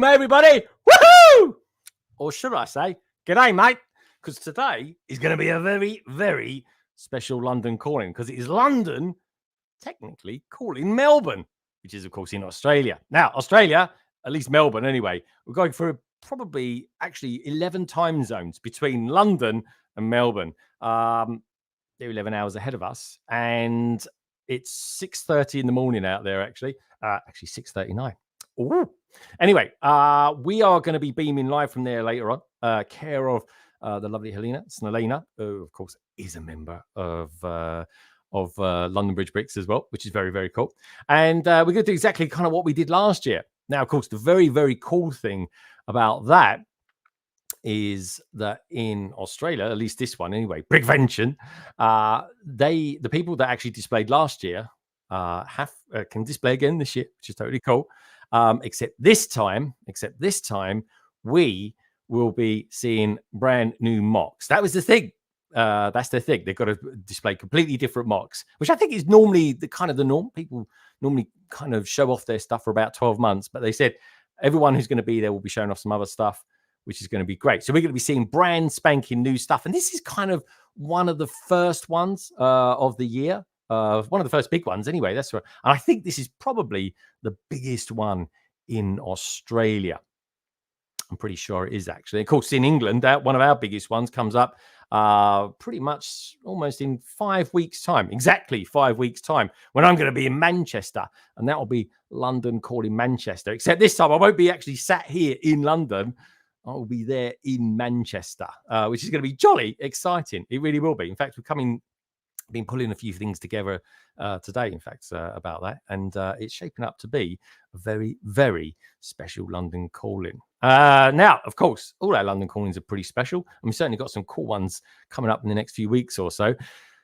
Everybody, woohoo! Or should I say, g'day, mate? Because today is going to be a very, very special London calling, because it is London technically calling Melbourne, which is, of course, in Australia. Now, Australia, at least Melbourne anyway, we're going through probably actually 11 time zones between London and Melbourne. They're 11 hours ahead of us, and it's 6:30 in the morning out there, actually 6:39. Ooh. Anyway, we are going to be beaming live from there later on, care of the lovely Helena Snelena, who, of course, is a member of London Bridge Bricks as well, which is very, very cool. And we're going to do exactly kind of what we did last year. Now, of course, the very, very cool thing about that is that in Australia, at least this one anyway, Brickvention, the people that actually displayed last year can display again this year, which is totally cool. Except this time, we will be seeing brand new mocks. That was the thing. That's the thing. They've got to display completely different mocks, which I think is normally the norm. People normally kind of show off their stuff for about 12 months, but they said everyone who's going to be there will be showing off some other stuff, which is going to be great. So we're going to be seeing brand spanking new stuff. And this is kind of one of the first ones of the year. One of the first big ones anyway. That's right. And I think this is probably the biggest one in Australia. I'm pretty sure it is, actually. Of course, in England, one of our biggest ones comes up pretty much almost in 5 weeks' time. Exactly 5 weeks' time, when I'm going to be in Manchester. And that will be London calling Manchester. Except this time, I won't be actually sat here in London. I'll be there in Manchester, which is going to be jolly exciting. It really will be. In fact, been pulling a few things together today, in fact, about that. And it's shaping up to be a very, very special London calling. Now, of course, all our London callings are pretty special. And we've certainly got some cool ones coming up in the next few weeks or so.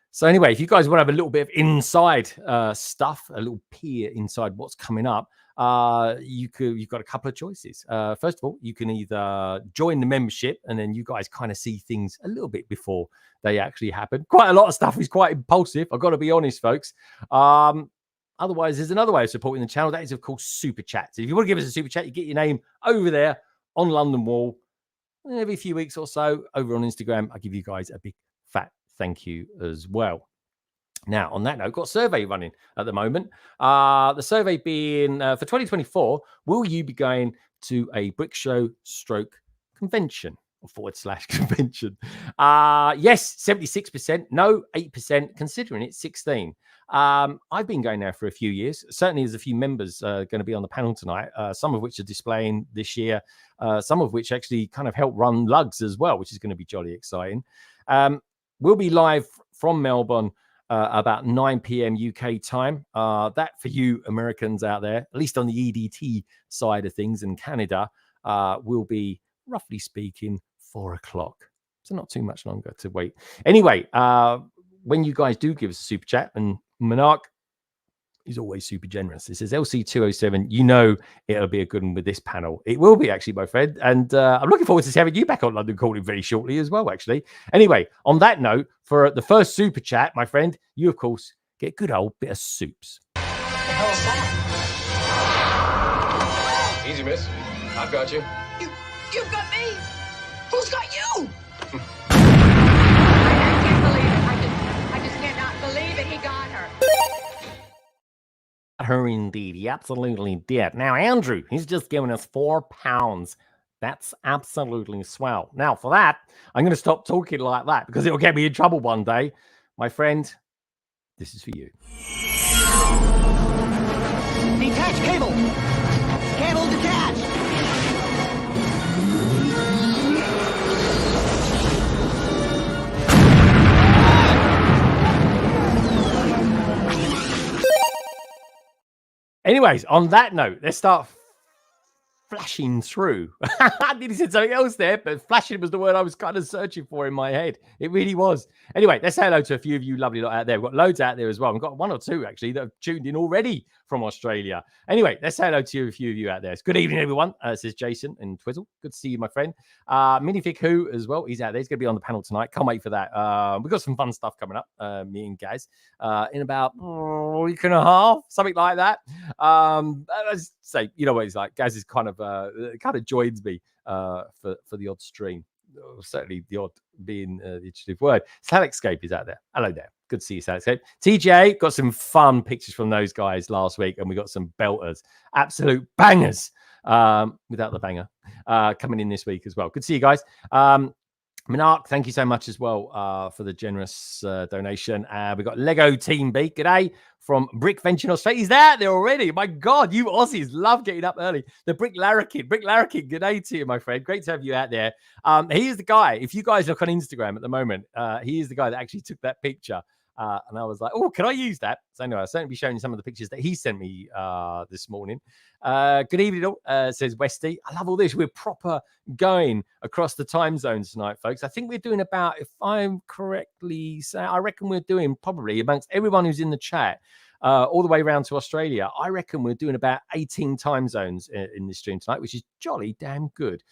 So anyway, if you guys want to have a little bit of inside stuff, a little peer inside what's coming up, you've got a couple of choices. First of all, you can either join the membership, and then you guys kind of see things a little bit before they actually happen. Quite a lot of stuff is quite impulsive, I've got to be honest, folks. Otherwise, there's another way of supporting the channel. That is, of course, super chats. If you want to give us a super chat, you get your name over there on London Wall. And every few weeks or so over on Instagram, I give you guys a big fat thank you as well. Now, on that note, got a survey running at the moment. The survey being for 2024, will you be going to a brick show / convention, or / convention? Yes, 76%. No, 8%. Considering it, 16%. I've been going there for a few years. Certainly, there's a few members going to be on the panel tonight, some of which are displaying this year, some of which actually kind of help run lugs as well, which is going to be jolly exciting. We'll be live from Melbourne about 9 p.m. UK time. That for you Americans out there, at least on the EDT side of things in Canada, will be, roughly speaking, 4 o'clock. So not too much longer to wait. Anyway, when you guys do give us a super chat, and Monarch, he's always super generous. It says LC207. You know it'll be a good one with this panel. It will be, actually, my friend. And I'm looking forward to having you back on London Calling very shortly as well, actually. Anyway, on that note, for the first super chat, my friend, you, of course, get a good old bit of soups. What the hell is that? Easy, miss. I've got you. You've got me? Who's got you? I can't believe it. I just cannot believe it. He got her. Her indeed. He absolutely did. Now, Andrew, he's just given us £4. That's absolutely swell. Now, for that, I'm going to stop talking like that because it'll get me in trouble one day. My friend, this is for you. Detach cable. Cable detached. Anyways, on that note, let's start flashing through. I nearly said something else there, but flashing was the word I was kind of searching for in my head. It really was. Anyway, let's say hello to a few of you lovely lot out there. We've got loads out there as well. We've got one or two, actually, that have tuned in already from Australia. Anyway, let's say hello to a few of you out there. It's good evening, everyone, says Jason and Twizzle. Good to see you, my friend. Minifig Who as well. He's out there. He's going to be on the panel tonight. Can't wait for that. We've got some fun stuff coming up, me and Gaz, in about a week and a half, something like that. Let's say, you know what he's like. Gaz is kind of joins me for the odd stream. Certainly the odd being the iterative word. Salexscape is out there. Hello there. Good to see you, Salexscape. TJ, got some fun pictures from those guys last week, and we got some belters, absolute bangers, without the banger, coming in this week as well. Good to see you guys. Monarch, thank you so much as well for the generous donation. We got Lego Team B. G'day from Brickvention Australia. He's there already. My God, you Aussies love getting up early. The Brick Larrikin, g'day to you, my friend. Great to have you out there. He is the guy. If you guys look on Instagram at the moment, he is the guy that actually took that picture. And I was like, oh, can I use that? So anyway, I'll certainly be showing you some of the pictures that he sent me this morning. Good evening, all, says Westy. I love all this. We're proper going across the time zones tonight, folks. I think we're doing about, if I'm correctly saying, I reckon we're doing probably amongst everyone who's in the chat, all the way around to Australia. I reckon we're doing about 18 time zones in this stream tonight, which is jolly damn good.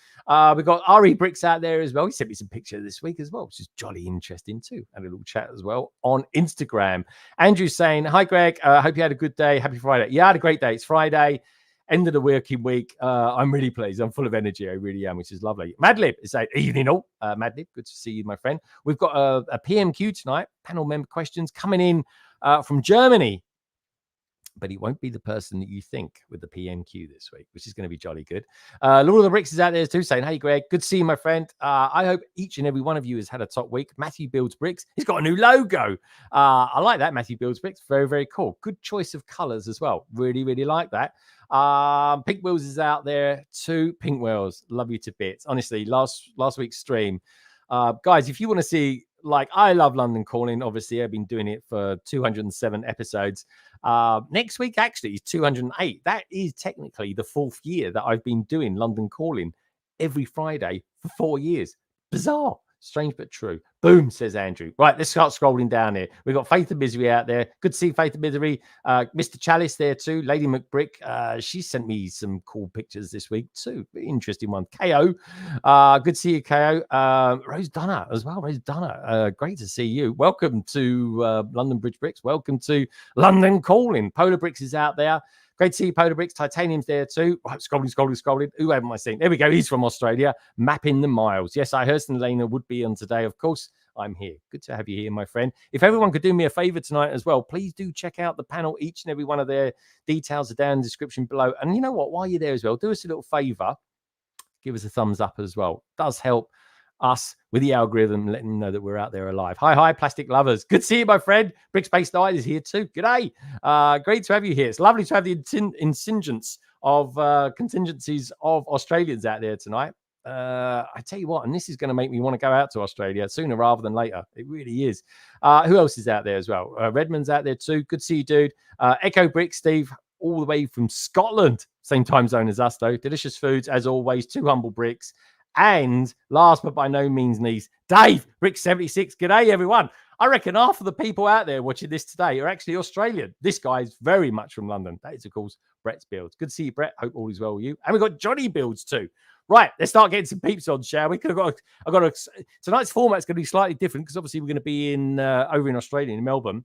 We've got Ari Bricks out there as well. He sent me some pictures this week as well, which is jolly interesting too. And a little chat as well on Instagram. Andrew's saying, hi, Greg. Hope you had a good day. Happy Friday. Yeah, I had a great day. It's Friday. End of the working week. I'm really pleased. I'm full of energy. I really am, which is lovely. Madlib is saying, evening all. Madlib, good to see you, my friend. We've got a PMQ tonight. Panel member questions coming in from Germany. But he won't be the person that you think with the PMQ this week, which is going to be jolly good. Lord of the Bricks is out there too, saying, hey, Greg, good to see you, my friend. I hope each and every one of you has had a top week. Matthew Builds Bricks. He's got a new logo. I like that, Matthew Builds Bricks. Very, very cool. Good choice of colors as well. Really, really like that. Pink Wheels is out there too. Pink Wheels, love you to bits. Honestly, last week's stream. Guys, if you want to see, like, I love London Calling. Obviously, I've been doing it for 207 episodes. Next week, actually, is 208. That is technically the 4th year that I've been doing London Calling every Friday for 4 years. Bizarre. Strange but true. Boom, says Andrew. Right, let's start scrolling down here. We've got Faith of Misery out there. Good to see Faith of Misery. Mr. Chalice there too. Lady McBrick. She sent me some cool pictures this week too. Interesting one. KO. Good to see you, KO. Rose Dunner as well. Rose Dunner. Great to see you. Welcome to London Bridge Bricks. Welcome to London Calling. Polar Bricks is out there. Great to see you, Polar Bricks. Titanium's there too. Right, scrolling. Who haven't I seen? There we go. He's from Australia. Mapping the miles. Yes, I Hurston Lena would be on today. Of course, I'm here. Good to have you here, my friend. If everyone could do me a favor tonight as well, please do check out the panel. Each and every one of their details are down in the description below. And you know what? While you're there as well, do us a little favor. Give us a thumbs up as well. It does help us with the algorithm, letting them know that we're out there alive. Hi, plastic lovers. Good to see you, my friend. Brickspace Night is here too. G'day. Great to have you here. It's lovely to have the contingencies of Australians out there tonight. I tell you what, and this is going to make me want to go out to Australia sooner rather than later. It really is. Who else is out there as well? Redmond's out there too. Good to see you, dude. Echo Brick, Steve, all the way from Scotland. Same time zone as us, though. Delicious foods, as always. 2 humble bricks. And last but by no means least, Dave, Brick 76. G'day, everyone. I reckon half of the people out there watching this today are actually Australian. This guy's very much from London. That is, of course, Brett's Builds. Good to see you, Brett. Hope all is well with you. And we've got Johnny Builds too. Right, let's start getting some peeps on, shall we? Tonight's format's going to be slightly different because obviously we're going to be over in Australia, in Melbourne.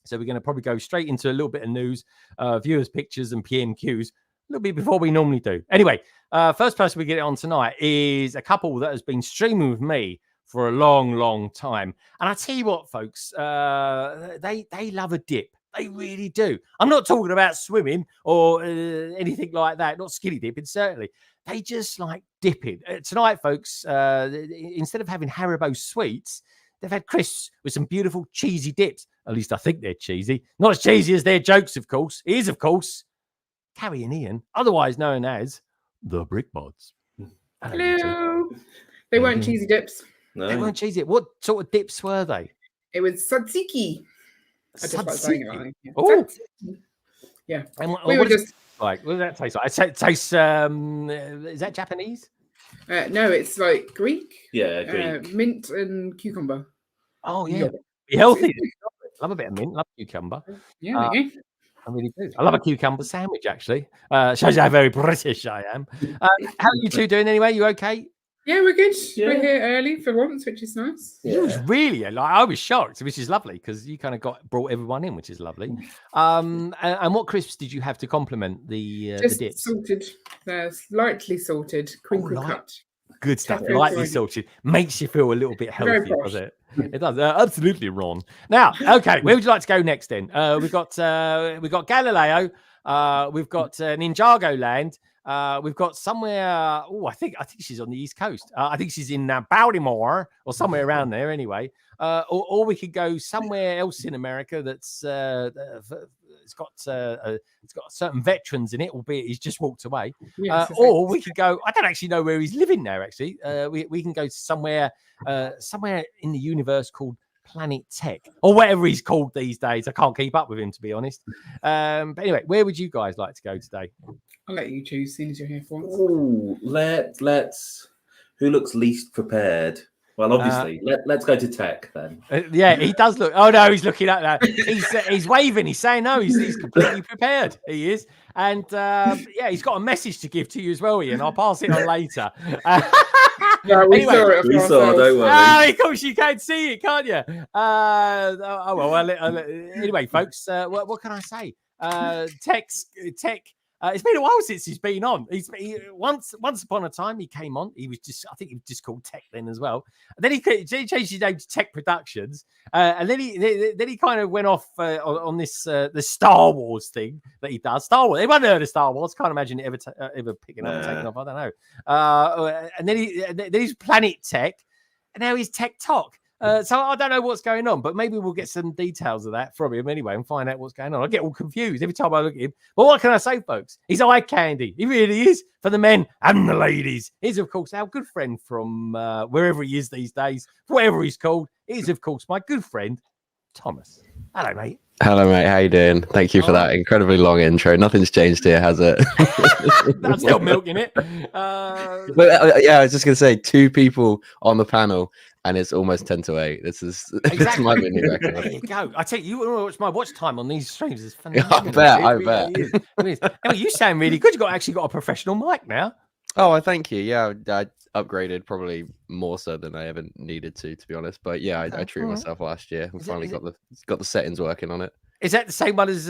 So we're going to probably go straight into a little bit of news, viewers' pictures and PMQs a little bit before we normally do. Anyway, first person we get it on tonight is a couple that has been streaming with me for a long, long time. And I tell you what, folks, they love a dip. They really do. I'm not talking about swimming or anything like that. Not skinny dipping, certainly. They just like dipping. Tonight, folks, instead of having Haribo sweets, they've had crisps with some beautiful cheesy dips. At least I think they're cheesy. Not as cheesy as their jokes, of course. He is, of course, Carrie and Ian, otherwise known as the Brick Mods. Hello. They weren't cheesy dips. No. They weren't cheesy. What sort of dips were they? It was tzatziki. I just like saying it right. Yeah. Oh, yeah. And We what were does it like? What does that taste like? It tastes. Is that Japanese? No, it's like Greek. Yeah, Greek. Mint and cucumber. Oh yeah, Yeah. be healthy. Love a bit of mint. Love cucumber. Yeah. I really do. I love a cucumber sandwich, actually. Shows you how very British I am. How are you two doing anyway? You okay? Yeah, we're good. Yeah. We're here early for once, which is nice. It was really like I was shocked, which is lovely because you kind of brought everyone in, which is lovely. And what crisps did you have to complement the Just dips? salted. They're lightly salted, crinkle cut. Good stuff. Very Lightly good. salted makes you feel a little bit Very healthy, posh. does it? It does. Absolutely, Ron. Now, okay, where would you like to go next? Then we've got Galileo. We've got Ninjago Land. We've got somewhere. Oh, I think she's on the East Coast. I think she's in Baltimore or somewhere around there. Anyway, or we could go somewhere else in America that's it's got certain veterans in it, albeit he's just walked away. Yes, Or we could go. I don't actually know where he's living now. Actually, we can go somewhere in the universe called Planet Tech or whatever he's called these days. I can't keep up with him, to be honest. But anyway, where would you guys like to go today? I'll let you choose, seeing as you're here for once. Oh, let's. Who looks least prepared? Well, obviously, let's go to tech then. Yeah, he does look. Oh no, he's looking at that. He's waving. He's saying no. He's completely prepared. He is, and yeah, he's got a message to give to you as well, Ian. I'll pass it on later. Yeah, we Anyway, saw it. We saw, don't worry. Oh, of course you can't see it, can't you? Anyway, folks, what can I say? Tech. It's been a while since he's been on. Once upon a time he came on. He was I think he was just called Tech then as well. And then he changed his name to Tech Productions. And then he kind of went off on this the Star Wars thing that he does. Star Wars. Everyone heard of Star Wars. Can't imagine it ever picking up and taking off. I don't know. And then he's Planet Tech, and now he's Tech Talk. So I don't know what's going on, but maybe we'll get some details of that from him anyway and find out what's going on. I get all confused every time I look at him. But what can I say, folks? He's eye candy. He really is for the men and the ladies. He's, of course, our good friend from wherever he is these days, whatever he's called. He's, of course, my good friend, Thomas. Hello, mate. Hello, mate. How you doing? Thank you for that incredibly long intro. Nothing's changed here, has it? I'm still milking it. But yeah, I was just going to say 2 people on the panel, and it's almost 10 to 8. This Exactly. might be a new record. There you go. I tell you, you want to watch my watch time on these streams is I phenomenal. bet. It is. Anyway, you sound really good. You've actually got a professional mic now. Oh, I thank you. Yeah, I upgraded probably more so than I ever needed to be honest. But yeah, I treated myself last year. We finally got the settings working on it. Is that the same one as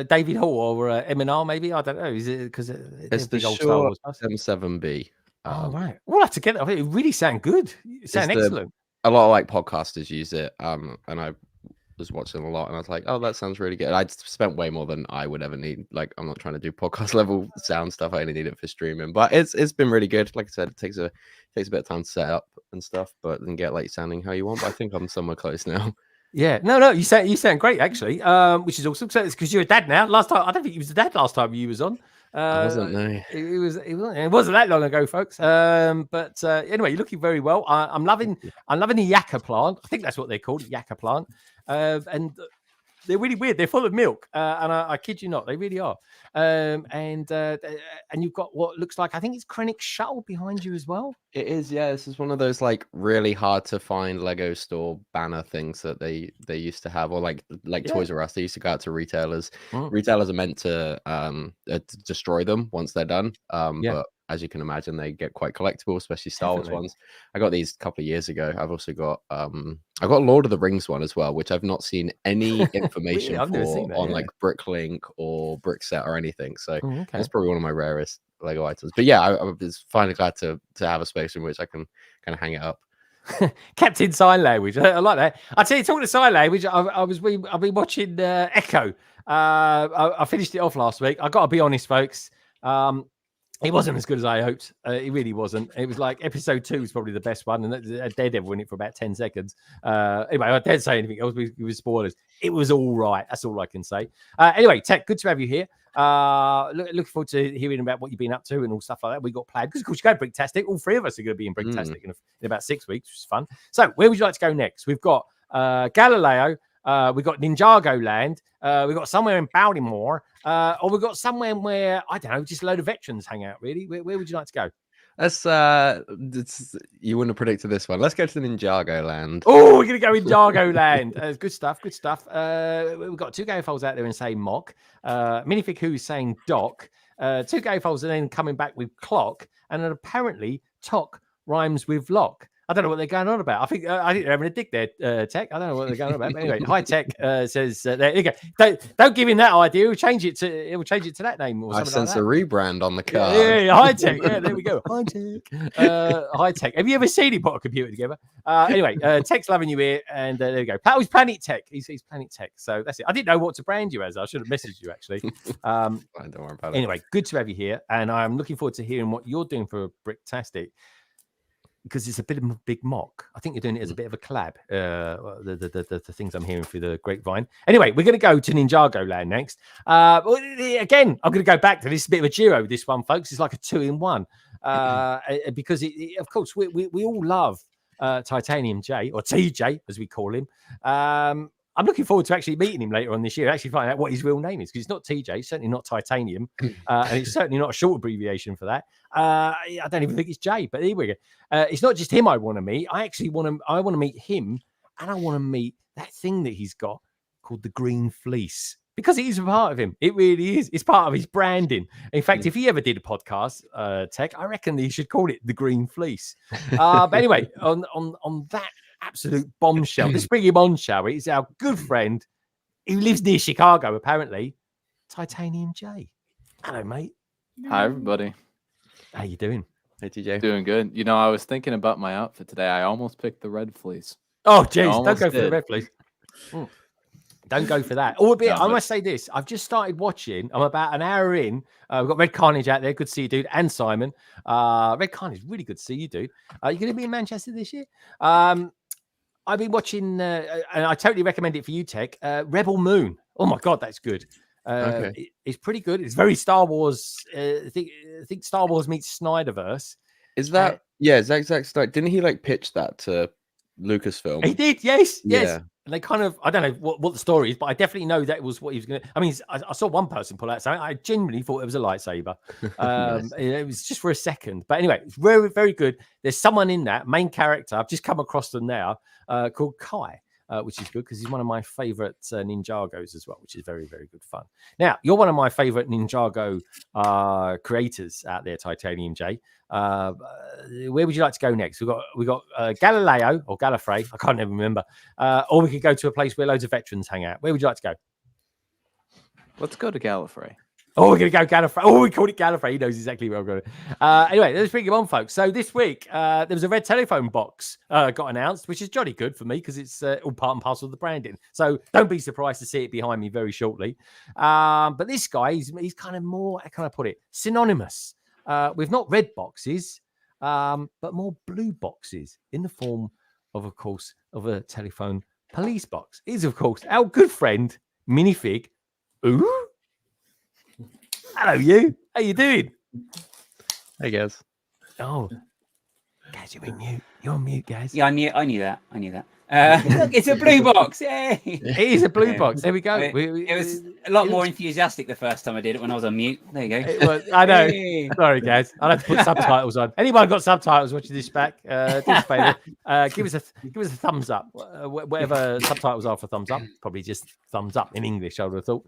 David Hall or M&R maybe? I don't know. Is it because it's the Shure M7B. Oh right, we'll have to get it. It really sound good. It sound excellent. A lot of like podcasters use it, and I was watching a lot, and I was like, "Oh, that sounds really good." I'd spent way more than I would ever need. Like, I'm not trying to do podcast level sound stuff. I only need it for streaming, but it's been really good. Like I said, it takes a bit of time to set up and stuff, but then get like sounding how you want. But I think I'm somewhere close now. Yeah, no, you sound great actually, which is awesome. So it's because you're a dad now. Last time, I don't think you was a dad last time you was on. I wasn't, no. It wasn't that long ago, folks. But anyway, you're looking very well. I'm loving the Yakka plant. I think that's what they're called, Yakka plant. And They're really weird. They're full of milk, and I kid you not, they really are. And you've got what looks like, I think it's Krennic's shuttle behind you as well. It is, yeah. This is one of those like really hard to find Lego store banner things that they used to have, or like Toys R Us. They used to go out to retailers. Retailers are meant to destroy them once they're done. But as you can imagine, they get quite collectible, especially Star Wars ones. I got these a couple of years ago. I've also got I got Lord of the Rings one as well, which I've not seen any information for on like Bricklink or Brickset or anything. So it's probably one of my rarest Lego items. But yeah, I was finally glad to have a space in which I can kind of hang it up. Kept in sign language. I like that. I tell you, talking to sign language, I've been watching Echo. I finished it off last week. I got to be honest, folks. It wasn't as good as I hoped. It really wasn't. It was like episode 2 was probably the best one, and Daredevil in it for about 10 seconds. Anyway, I didn't say anything else with spoilers. It was all right. That's all I can say. Anyway, Tech, good to have you here. Looking forward to hearing about what you've been up to and all stuff like that. We got planned because, of course, you go Bricktastic. All 3 of us are going to be in Bricktastic in about 6 weeks, which is fun. So, where would you like to go next? We've got Galileo. We've got Ninjago Land. We've got somewhere in Baltimore. Or we've got somewhere where, I don't know, just a load of veterans hang out, really. Where would you like to go? Let's you wouldn't have predicted this one. Let's go to the Ninjago Land. Oh, we're gonna go Ninjago Land. Good stuff. We've got 2 Gafols out there and saying mock. Minifig who's saying doc. 2 Gafols and then coming back with clock. And then apparently Toc rhymes with lock. I don't know what they're going on about. I think they're having a dig there, Tech. I don't know what they're going on about. But anyway, High Tech says there you go. Don't give him that idea. He'll change it to that name. Or I something sense like a rebrand on the card. Yeah, High Tech. Yeah, there we go. High Tech. High Tech. Have you ever seen him put a computer together? Anyway, Tech's loving you here, and there you go. He's Planet Tech. He's Planet Tech. So that's it. I didn't know what to brand you as. I should have messaged you actually. Don't worry about it. Anyway, good to have you here, and I'm looking forward to hearing what you're doing for Bricktastic. Because it's a bit of a big mock. I think you're doing it as a bit of a collab. The things I'm hearing through the grapevine. Anyway, we're going to go to Ninjago Land next. Again, I'm going to go back to this. It's a bit of a duo, this one, folks. It's like a 2-in-1. Because, of course, we all love Titanium J, or TJ, as we call him. I'm looking forward to actually meeting him later on this year, actually finding out what his real name is, because it's not TJ, it's certainly not Titanium, and it's certainly not a short abbreviation for that. I don't even think it's J, but here we go. It's not just him I want to meet. I actually want to meet him, and I want to meet that thing that he's got called the Green Fleece, because it is a part of him. It really is. It's part of his branding. In fact, if he ever did a podcast, Tech, I reckon he should call it the Green Fleece. But anyway, on that absolute bombshell. Let's bring him on, shall we? He's our good friend who lives near Chicago, apparently. Titanium J. Hello, mate. Hi, everybody. How you doing? Hey, TJ. Doing good. You know, I was thinking about my outfit today. I almost picked the red fleece. Oh, jeez. Don't almost go for the did. red fleece. Don't go for that. I must say this. I've just started watching. I'm about an hour in. We've got Red Carnage out there. Good to see you, dude. And Simon. Red Carnage, really good to see you, dude. Are you going to be in Manchester this year? I've been watching, and I totally recommend it for you, Tech. Rebel Moon. Oh my God, that's good. It's pretty good. It's very Star Wars. I think Star Wars meets Snyderverse. Is that Zack Snyder? Didn't he like pitch that to Lucasfilm? He did, yes. Yeah. And they kind of, I don't know what the story is, but I definitely know that was what he was going to. I mean, I saw one person pull out something. I genuinely thought it was a lightsaber. Nice. It was just for a second. But anyway, it's very, very good. There's someone in that main character. I've just come across them now called Kai. Which is good because he's one of my favorite Ninjagos as well, which is very, very good fun. Now, you're one of my favorite Ninjago creators out there, Titanium J. Where would you like to go next? We got Galileo or Gallifrey, I can't even remember. Or we could go to a place where loads of veterans hang out. Where would you like to go? Let's go to Gallifrey. Oh, we're going to go Gallifrey. Oh, we called it Gallifrey. He knows exactly where I'm going. Anyway, let's bring him on, folks. So this week, there was a red telephone box got announced, which is jolly good for me because it's all part and parcel of the branding. So don't be surprised to see it behind me very shortly. But this guy, he's kind of more, how can I put it, synonymous with not red boxes, but more blue boxes in the form of course, of a telephone police box. Is, of course, our good friend, Minifig. Ooh. Hello, you. How you doing? Hey, guys. Oh, guys, you're on mute. You're on mute, guys. Yeah, I knew that. Look, it's a blue box. Yay! It is a blue box. There we go. It was a lot more enthusiastic the first time I did it when I was on mute. There you go. It was, I know. Hey. Sorry, guys. I'll have to put subtitles on. Anyone got subtitles watching this back? Do us a favor. Give us a thumbs up. Whatever subtitles are for thumbs up. Probably just thumbs up in English, I would have thought.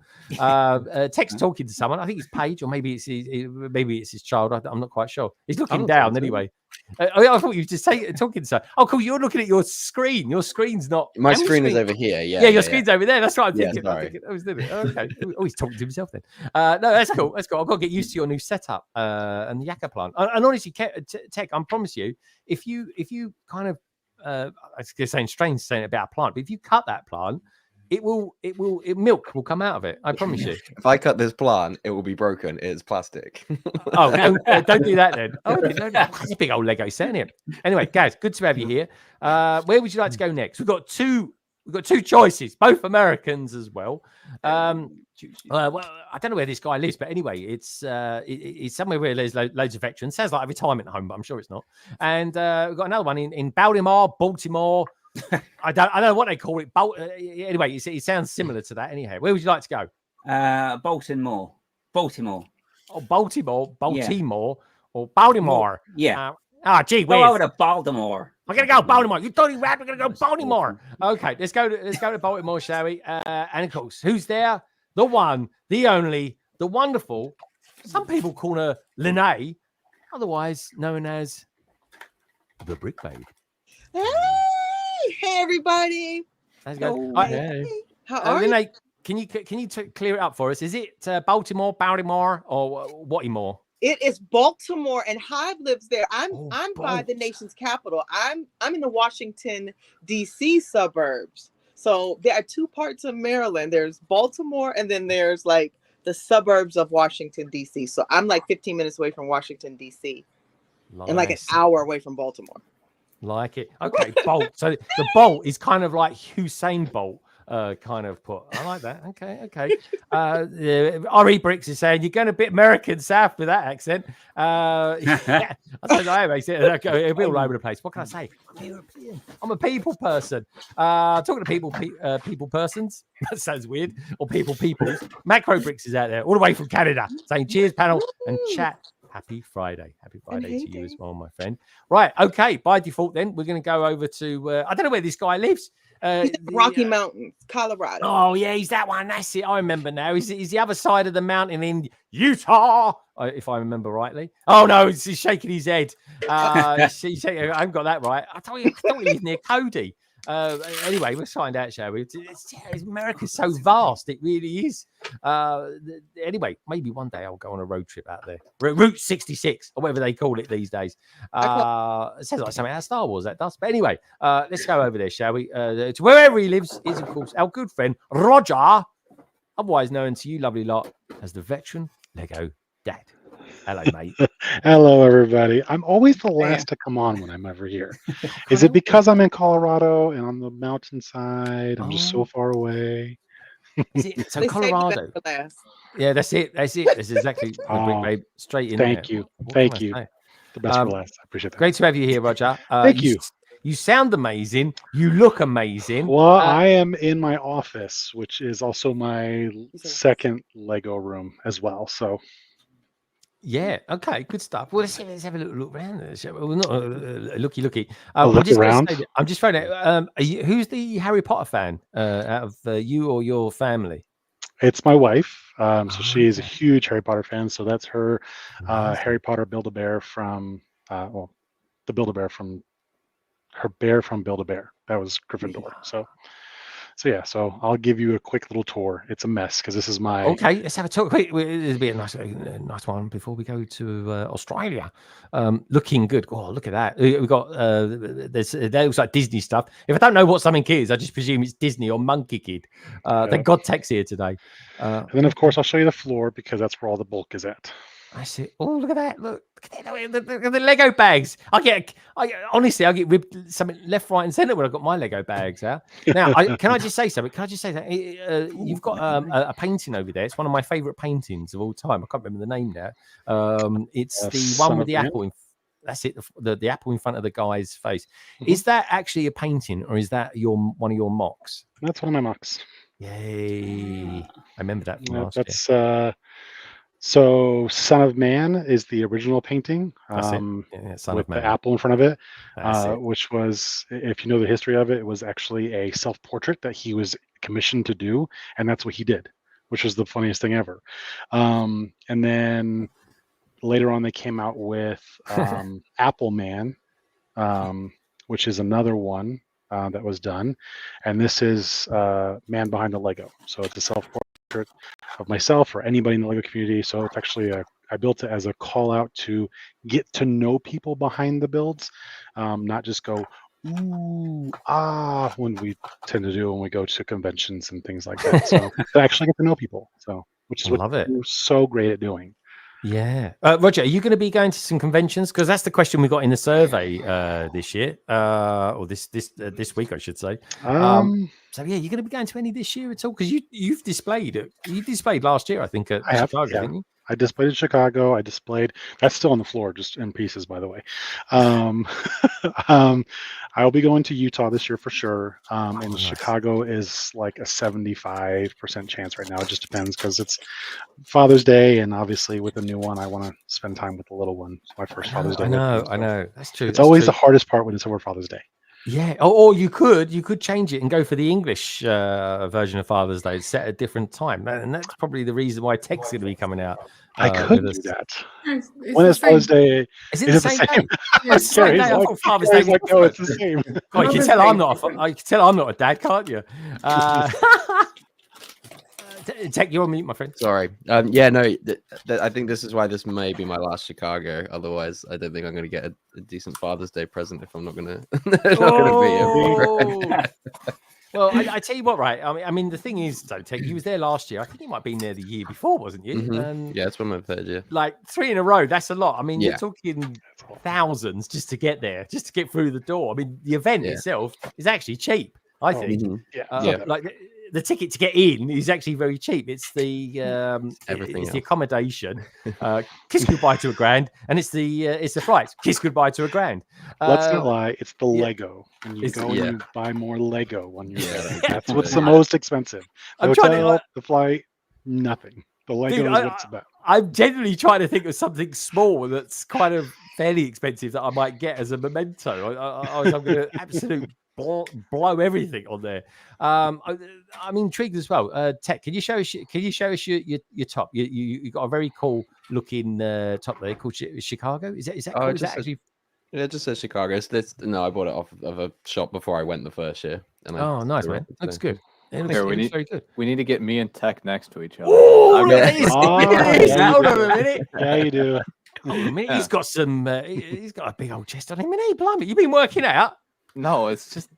Text talking to someone. I think it's Paige, or maybe it's his child. I'm not quite sure. He's looking down anyway. I thought you were just talking to someone. Oh, cool. You're looking at your screen. Your screen's not. My screen is over here. Yeah, your screen's over there. That's what I'm thinking. Sorry. Okay. Oh, he's talking to himself then. No, that's cool. That's cool. I've got to get used to your new setup and the Yakka plant. And honestly, Tech, I promise you, if you kind of, I was going to say strange saying about a plant, but if you cut that plant, milk will come out of it. I promise you. If I cut this plant, it will be broken. It's plastic. Oh, don't do that then. Oh, no, that's a big old Lego set, isn't it? Anyway, guys, good to have you here. Where would you like to go next? We've got two choices, both Americans as well. Well, I don't know where this guy lives, but anyway, it's somewhere where there's loads of veterans. Sounds like a retirement home, but I'm sure it's not. And we've got another one in Baltimore. I don't know what they call it. Anyway, it sounds similar to that. Anyhow, where would you like to go? Baltimore. Oh, Baltimore, or Baltimore. Yeah. Gee, Go over to Baltimore. I'm gonna go Baltimore. You dirty rat. We're gonna go Baltimore. Okay, let's go to Baltimore, shall we? And of course, who's there? The one, the only, the wonderful. Some people call her Lene, otherwise known as the Brick Babe. Hey, everybody. How's it going? Hey. How are you? Lene, can you clear it up for us? Is it Baltimore, or Whatmore? It is Baltimore, and Hive lives there. I'm by the nation's capital. I'm in the Washington, D.C. suburbs. So there are two parts of Maryland. There's Baltimore, and then there's like the suburbs of Washington, D.C. So I'm like 15 minutes away from Washington, D.C. and like an hour away from Baltimore. Like it. Okay, Bolt. So the Bolt is kind of like Usain Bolt. Kind of put. I like that. Okay. R.E. Bricks is saying you're going a bit American South with that accent. Yeah, I suppose I am. It'll be all over the place. What can I say? I'm a people person. Talking to people persons. That sounds weird. Or peoples. Macro Bricks is out there, all the way from Canada, saying cheers, panel and chat. Happy Friday. Happy Friday to you as well, my friend. Right. Okay. By default, then we're going to go over to. I don't know where this guy lives. Rocky Mountains, Colorado. Oh, yeah, he's that one. That's it. I remember now. He's the other side of the mountain in Utah, if I remember rightly. Oh, no, he's shaking his head. I haven't got that right. I thought he lived near Cody. Anyway, let's find out, shall we? America's so vast, it really is. Anyway, maybe one day I'll go on a road trip out there. Route 66, or whatever they call it these days. It sounds like something out of Star Wars, that does. But anyway, let's go over there, shall we? To wherever he lives is, of course, our good friend Roger, otherwise known to you lovely lot as the veteran Lego Dad. Hello, mate. Hello, everybody. I'm always the last to come on when I'm ever here. Is it because I'm in Colorado and on the mountainside? I'm just so far away. Is it, so Colorado. Yeah, that's it. That's exactly the Brick Babe straight in. Thank you. Thank you. The best for last. I appreciate that. Great to have you here, Roger. Thank you. You sound amazing. You look amazing. Well, I am in my office, which is also my second Lego room as well. So. Yeah. Okay. Good stuff. Well, let's have a little look around there. Well, not looky. Look around. I'm just throwing it. Who's the Harry Potter fan out of you or your family? It's my wife. So she is a huge Harry Potter fan. So that's her Harry Potter Build-A-Bear from the Build-A-Bear from her bear from Build-A-Bear. That was Gryffindor. Yeah. So I'll give you a quick little tour. It's a mess because this is my. Okay, let's have a talk. It'll be a nice one before we go to Australia. Looking good. Oh, look at that. We've got that looks like Disney stuff. If I don't know what something is, I just presume it's Disney or Monkey Kid. Thank God Tech's here today. And then of course I'll show you the floor because that's where all the bulk is at. I see. Oh, look at that! Look at the Lego bags. I honestly get ripped something left, right, and centre when I've got my Lego bags out. Now, can I just say something? Can I just say that you've got a painting over there? It's one of my favourite paintings of all time. I can't remember the name now. It's the one with the apple. That's it. The apple in front of the guy's face. Is that actually a painting, or is that one of your mocks? That's one of my mocks. Yay! I remember that from last year. That's so Son of Man is the original painting. That's it. Yeah, Son with of Man. the apple in front of it, That's it. which was, if you know the history of it, it was actually a self-portrait that he was commissioned to do, and that's what he did, which was the funniest thing ever. And then later on, they came out with Apple Man, which is another one that was done, and this is Man Behind the Lego. So it's a self-portrait of myself or anybody in the Lego community. So it's actually I built it as a call out to get to know people behind the builds, not just go ooh when we tend to do when we go to conventions and things like that. So to actually get to know people. So which is what we're so great at doing. Yeah, Roger, are you going to be going to some conventions? Because that's the question we got in the survey this year, or this week, I should say. So yeah, you're going to be going to any this year at all? Because you've displayed it. You displayed last year, I think, at Chicago, didn't you? I displayed in Chicago. That's still on the floor, just in pieces, by the way. I'll be going to Utah this year for sure. And nice. Chicago is like a 75% chance right now. It just depends because it's Father's Day, and obviously with the new one, I want to spend time with the little one. It's my first Father's Day. I know. That's true. It's always the hardest part when it's over Father's Day. Yeah, or you could change it and go for the English version of Father's Day, set at a different time, and that's probably the reason why Tech's going to be coming out. I could do that. It's when is Father's Day? Is it the same day? Yeah, it's the same day. I thought Father's Day. Like, no, it's the same. Oh, you can tell I'm not a dad, can't you? Tech, you're on mute, my friend. Sorry. Yeah, no. I think this is why this may be my last Chicago. Otherwise, I don't think I'm going to get a decent Father's Day present if I'm not going to. Be here. Well, I tell you what, right? I mean, the thing is, though, Tech, you was there last year. I think you might have been there the year before, wasn't you? Mm-hmm. Yeah, it's been my third year. Like 3 in a row. That's a lot. I mean, you're talking thousands just to get there, just to get through the door. I mean, the event itself is actually cheap, I think. Mm-hmm. Like the ticket to get in is actually very cheap. It's the everything. It's the accommodation. Kiss goodbye to $1,000, and it's the flights. Kiss goodbye to $1,000. Let's not lie. It's the Lego. And you go and you buy more Lego when you're there. That's what's the most expensive. The hotel, the flight, nothing. The Lego is what it's about. I'm genuinely trying to think of something small that's kind of fairly expensive that I might get as a memento. I'm going to absolutely blow everything on there. I'm intrigued as well. Tech, can you show us your top? You got a very cool looking top there called Chicago. Is that cool? Is that actually? Yeah, it just says Chicago. No, I bought it off of a shop before I went the first year. And nice, man. Looks good. Very good. We need to get me and Tech next to each other. Oh, hold on a minute. Yeah, you do. He's got some. He's got a big old chest on him. Blimey, you've been working out. No, it's just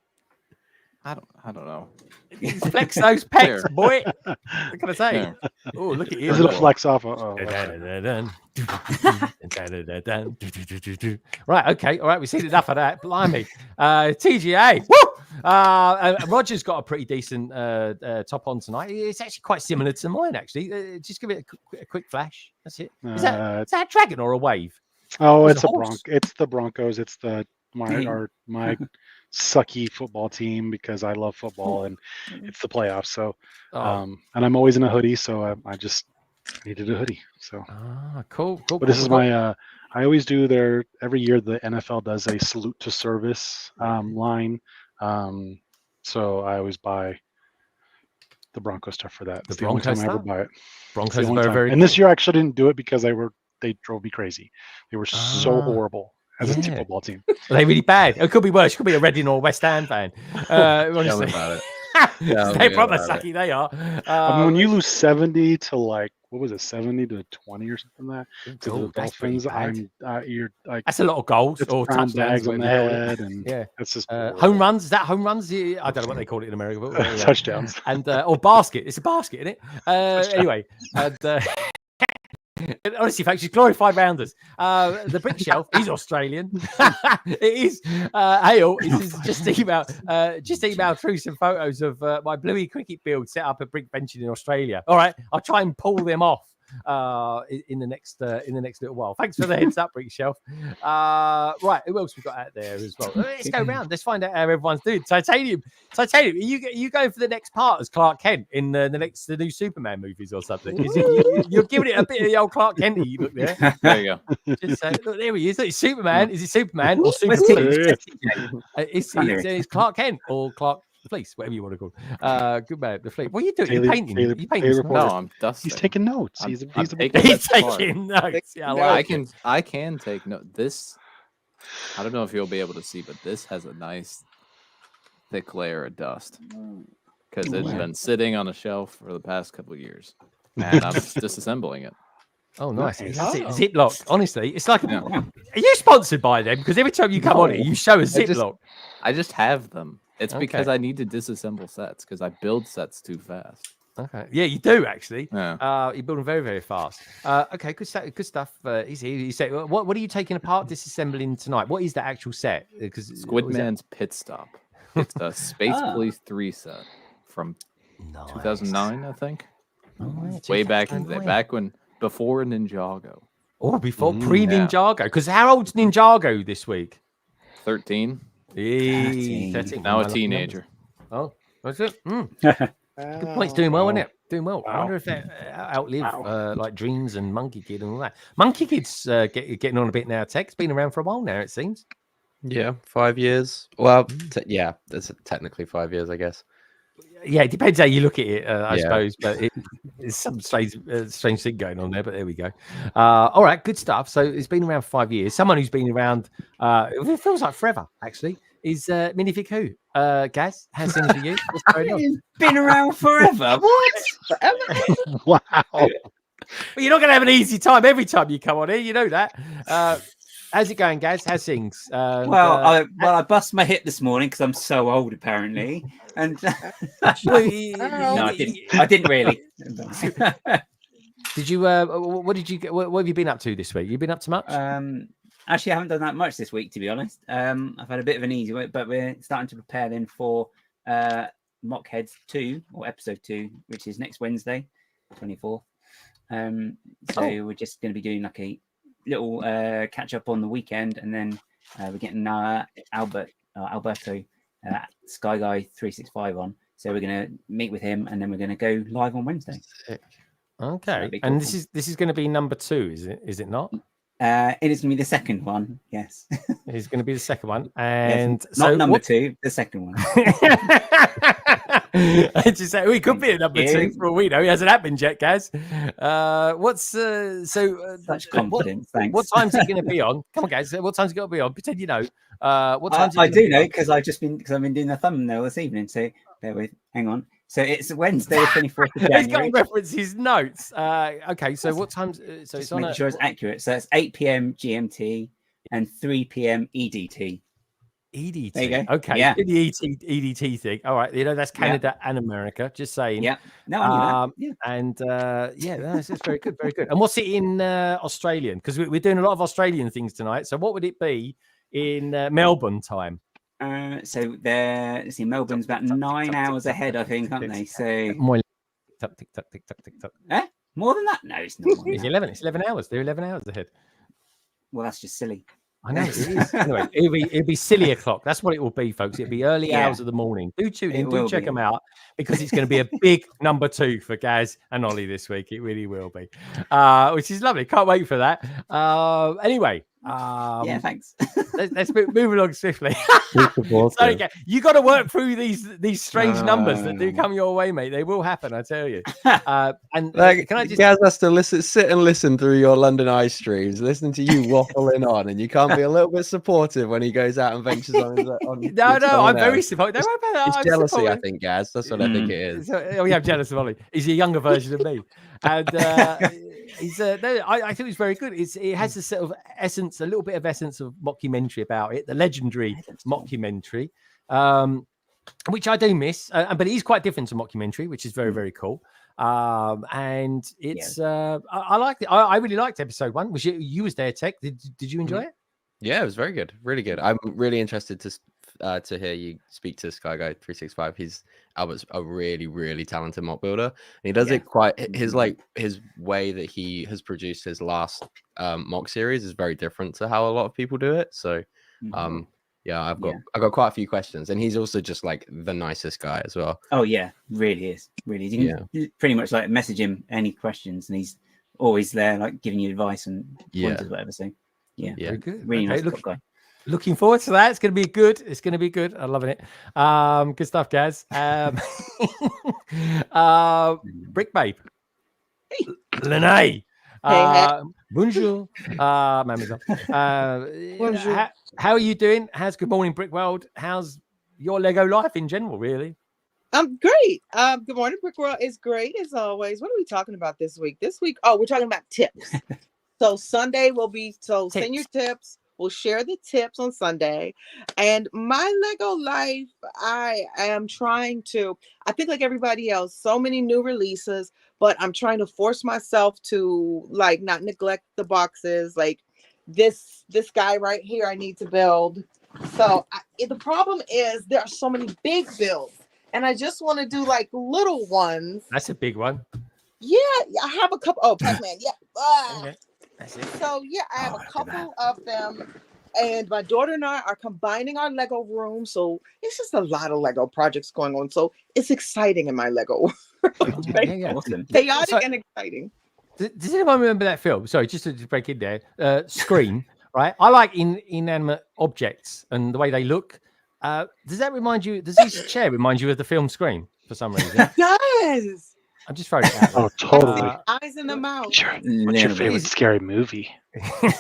I don't know. Flex those pecs, boy. What can I say? Oh, look at you. Is it a flex off? Right, okay. All right, we've seen enough of that. Blimey. TGA. Woo! Roger's got a pretty decent top on tonight. It's actually quite similar to mine, actually. Just give it a quick flash. That's it. Is that a dragon or a wave? Oh, it's it's the Broncos. It's my sucky football team because I love football and it's the playoffs. So, and I'm always in a hoodie, so I just needed a hoodie. So, cool. But this is my. I always do every year. The NFL does a salute to service line. So I always buy the Broncos stuff for that. It's the only time I ever buy it. Broncos are very. And this year I actually didn't do it because they drove me crazy. They were so horrible. As a football team. Are they really bad? It could be worse. It could be a Reading or West Ham fan. Honestly. About it. They're proper sucky, they are. I mean, when you lose 70 to 70 to 20 or something like that, to the Dolphins, you're like... That's a lot of goals. Or brown bags on the head. And that's just... home runs? Is that home runs? I don't know what they call it in America. But, touchdowns. And or basket. It's a basket, isn't it? Anyway. And... honestly, folks, she's glorified rounders. The brick shelf is Australian. It is Hale. Just email through some photos of my Bluey cricket build set up at Brickvention in Australia. All right, I'll try and pull them off in the next little while. Thanks for the heads up, Brick Shelf. Right, who else we got out there as well? Let's go round. Let's find out how everyone's doing. Titanium, are you going for the next part as Clark Kent in the new Superman movies or something? You're giving it a bit of the old Clark Kent look there. There you go. Just say, look, there he is. It's Superman. Is it Superman or Where's Superman? Tim? It's Clark Kent or Clark Fleece, whatever you want to call it. Good man, the fleet. What are you doing? You're painting. Daily You painting? reporter. No, I'm dusting. He's taking notes. I'm He's a taking He's notes apart. taking notes. Yeah, I can take note. This, I don't know if you'll be able to see, but this has a nice thick layer of dust because it's been sitting on a shelf for the past couple of years, and I'm disassembling it. Oh, nice. Nice. That's it. Ziploc. Honestly, it's like. Are you sponsored by them? Because every time you come on here, you show a Ziploc. I just have them. It's because Okay. I need to disassemble sets because I build sets too fast. Okay. Yeah, you do actually. Yeah. You build them very, very fast. Okay, good stuff. Good stuff. He's here. You say, what are you taking apart, disassembling tonight? What is the actual set? Because Squidman's Pit Stop. It's a Space Police 3 set from 2009, I think. Way back in the day, back when before Ninjago. Oh, before pre-Ninjago. Because how old's Ninjago this week? 13. 13. Now a teenager. Oh, that's it. Good point. It's doing well, isn't it? Doing well. I wonder if that outlive like Dreams and Monkey Kid and all that. Monkey Kid's getting on a bit now. Tech's been around for a while now, it seems. Yeah, 5 years. Well, yeah, that's technically 5 years, I guess. Yeah, it depends how you look at it, I Yeah. suppose. But it's some strange thing going on there. But there we go. All right, good stuff. So it's been around 5 years. Someone who's been around, it feels like forever, actually, is Minifig Who. Gaz, how's things for you? What's going on? He's been around forever. What? Wow. Well, you're not going to have an easy time every time you come on here. You know that. How's it going, Gaz? How's things? Well, I bust my hip this morning because I'm so old, apparently. And no, I didn't really. Did you? What did you? What have you been up to this week? You been up to much? Actually, I haven't done that much this week, to be honest. I've had a bit of an easy week, but we're starting to prepare then for Mockheads 2 or episode 2, which is next Wednesday, 24th. So we're just going to be doing like a little catch up on the weekend, and then we're getting Alberto Sky Guy 365 on. So we're going to meet with him, and then we're going to go live on Wednesday. Okay, So and this is going to be number 2, is it? Is it not? It is going to be the second one. Yes, it's going to be the second one, and yes, not number 2, the second one. I just say we could be a number 2 for all we know. He hasn't happened yet, Gaz. Such confidence? Thanks. What time's it going to be on? Come on, Gaz. What time's it going to be on? Pretend you know. What time's I do know because I've been doing the thumbnail this evening. So bear with. Hang on. So it's Wednesday, the 24th of January. He's got to reference his notes. Okay, so what time's? So it's on. Making sure it's accurate. So it's 8 p.m. GMT and 3 p.m. EDT. EDT. There you go. Okay. Yeah. The EDT thing. All right. You know, that's Canada and America. Just saying. Yeah. No, I knew that. Yeah. And that's very good. Very good. And what's it in Australian? Because we're doing a lot of Australian things tonight. So what would it be in Melbourne time? So let's see, Melbourne's about 9 hours ahead, I think, aren't they? So More tick tock, tick tock, tick tock. more than that? No, it's not. It's 11. It's 11 hours. They're 11 hours ahead. Well, that's just silly. I know it is. Anyway, it'll be silly o'clock. That's what it will be, folks. It'll be early hours of the morning. Do tune in, do check them out, because it's going to be a big number 2 for Gaz and Ollie this week. It really will be, which is lovely. Can't wait for that. Anyway. Yeah, thanks. let's move along swiftly. Sorry, you got to work through these strange numbers that do come your way, mate. They will happen, I tell you. And can I just? Gaz has to sit and listen through your London Eye streams, listen to you waffling on, and you can't be a little bit supportive when he goes out and ventures on. No, I'm very supportive. Don't worry about that. It's jealousy, I think, Gaz. That's what I think it is. I'm jealous of Ollie. He's a younger version of me, and he's. I think it's very good. It has a sort of essence, a little bit of essence of mockumentary about it, the legendary mockumentary, which I do miss, but it is quite different to mockumentary, which is very, very cool. And it's I liked it. I really liked episode 1. Was you was there, Tech? Did you enjoy it? Yeah, it was very good, really good. I'm really interested to hear you speak to Sky Guy 365. He's Albert's a really, really talented mock builder. And he does Yeah. it quite his way that he has produced his last mock series is very different to how a lot of people do it. So yeah, I've got quite a few questions, and he's also just like the nicest guy as well. Oh yeah, really is. Really is. You can pretty much like message him any questions, and he's always there, like giving you advice and pointers, whatever. So yeah, very good. Really nice guy. Looking forward to that. It's going to be good. It's going to be good. I'm loving it. Good stuff, Gaz. Brick Babe. Hey. Lene. Hey. Bonjour. Bonjour. How are you doing? How's Good Morning Brick World? How's your Lego life in general, really? Great. Good morning, Brick World is great as always. What are we talking about this week? This week, we're talking about tips. So Sunday will be send your tips. We'll share the tips on Sunday. And my Lego life, I am trying to, I think like everybody else, so many new releases, but I'm trying to force myself to like not neglect the boxes. Like this guy right here, I need to build. So the problem is there are so many big builds and I just want to do like little ones. That's a big one. Yeah, I have a couple. Oh, Pac-Man. Yeah. Okay. That's it. So yeah, I have a couple of them, and my daughter and I are combining our Lego room. So it's just a lot of Lego projects going on. So it's exciting in my Lego world. Awesome. Chaotic and exciting. Does anyone remember that film? Sorry, just to break in there. Scream, right? I like inanimate objects and the way they look. Does that remind you? Does this chair remind you of the film Scream for some reason? It does. I'm just throwing it out. Oh, totally. Eyes in the mouth. What's your favorite scary movie? It's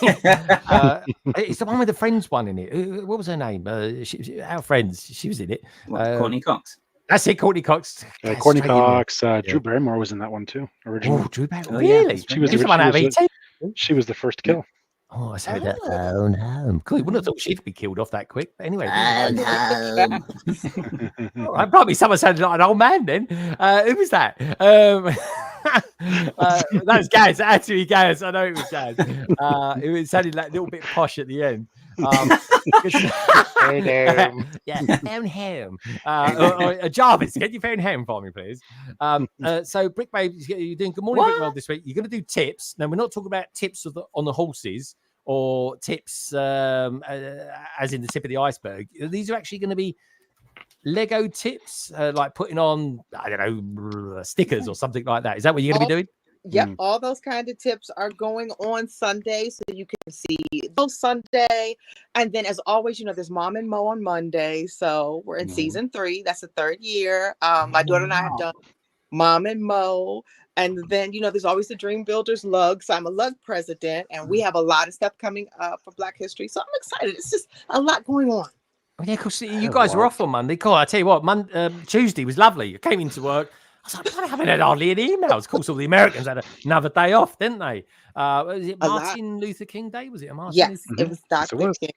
the one with the Friends one in it. What was her name? Our Friends. She was in it. Courtney Cox. That's it, Courtney Cox. Courtney Cox. Drew Barrymore was in that one too. Originally. Oh, Drew Barrymore. Really? She was the one out of ET. She was the first to kill. Oh, I said that. Home. Cool. You wouldn't have thought she'd be killed off that quick. But anyway. Probably someone sounded like an old man then. Who was that? That was Gaz. Actually, Gaz. I know it was Gaz. It sounded like a little bit posh at the end. Yeah, phone home. Jarvis, get your phone home for me, please. So, Brick Babe, you're doing Good Morning Brick World this week. You're going to do tips. Now, we're not talking about tips on the horses or tips as in the tip of the iceberg. These are actually going to be Lego tips, like putting on, I don't know, stickers or something like that. Is that what you're going to be doing? Yep, all those kind of tips are going on Sunday, so you can see those Sunday. And then, as always, there's Mom and Mo on Monday. So we're in season 3. That's the 3rd year. My daughter and I have done Mom and Mo. And then, there's always the Dream Builders Lug. So I'm a Lug president, and we have a lot of stuff coming up for Black History. So I'm excited. It's just a lot going on. Oh, yeah, because you guys were off on Monday. Cool. I tell you what, Tuesday was lovely. I came into work. I was like, I haven't had hardly any emails. Of course, all the Americans had another day off, didn't they? Was it Martin Luther King Day? Was it a Martin Yes, Luther King? it was Dr. King.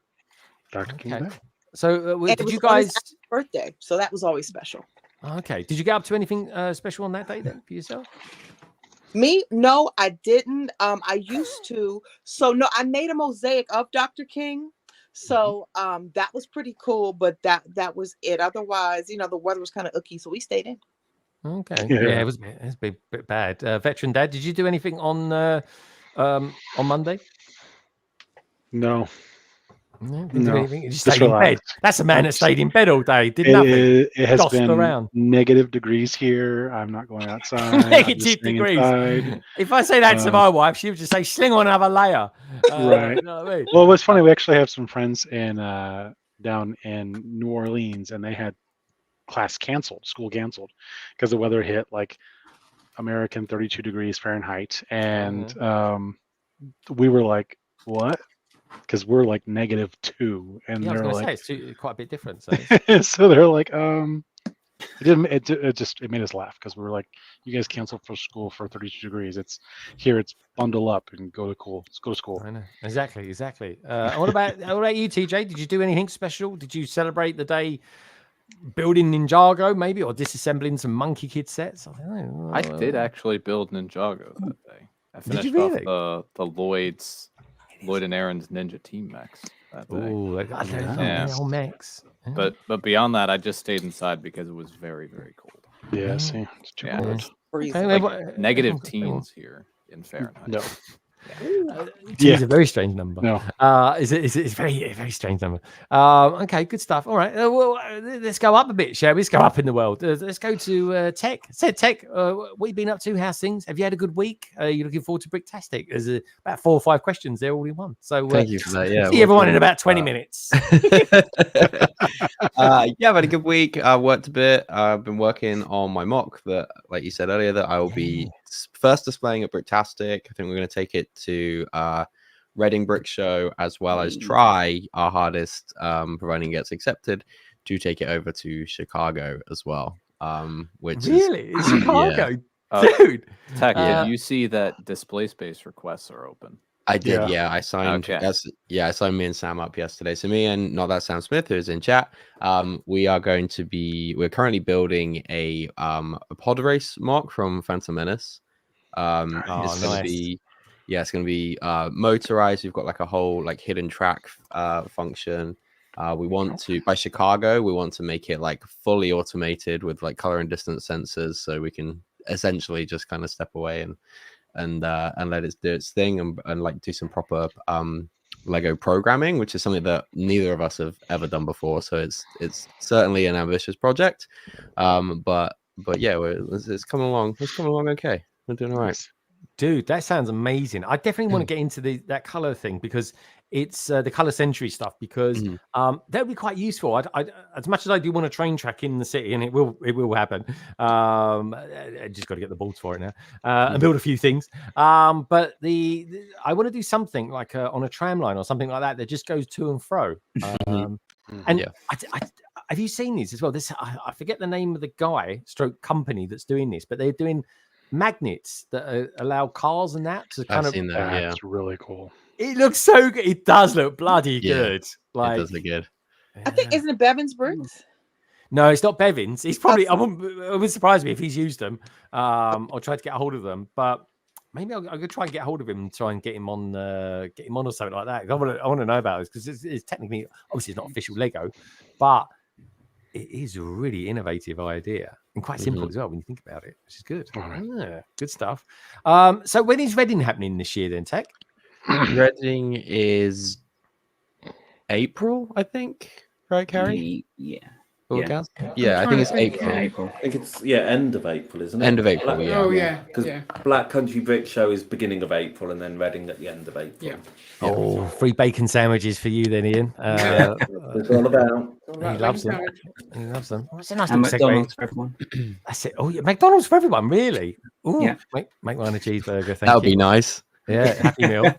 Dr. King Day. So And did it you was on his guys... birthday, so that was always special. Okay. Did you get up to anything special on that day then for yourself? Me? No, I didn't. I used to. So no, I made a mosaic of Dr. King. So that was pretty cool, but that was it. Otherwise, the weather was kind of icky, so we stayed in. Okay. Yeah, it was a bit bad. Veteran Dad, did you do anything on Monday? No. Didn't do anything. You stayed in bed. That's a man that stayed in bed all day. Did nothing. It has been around. negative degrees here. I'm not going outside. Negative degrees. Inside. If I say that to my wife, she would just say, "Sling on another layer." Right. You know what I mean? Well, what's funny, we actually have some friends down in New Orleans, and they had school canceled because the weather hit like American 32 degrees Fahrenheit, and we were like, "What?" Because we're like -2, and Yeah, I was they're gonna like, say it's quite a bit different. So, so they're like, it made us laugh because we were like, you guys canceled for school for 32 degrees. It's bundle up and go to school. I know exactly. What about you, TJ? Did you do anything special? Did you celebrate the day building Ninjago maybe, or disassembling some Monkey Kid sets? I don't know. I did actually build Ninjago that day. I Did you finished really? off the Lloyd and Aaron's Ninja Team Mechs that day. Oh, Yeah. old Mechs. But beyond that, I just stayed inside because it was very, very cold. Yeah, see, it's too cold. Freezing. Like negative teens here in Fahrenheit. No. Two is a very strange number. No. It's very, very strange number. Okay, good stuff. All right, well, let's go up a bit, shall we? Let's go up in the world. Let's go to Tech. Said Tech, what have you been up to? How's things? Have you had a good week? Are you looking forward to Bricktastic? There's about 4 or 5 questions there all in one. So thank you for that. Yeah, see everyone in about 20 minutes. I've had a good week. I worked a bit. I've been working on my mock that, like you said earlier, that I will be first displaying at Bricktastic. I think we're going to take it to Reading Brick Show, as well as try our hardest, providing it gets accepted, to take it over to Chicago as well. Which really? is Chicago? Yeah. Dude. Tech, did you see that display space requests are open? I did, yeah. I signed. Okay. I signed me and Sam up yesterday. So me and not that Sam Smith, who's in chat, we are going to be. We're currently building a pod race mock from Phantom Menace. It's going to be, it's going to be motorized. We've got like a whole like hidden track function. We want to, by Chicago, we want to make it like fully automated with like color and distance sensors, so we can essentially just kind of step away and let it do its thing and like do some proper Lego programming, which is something that neither of us have ever done before. So it's certainly an ambitious project, but yeah, it's coming along. It's coming along okay. We're doing all right. Dude, that sounds amazing. I definitely want to get into that color thing, because it's the color century stuff, because that would be quite useful. I as much as I do want a train track in the city, and it will happen. I just got to get the balls for it now and build a few things. But I want to do something like on a tram line or something like that just goes to and fro. Have you seen these as well? I forget the name of the guy stroke company that's doing this, but they're doing magnets that allow cars and that to kind I've seen that. Yeah, it's really cool. It looks so good. It does look bloody good. Like, it does look good. I think, isn't it Bevan's Bricks? No, it's not Bevan's. He's probably. It would surprise me if he's used them. Or tried to get a hold of them, but maybe I could try and get a hold of him and try and get him on or something like that. I want to know about this, because it's technically, obviously, it's not official Lego, but it is a really innovative idea and quite simple as well when you think about it, which is good. Yeah, good stuff. So when is Reading happening this year then, Tech? Reading is April, I think. Right, Carrie? Yeah. I think it's April. I think it's end of April, isn't it? End of April, yeah. Oh yeah, because Black Country Brick Show is beginning of April, and then Reading at the end of April. Yeah. Oh, free bacon sandwiches for you then, Ian. It's all about. He loves them. He loves them. Oh, it's a nice And little McDonald's segue. for everyone. That's it. Oh, yeah, McDonald's for everyone, really? Ooh, Yeah. Make one a cheeseburger. Thank That would you. be nice. Yeah, Happy Meal.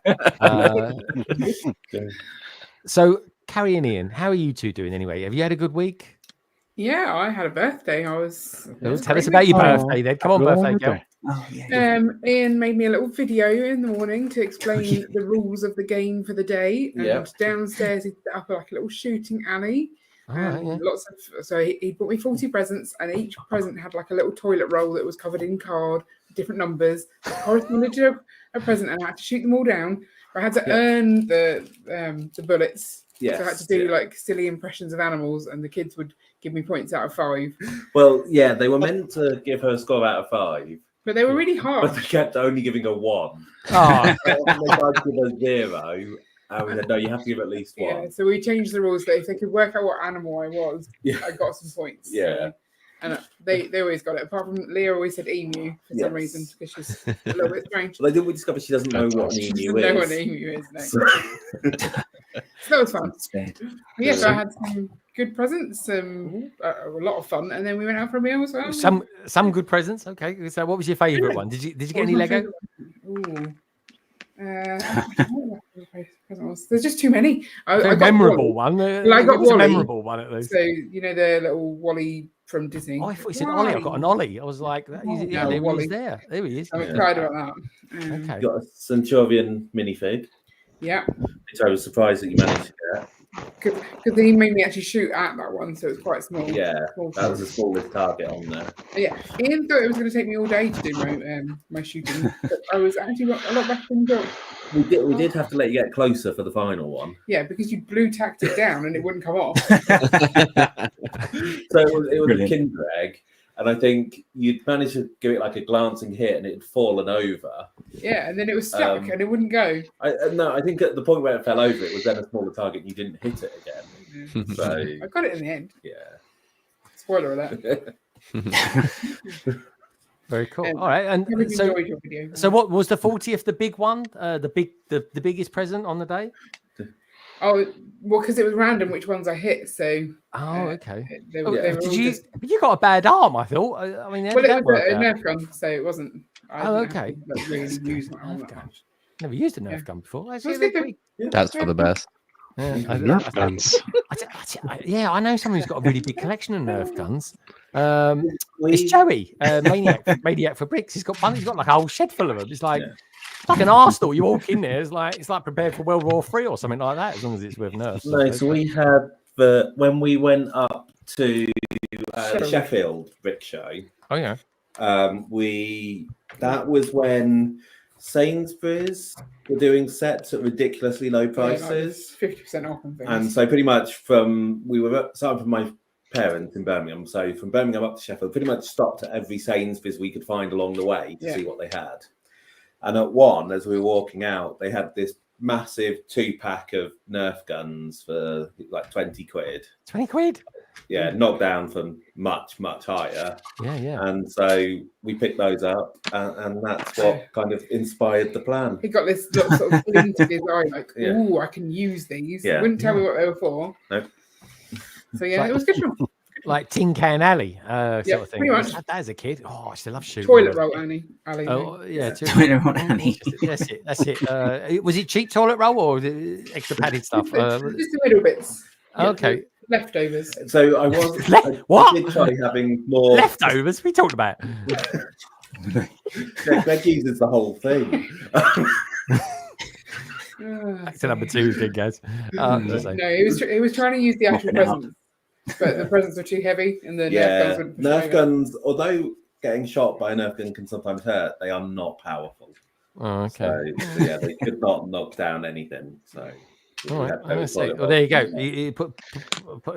So, Carrie and Ian, how are you two doing anyway? Have you had a good week? Yeah, I had a birthday. Tell us about your birthday then. Come on, birthday girl. Oh, yeah. Ian made me a little video in the morning to explain the rules of the game for the day. And downstairs he set up like a little shooting alley. So he bought me 40 presents, and each present had like a little toilet roll that was covered in card, different numbers that corresponded to a present, and I had to shoot them all down. I had to earn the bullets. Yes, so I had to do like silly impressions of animals, and the kids would give me points out of 5. Well, yeah, they were meant to give her a score out of 5. But they were really hard. But they kept only giving her 1. Oh. They tried to give her 0. And we said, no, you have to give at least 1. Yeah, so we changed the rules that if they could work out what animal I was, I got some points. Yeah. So, and they always got it. Apart from Leah always said emu for some reason, because she's a little bit strange. Well, then we discovered she doesn't know what an emu is. She doesn't know what an emu is. No. So that was fun. Yeah, so I had some good presents, a lot of fun, and then we went out for a meal as well. Some good presents. Okay, so what was your favourite one? Did you get any Lego? Ooh. There's just too many. I got memorable one. I got a memorable one at least. So you know the little Wally from Disney. Oh, I thought you said Ollie. I got an Ollie. I was like, there he is. I'm excited about that. Okay. You got a Centurion minifig. Yeah. Which I was surprised that you managed to get. Because he made me actually shoot at that one, so it's quite small. Yeah, that was the smallest target on there. Yeah, Ian thought it was going to take me all day to do my shooting, but I was actually a lot better than Joe. We did have to let you get closer for the final one. Yeah, because you blue tacked it down and it wouldn't come off. So it was a Brilliant. Kinder Egg, and I think you'd managed to give it like a glancing hit, and it had fallen over. Yeah, and then it was stuck and it wouldn't go. No, I think at the point where it fell over, it was then a smaller target, and you didn't hit it again. So I got it in the end. yeah. Spoiler alert. Very cool. All right, and Really so enjoyed your video. so what was the 40th? The big one, the biggest present on the day. Oh, well, because it was random which ones I hit. So. Oh, okay. They were Did all you? just- You got a bad arm, I thought. I mean, how Well, did it that was work a out? Nerf gun, so it wasn't. I Oh, didn't have okay. to, like, really use my arm that Okay. much. Never used a Nerf Yeah. gun before. That's Actually, good they're then. pretty- That's for the best. Yeah, Nerf guns. Yeah, I know someone who's got a really big collection of Nerf guns. We- It's Joey, maniac for bricks. He's got like a whole shed full of them. It's like an arsenal. You walk in there, it's like prepared for World War III or something like that. As long as it's with Nerfs. No, so we had when we went up to the Sheffield Brick Show. Oh yeah. That was when Sainsbury's were doing sets at ridiculously low prices. 50% off and things. And so pretty much we were starting from my parents in Birmingham. So from Birmingham up to Sheffield, pretty much stopped at every Sainsbury's we could find along the way to see what they had. And at one, as we were walking out, they had this massive 2-pack of Nerf guns for like 20 quid. 20 quid? Yeah, knocked down from much, much higher. Yeah. And so we picked those up, and that's what kind of inspired the plan. He got this little sort of glint in his eye, like, Yeah. ooh, I can use these. Yeah. He wouldn't tell me what they were for. Nope. So yeah, it was good fun. Like Tin Can Alley sort Yeah, of thing. pretty I much. had that as a kid. Oh, I still love shooting. Toilet roll, Ali. Oh yeah, Toilet roll, Ali. That's it. That's it. Was it cheap toilet roll or was it extra padded stuff? Just the middle bits. Okay. Leftovers. So I was. What? I did try having more Leftovers? We talked about. Greg uses the whole thing. Back to number 2 again, guys. No, he was trying to use the actual presents, but the presents were too heavy, and the Nerf guns wouldn't push Nerf over. guns, although getting shot by a Nerf gun can sometimes hurt, they are not powerful. Oh, okay. So yeah, they could not knock down anything. So we All right. had I those see. toilet Well, there you go. rolls.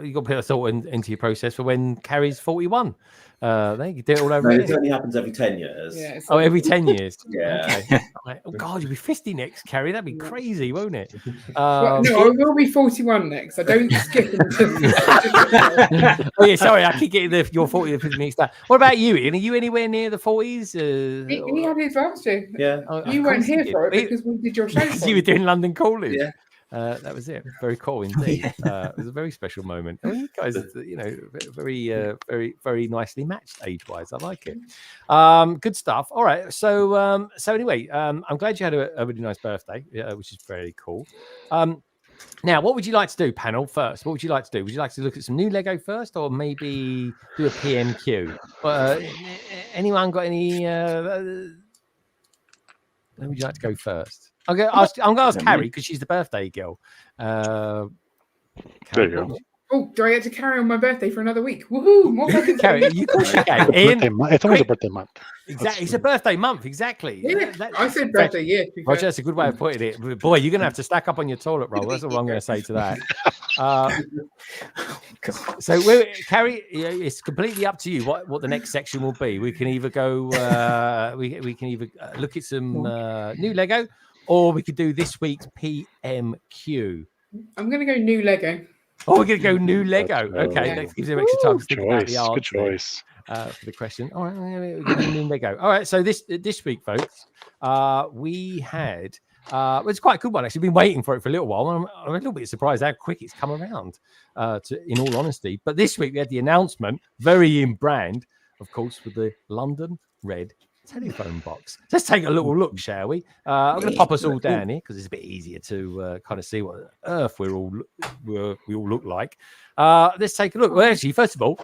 You got to put a thought into your process for when Carrie's 41. There you do it all over No, again. it only happens every 10 years. Yeah, Oh, every 10 years. Yeah. Okay. Right. Oh God, you'll be 50 next, Carrie. That'd be crazy, won't it? Well, no, I will be 41 next. I don't skip until. Oh yeah, sorry, I keep getting your 40th mixed up. What about you, Ian? Are you anywhere near the 40s? He had his last year. Yeah. You weren't here for it But- because we did your show. Because for you were you. doing London Callers. Yeah. That was it. Very cool indeed. It was a very special moment. I mean, you guys, very, very nicely matched age-wise. I like it. Good stuff. All right. So, anyway, I'm glad you had a really nice birthday, which is very cool. Now, what would you like to do, panel? First, what would you like to do? Would you like to look at some new Lego first, or maybe do a PMQ? Anyone got any? Where would you like to go first? I'm going to ask Carrie because she's the birthday girl. There you go. Oh, do I get to carry on my birthday for another week? Woohoo! More presents. Carrie, you course you can. Ian, It's always a birthday month. exactly. It's a birthday month. Exactly. Yeah, I said birthday. Yeah. to be Roger, fair. that's a good way of putting it. Boy, you're going to have to stack up on your toilet roll. That's all I'm going to say to that. So, Carrie, it's completely up to you what the next section will be. We can either go, we can either look at some new Lego, or we could do this week's PMQ. I'm going to go new Lego. Oh, we're going to go new Lego. Okay, Yeah. that gives them extra time to think about the Good answer. choice. For the question. All right, we're going to new Lego. All right, so this week, folks, we had. It's quite a good one. Actually, been waiting for it for a little while. I'm a little bit surprised how quick it's come around. In all honesty, but this week we had the announcement, very in brand, of course, with the London Red telephone box. Let's take a little look, shall we? I'm going to pop us all down here because it's a bit easier to kind of see what on earth we all look like. Let's take a look. Well, actually, first of all,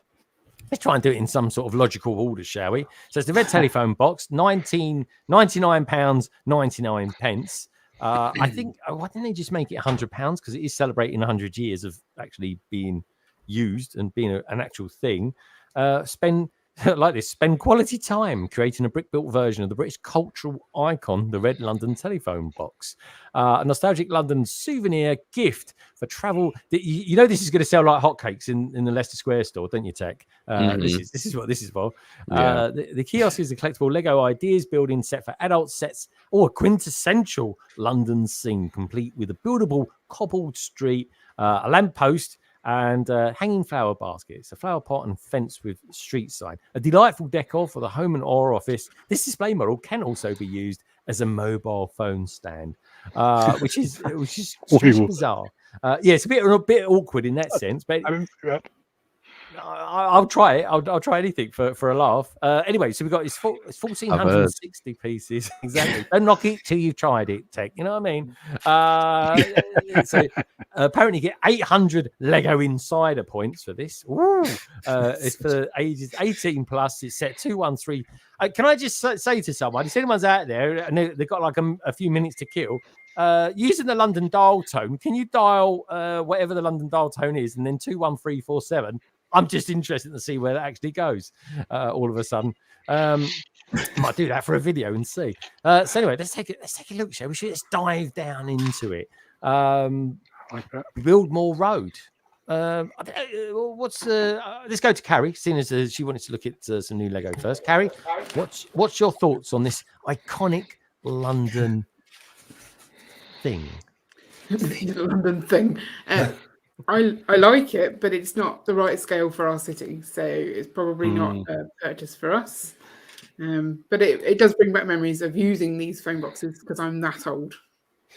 let's try and do it in some sort of logical order, shall we? So it's the red telephone box, £99.99. I think, why didn't they just make it £100? Because it is celebrating 100 years of actually being used and being an actual thing. Spend like this. Spend quality time creating a brick-built version of the British cultural icon, the Red London telephone box. A nostalgic London souvenir gift for travel. You know this is going to sell like hotcakes in the Leicester Square store, don't you, Tech? This is what this is for. Yeah. The kiosk is a collectible Lego ideas building set for adult sets, or a quintessential London scene, complete with a buildable cobbled street, a lamppost, and hanging flower baskets, a flower pot and fence with street sign. A delightful decor for the home and or office. This display model can also be used as a mobile phone stand, which is bizarre. Yeah, it's a bit awkward in that sense, but I'll try it. I'll try anything for a laugh. Anyway, so we've got it's 1,460 pieces. Exactly. Don't knock it till you've tried it, Tech. You know what I mean? So apparently you get 800 Lego Insider points for this. It's for ages 18 plus. It's set 213. Can I just say to someone, if anyone's out there and they've got like a few minutes to kill, using the London dial tone, can you dial whatever the London dial tone is and then 21347? I'm just interested to see where that actually goes all of a sudden. Might do that for a video and see. So anyway, let's take a look, shall we? Let's dive down into it. Build more road. Let's go to Carrie, seeing as she wanted to look at some new Lego first. Carrie, what's your thoughts on this iconic London thing? The London thing. I like it, but it's not the right scale for our city, so it's probably not a purchase for us. But it does bring back memories of using these phone boxes because I'm that old.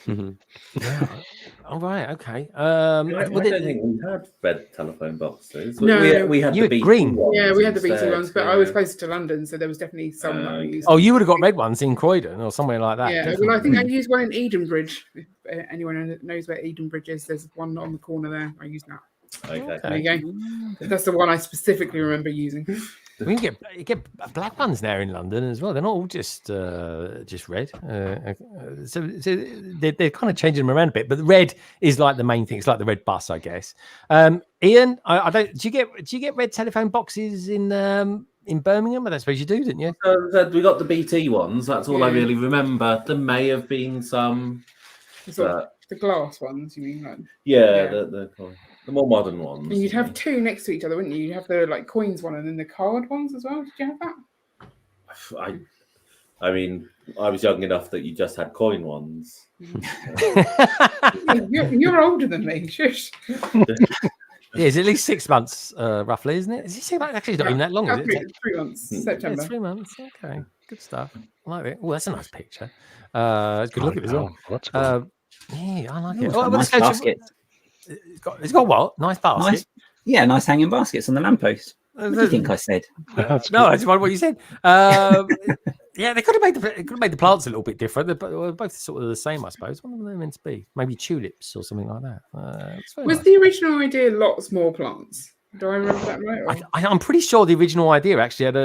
Yeah. All right. Okay. I don't think we had red telephone boxes. No, we had you the BT green. ones. Yeah, we had the BT instead, ones, but I was closer to London, so there was definitely some that we used. Oh, you would have got red ones in Croydon or somewhere like that. Yeah, well, I think I used one in Edenbridge. If anyone knows where Edenbridge is, there's one on the corner there. I used that. Okay. There you go. That's the one I specifically remember using. We can get black ones now in London as well. They're not all just red. So they're kind of changing them around a bit. But the red is like the main thing. It's like the red bus, I guess. Ian, I don't. Do you get red telephone boxes in Birmingham? I suppose you do, didn't you? We got the BT ones. That's all I really remember. There may have been some. The glass ones, you mean? Like, yeah. The more modern ones. and you'd have two next to each other, wouldn't you? You'd have the like coins one and then the card ones as well. Did you have that? I mean, I was young enough that you just had coin ones. You're older than me. Shush. Yeah, it's at least 6 months, roughly, isn't it? Is it 6 months? Actually, it's not even that long, is it? 3 months. September. Yeah, 3 months. Okay, good stuff. I like it. Oh, that's a nice picture. It's good looking as well. Yeah, I like it. Nice basket. It's got what? Nice basket. Nice hanging baskets on the lamppost. What do you think I said? No, that's what you said. Yeah, they could have made the plants a little bit different. They're both sort of the same, I suppose. What are they meant to be? Maybe tulips or something like that. Was the original idea lots more plants? Do I remember that right? I'm pretty sure the original idea actually had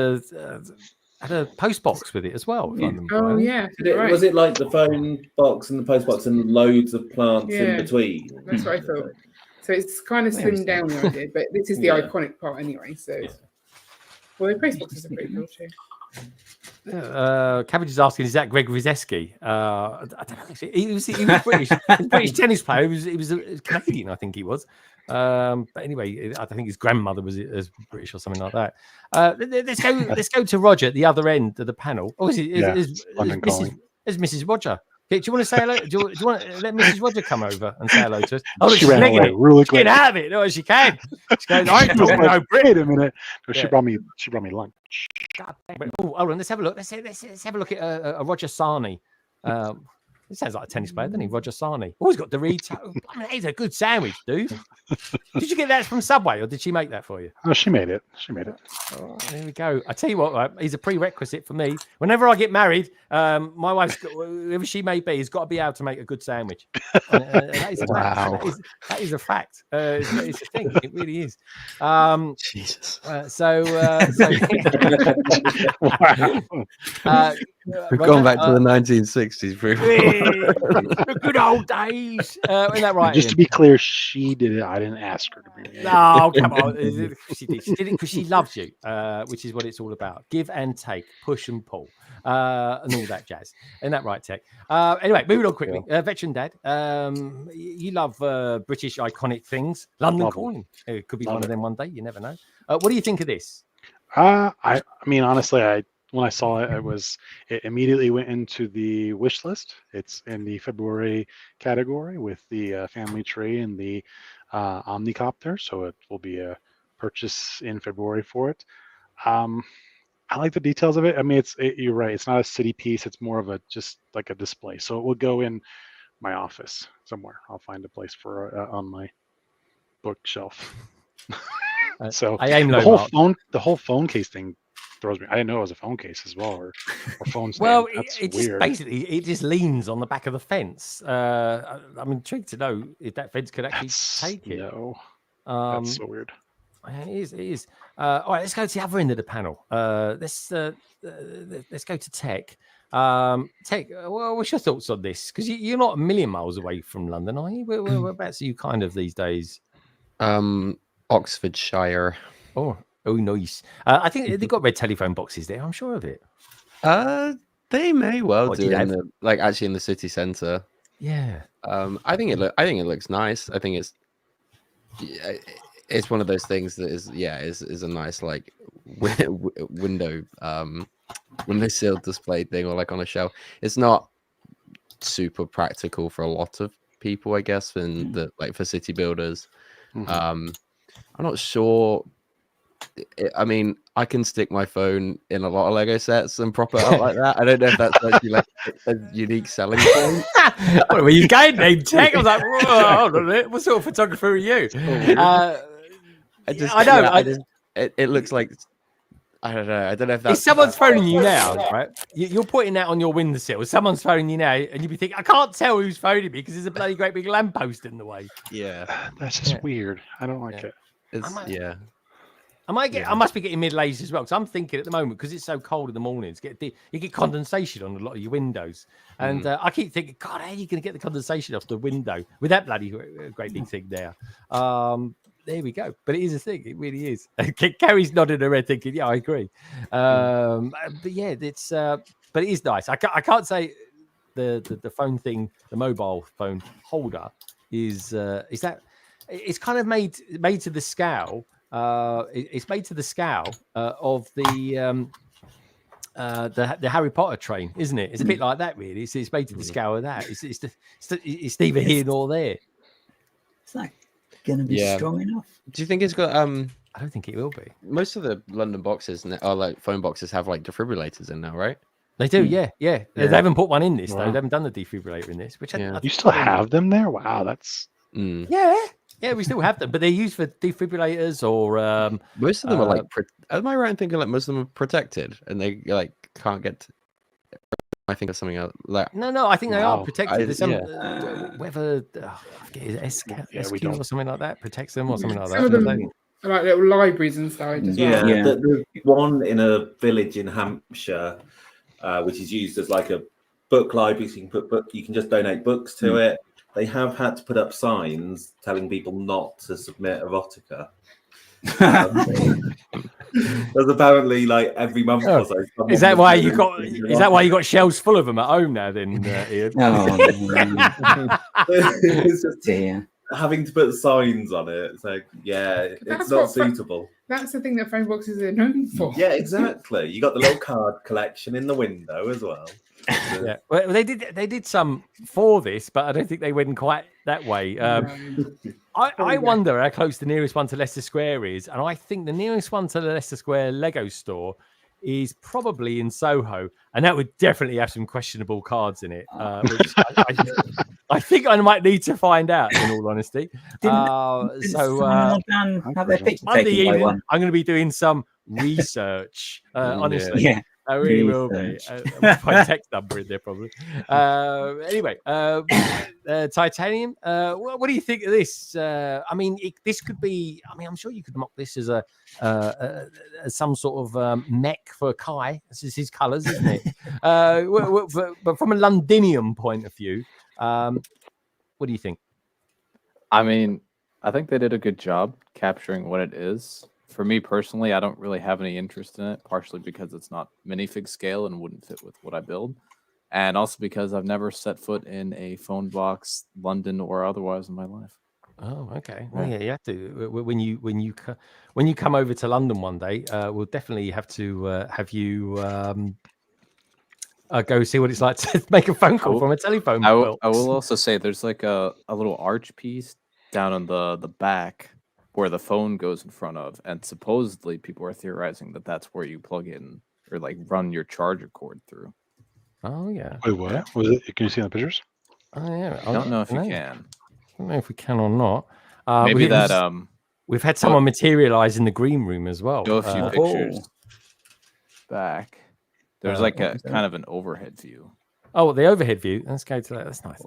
a post box with it as well. Oh yeah. Was it like the phone box and the post box and loads of plants in between? That's what I thought. So it's kind of slimmed down the idea, but this is the iconic part anyway. So, well, the post boxes are pretty cool too. Cabbage is asking, is that Gregory's esky? I don't know. He was British. He was a British tennis player. He was a Canadian, I think he was. But anyway, I think his grandmother was British or something like that. Let's go to Roger at the other end of the panel. Oh, is Mrs. Roger? Do you want to say hello? Do you want to let Mrs. Roger come over and say hello to us? Oh, look, she ran away really quick. Get out of it. No, she can. She goes, I ain't talking no Brit. Wait a minute. No, she brought me lunch. Oh, hold on. Let's have a look. Let's have a look at a Roger Sarni. It sounds like a tennis player, doesn't he? Roger Sarni. Always got Dorito. I mean, he's a good sandwich, dude. Did you get that from Subway, or did she make that for you? No, she made it. Oh, there we go. I tell you what, right, he's a prerequisite for me. Whenever I get married, My wife's whoever she may be has got to be able to make a good sandwich. That is a fact. That is a fact. It's a thing. It really is. Jesus. We've gone back to the 1960s, the good old days. Isn't that right? Just to be clear, she did it. I didn't ask her to be married. No, come on. She did it because she loves you, which is what it's all about. Give and take, push and pull, and all that jazz. Isn't that right, Tech? Anyway, moving on quickly. Veteran Dad, you love British iconic things. London Calling. It could be one of them one day. You never know. What do you think of this? I mean, honestly, when I saw it, it immediately went into the wish list. It's in the February category with the family tree and the Omnicopter, so it will be a purchase in February for it. I like the details of it. I mean, you're right. It's not a city piece. It's more of just like a display. So it will go in my office somewhere. I'll find a place for on my bookshelf. So I aim the low, whole phone case thing throws me. I didn't know it was a phone case as well, or phone stand. Well, That's it weird. it just leans on the back of the fence. I'm intrigued to know if that fence could actually take it. No, that's so weird. It is. All right, let's go to the other end of the panel. Let's go to Tech. Tech, well, what's your thoughts on this? Because you're not a million miles away from London, are you? Whereabouts are you kind of these days? Oxfordshire. Oh, nice. I think they've got red telephone boxes there. I'm sure of it. They may well do actually in the city centre. Yeah. I think it looks nice. I think it's one of those things that is a nice like window sill display thing, or like on a shelf. It's not super practical for a lot of people, I guess, and for city builders. I'm not sure. I mean, I can stick my phone in a lot of Lego sets and prop it up like that. I don't know if that's actually like a unique selling point. What were you going name Tech? I was like, whoa, hold on a minute. What sort of photographer are you? It looks like, I don't know. I don't know if that's... If someone's phoning you now, right? You're putting that on your windowsill. Someone's phoning you now, and you'd be thinking, I can't tell who's phoning me because there's a bloody great big lamppost in the way. Yeah. That's just weird. I don't like it. I must be getting middle-aged as well, because I'm thinking at the moment, because it's so cold in the mornings, you get condensation on a lot of your windows. And I keep thinking, God, how are you going to get the condensation off the window with that bloody great big thing there? There we go. But it is a thing. It really is. Carrie's nodding her head thinking, yeah, I agree. But yeah, but it is nice. I can't say the phone thing, the mobile phone holder is that it's kind of made to the scale. It's made to the scale of the Harry Potter train, isn't it? It's a bit like that, really. It's made to the scale of that. It's neither here nor there. It's not going to be strong enough. Do you think it's got? I don't think it will be. Most of the London boxes, or like phone boxes, have like defibrillators in now, right? They do, yeah. They haven't put one in this though. They haven't done the defibrillator in this. Which you still have them there? Wow, that's Yeah, we still have them, but they're used for defibrillators or most of them are like. Am I right in thinking like most of them are protected and they like can't get? I think of something else. Like no, I think they are protected. There's some whether SQ or something like that protects them or something like that. Some of them are like little libraries inside as well. There's one in a village in Hampshire, which is used as like a book library. So you can just donate books to it. They have had to put up signs telling people not to submit erotica. There's apparently like every month or so. Is that why you got shelves full of them at home now? Then, Ian? It's just having to put signs on it. So it's not suitable. That's the thing that phone boxes are known for. Yeah, exactly. You got the little card collection in the window as well. Well, they did some for this, but I don't think they went quite that way. I wonder how close the nearest one to Leicester Square is, and I think the nearest one to the Leicester Square Lego store is probably in Soho, and that would definitely have some questionable cards in it, which I think I might need to find out. In all honesty, Monday evening, I'm going to be doing some research. Honestly, I really will be. I'll put my text number in there probably. Anyway, titanium. What do you think of this? I mean, this could be. I mean, I'm sure you could mock this as as some sort of mech for Kai. This is his colours, isn't it? But from a Londinium point of view, what do you think? I mean, I think they did a good job capturing what it is. For me personally, I don't really have any interest in it, partially because it's not minifig scale and wouldn't fit with what I build, and also because I've never set foot in a phone box, London or otherwise in my life. Oh, okay. Well, yeah, you have to when you come over to London one day. We'll definitely have to have you go see what it's like to make a phone call from a telephone. I will also say there's like a little arch piece down on the back where the phone goes in front of, and supposedly people are theorizing that that's where you plug in or like run your charger cord through. Oh yeah. Wait, what? Was it? Can you see the pictures? Oh yeah. I don't know if you can. I don't know if we can or not. Maybe that we've had someone materialize in the green room as well. Go a few pictures back. There's like a kind of an overhead view. Oh, the overhead view. Let's go to that. That's nice.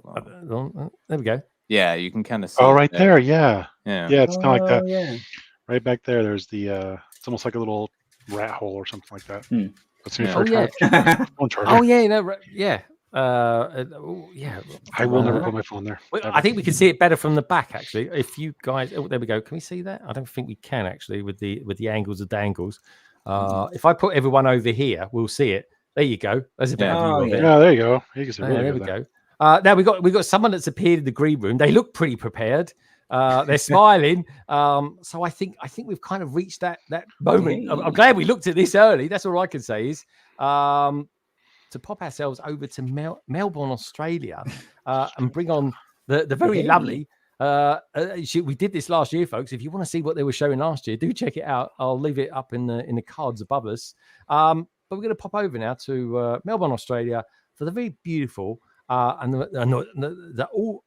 There we go. Yeah, you can kind of see. Oh, right there. Yeah. Yeah. Yeah, it's kind of like that. Yeah. Right back there. There's the. It's almost like a little rat hole or something like that. That's Oh yeah. Oh yeah. No. Yeah. Yeah. I will never put my phone there. Well, I think we can see it better from the back actually. If you guys, there we go. Can we see that? I don't think we can actually with the angles of dangles. If I put everyone over here, we'll see it. There you go. There's a better view of it. Yeah, there you go. You can see really there we good go. Now we got someone that's appeared in the green room. They look pretty prepared. They're smiling. So I think we've kind of reached that moment. I'm glad we looked at this early. That's all I can say is to pop ourselves over to Melbourne, Australia, and bring on the very lovely. We did this last year, folks. If you want to see what they were showing last year, do check it out. I'll leave it up in the cards above us. But we're going to pop over now to Melbourne, Australia, for the very beautiful and the all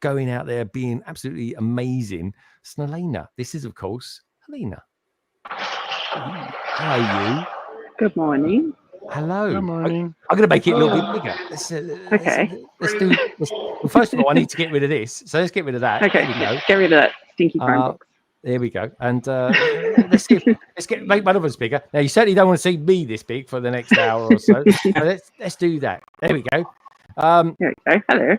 going out there being absolutely amazing. Snelena. This is, of course, Helena. How are you? Good morning. Hello. Good morning. I'm going to make it a little bit bigger. Let's do. Well, first of all, I need to get rid of this. So let's get rid of that. Okay. Get rid of that stinky phone box. There we go. And let's make one of us bigger. Now you certainly don't want to see me this big for the next hour or so. So let's do that. There we go. There we go. Hello.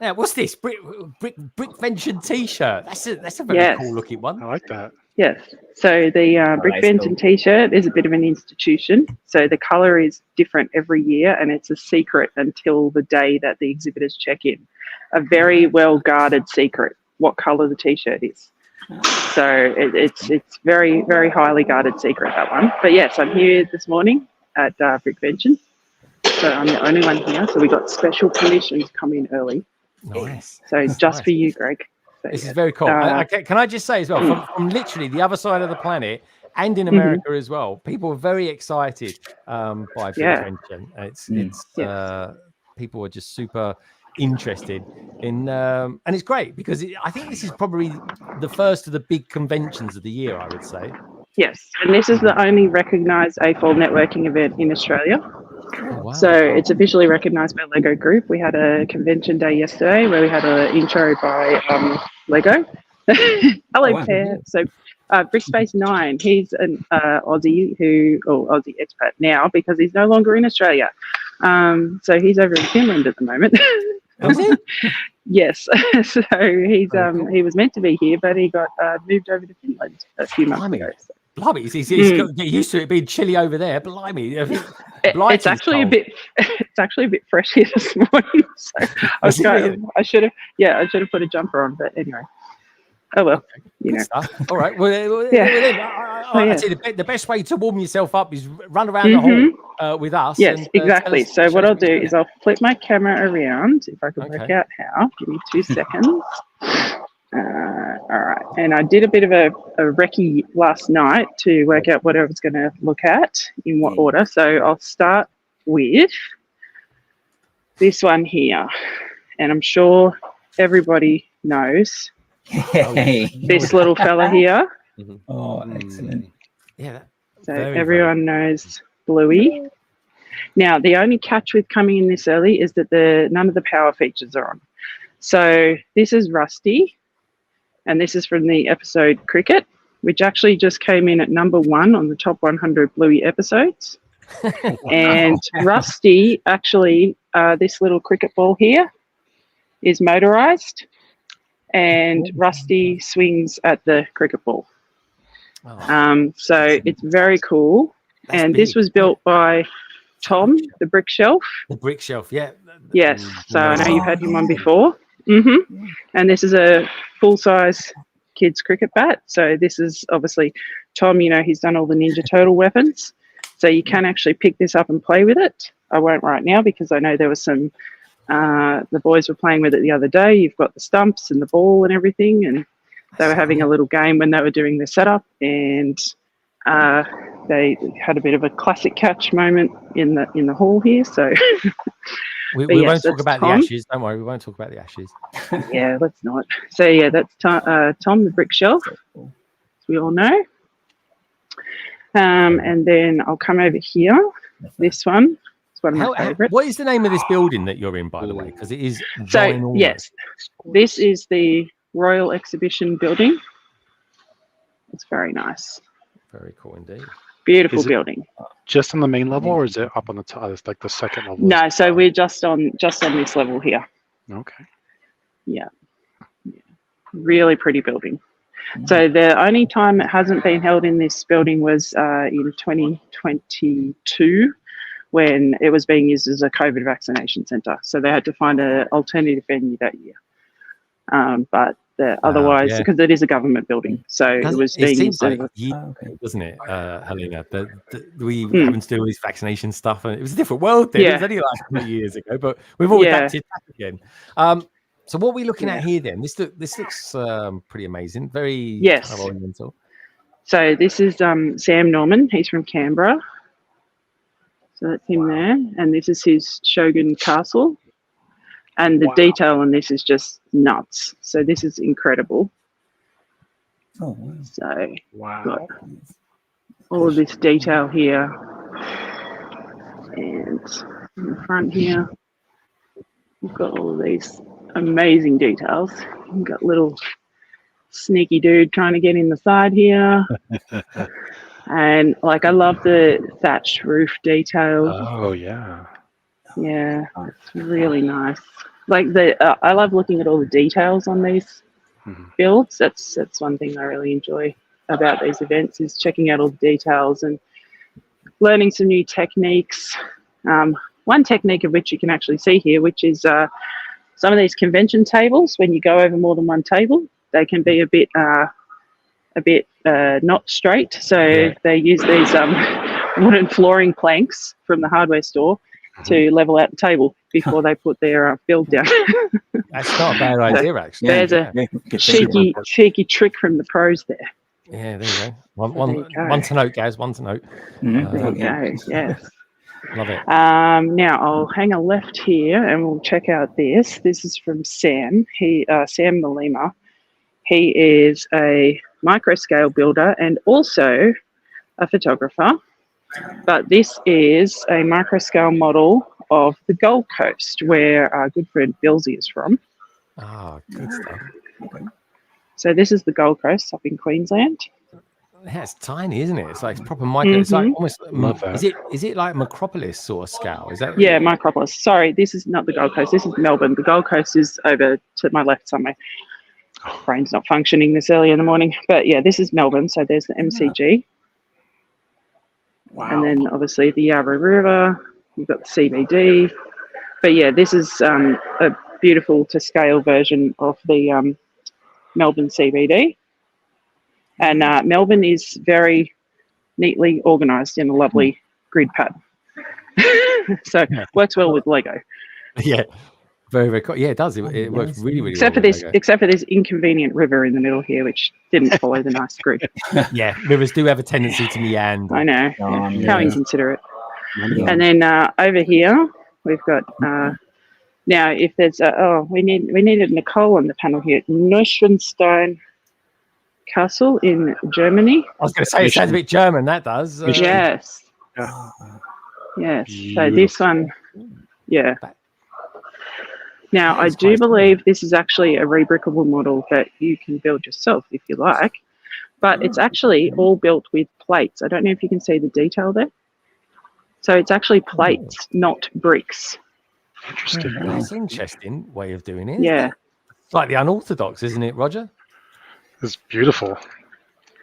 Now, what's this? Brickvention T-shirt. That's a very cool looking one. I like that. Yes. So the Brickvention T-shirt is a bit of an institution. So the colour is different every year, and it's a secret until the day that the exhibitors check in. A very well guarded secret. What colour the T-shirt is. So it's very, very highly guarded secret, that one. But yes, I'm here this morning at Brickvention. So I'm the only one here. So we got special permissions come in early. Nice. So just for you, Greg. So, this is very cool. Can I just say as well, from literally the other side of the planet and in America as well, people are very excited by Brickvention. It's people are just super interested in and it's great because I think this is probably the first of the big conventions of the year, I would say. Yes, and this is the only recognised AFOL networking event in Australia. Oh, wow. So it's officially recognised by Lego Group. We had a convention day yesterday where we had an intro by Lego. Hello, Pear. So Brickspace 9, he's an Aussie Aussie expat now because he's no longer in Australia. So he's over in Finland at the moment. Was he? Yes. So he's he was meant to be here, but he got moved over to Finland a few months ago. So. Blimey, he's got to get used to it being chilly over there. Blimey, it's actually a bit. It's actually a bit fresh here this morning. So I should have put a jumper on, but anyway. Oh well, you know. All right. Well, I'd say the best way to warm yourself up is run around the hall with us. Yes, and, exactly. So what I'll do is I'll flip my camera around if I can work out how. Give me 2 seconds. All right. And I did a bit of a recce last night to work out what I was going to look at in what order. So I'll start with this one here, and I'm sure everybody knows. This little fella here. Oh, excellent. Yeah. So everyone knows bluey. Now, the only catch with coming in this early is that none of the power features are on. So this is Rusty, and this is from the episode Cricket, which actually just came in at number 1 on the top 100 bluey episodes. And Rusty, actually, this little cricket ball here is motorized, and Rusty swings at the cricket ball. So it's very cool. And this was built by Tom, the brick shelf. The brick shelf, yeah. Yes, so I know you've had him on before. And this is a full-size kids cricket bat. So this is obviously Tom, he's done all the Ninja Turtle weapons. So you can actually pick this up and play with it. I won't right now because I know there was some, the boys were playing with it the other day. You've got the stumps and the ball and everything. And they were having a little game when they were doing the setup. And they had a bit of a classic catch moment in the hall here. So we won't talk about the ashes. Don't worry, we won't talk about the ashes. Yeah, let's not. So yeah, that's Tom, the brick shelf, as we all know. And then I'll come over here. This one is one of my favourites. What is the name of this building that you're in, by the way? Because it is so yes, this is the Royal Exhibition Building. It's very nice. Very cool indeed. Beautiful building. Just on the main level, or is it up on the top? It's like the second level. No, so we're just on this level here. Okay. Yeah. Really pretty building. So the only time it hasn't been held in this building was in 2022, when it was being used as a COVID vaccination centre. So they had to find an alternative venue that year. But otherwise, because it is a government building, so it was being used. Doesn't it, Helena? We having to do all this vaccination stuff, and it was a different world then. It was only like a few years ago, but we've all adapted back again. So what are we looking at here then? This looks pretty amazing. Very kind of oriental. So this is Sam Norman. He's from Canberra. So that's him there, and this is his Shogun Castle. And the detail on this is just nuts. So this is incredible. Oh, wow. So got all of this detail here. And in the front here, we've got all of these amazing details. We've got little sneaky dude trying to get in the side here. And like, I love the thatched roof detail. Oh, yeah. Yeah, it's really nice. Like I love looking at all the details on these builds. That's one thing I really enjoy about these events, is checking out all the details and learning some new techniques. One technique of which you can actually see here, which is some of these convention tables. When you go over more than one table, they can be a bit not straight. So they use these wooden flooring planks from the hardware store to level out the table before they put their build down. That's not a bad idea, actually. There's a cheeky trick from the pros there. Yeah, there you go. One to note, guys. One to note. There you go. Yes. Love it. Now I'll hang a left here and we'll check out this. This is from Sam. Sam Malima. He is a microscale builder and also a photographer. But this is a microscale model of the Gold Coast, where our good friend Billsy is from. Oh, good stuff. Okay. So this is the Gold Coast up in Queensland. Yeah, it's tiny, isn't it? It's like proper micro. It's like almost. Is it like Micropolis sort of scale? Is that? Yeah, Micropolis. Sorry, this is not the Gold Coast. This is Melbourne. The Gold Coast is over to my left somewhere. Brain's not functioning this early in the morning, but yeah, this is Melbourne. So there's the MCG. Wow. And then obviously the Yarra River, you've got the CBD. But yeah, this is a beautiful to scale version of the Melbourne CBD. And Melbourne is very neatly organised in a lovely grid pattern. So works well with Lego. Yeah. Very, very cool. Yeah, it does. It works really, really except well. Except for this inconvenient river in the middle here, which didn't follow the nice grid. Yeah, rivers do have a tendency to meander. I know. How inconsiderate. And then over here, we've got now if there's we needed Nicole on the panel here. Neuschwanstein Castle in Germany. I was going to say it sounds a bit German. That does. Yes. Yes. So Beautiful. this one, yeah. Now, I is do quite cool. believe this is actually a rebrickable model that you can build yourself if you like, but it's actually all built with plates. I don't know if you can see the detail there. So it's actually plates, not bricks. Interesting. That's an interesting way of doing it. Yeah. Slightly unorthodox, isn't it, Roger? It's beautiful.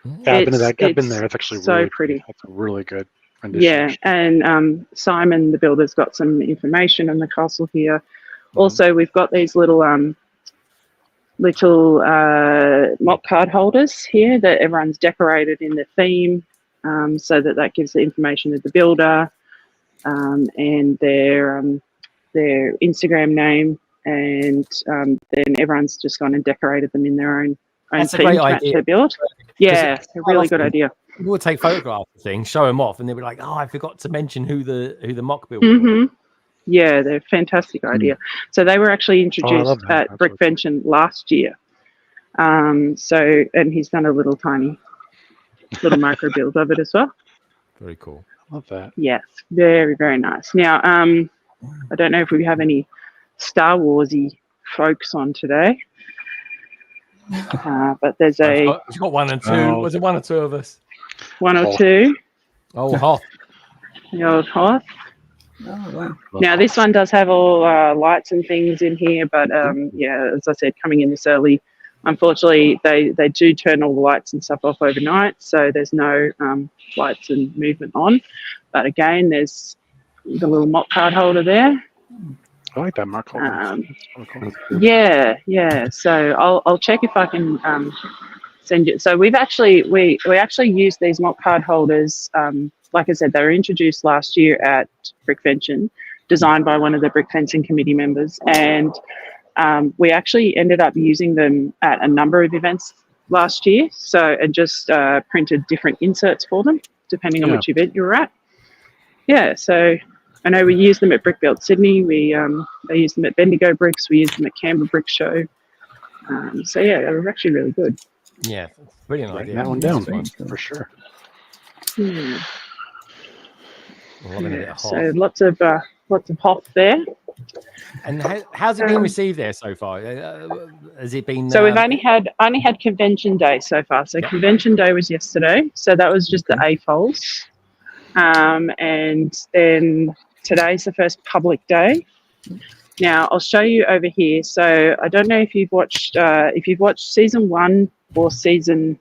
Yeah, I've been there. It's actually so really pretty. That's a really good rendition. Yeah, actually. and Simon, the builder's got some information on the castle here. Also, we've got these little mock card holders here that everyone's decorated in the theme, so that gives the information of the builder and their Instagram name, and then everyone's just gone and decorated them in their own That's a theme great to match idea. their build. Yeah, a really good idea. People would take photographs of things, show them off, and they'd be like, "Oh, I forgot to mention who the mock builder was." Mm-hmm. Yeah, they're a fantastic idea. So they were actually introduced at Brickvention last year. And he's done a little micro build of it as well. Very cool. Love that. Yes, very, very nice. Now, I don't know if we have any Star Warsy folks on today, but there's We've got one and two. Oh. Was it one or two of us? one or two. Oh, Hoth. The old Hoth. Oh, wow. Now, this one does have all lights and things in here, but yeah, as I said, coming in this early, unfortunately, they do turn all the lights and stuff off overnight, so there's no lights and movement on. But again, there's the little mock card holder there. I like that mark holder. Yeah. So I'll check if I can send you. So we actually use these mock card holders. Like I said, they were introduced last year at Brickvention, designed by one of the Brickvention committee members, and we actually ended up using them at a number of events last year. So and just printed different inserts for them, depending on which event you were at. Yeah, so I know we used them at Brickbuild Sydney. They used them at Bendigo Bricks. We used them at Canberra Brick Show. So yeah, they were actually really good. Yeah, brilliant idea. That one down for sure. So lots of Hoth there. And how's it been received there so far? Has it been? So we've only had convention day so far. So convention day was yesterday. So that was just the AFOLs. And then today's the first public day. Now I'll show you over here. So I don't know if you've watched season 1 or season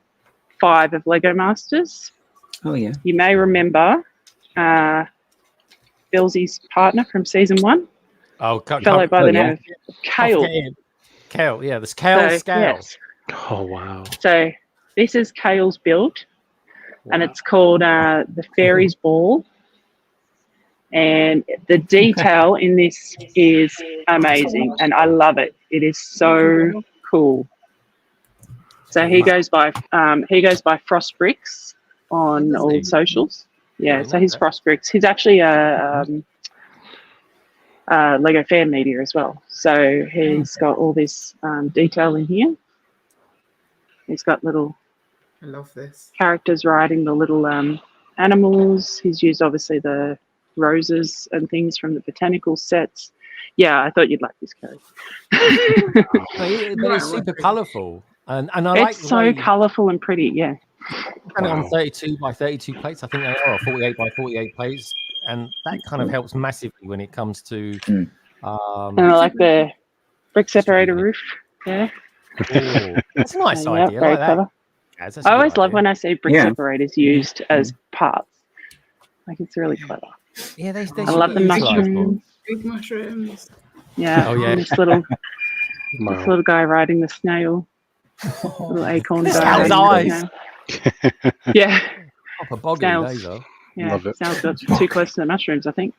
5 of Lego Masters. Oh yeah. You may remember Billsy's partner from season 1. Oh, fellow by the name of Kale. Kale, yeah, there's Kale Scale. Yes. Oh wow. So this is Kale's build, and it's called the Fairies Ball. And the detail in this is amazing, and I love it. It is so cool. So he goes by Frost Bricks on all socials. Yeah, so he's Frost Bricks. He's actually a Lego fan media as well. So he's got all this detail in here. He's got little I love this. characters riding the little animals. He's used obviously the roses and things from the botanical sets. Yeah, I thought you'd like this character. But it's super colourful, and I like It's so colourful and pretty. Yeah. And on 32 by 32 plates, I think they are, or 48 by 48 plates, and that kind of helps massively when it comes to. And I like the brick separator roof. Yeah. That's a nice Yeah, idea. very I like clever. that. That's a I good always love idea. when I see brick separators used as parts. Like it's really clever. Yeah, they I love the mushrooms. Big mushrooms. Yeah. Oh, yeah. This little guy riding the snail. Little acorn This guy. guy's riding the eyes. snail. Yeah. Proper boggy, Snails. those are. Yeah. Love it. Snails got too close to the mushrooms, I think.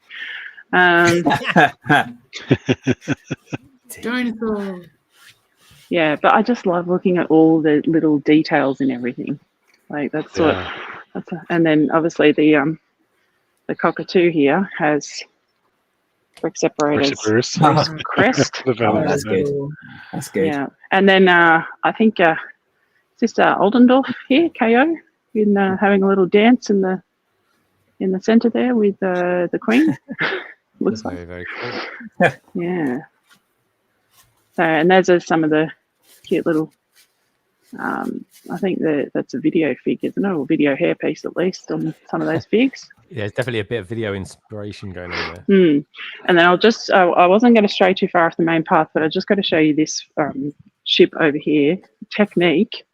Dinosaur. Yeah, but I just love looking at all the little details and everything. Like that's what. And then obviously the cockatoo here has brick separators. Crest. That's good. That's good. Yeah, and then I think Sister Oldendorf here, KO, in having a little dance in the in the centre there with the Queen. Looks like. Very, very cool. Yeah. So, and those are some of the cute little. I think that's a video fig, isn't it? Or video hairpiece at least on some of those figs. Yeah, it's definitely a bit of video inspiration going on there. And then I'll just, I wasn't going to stray too far off the main path, but I just got to show you this ship over here, Technique.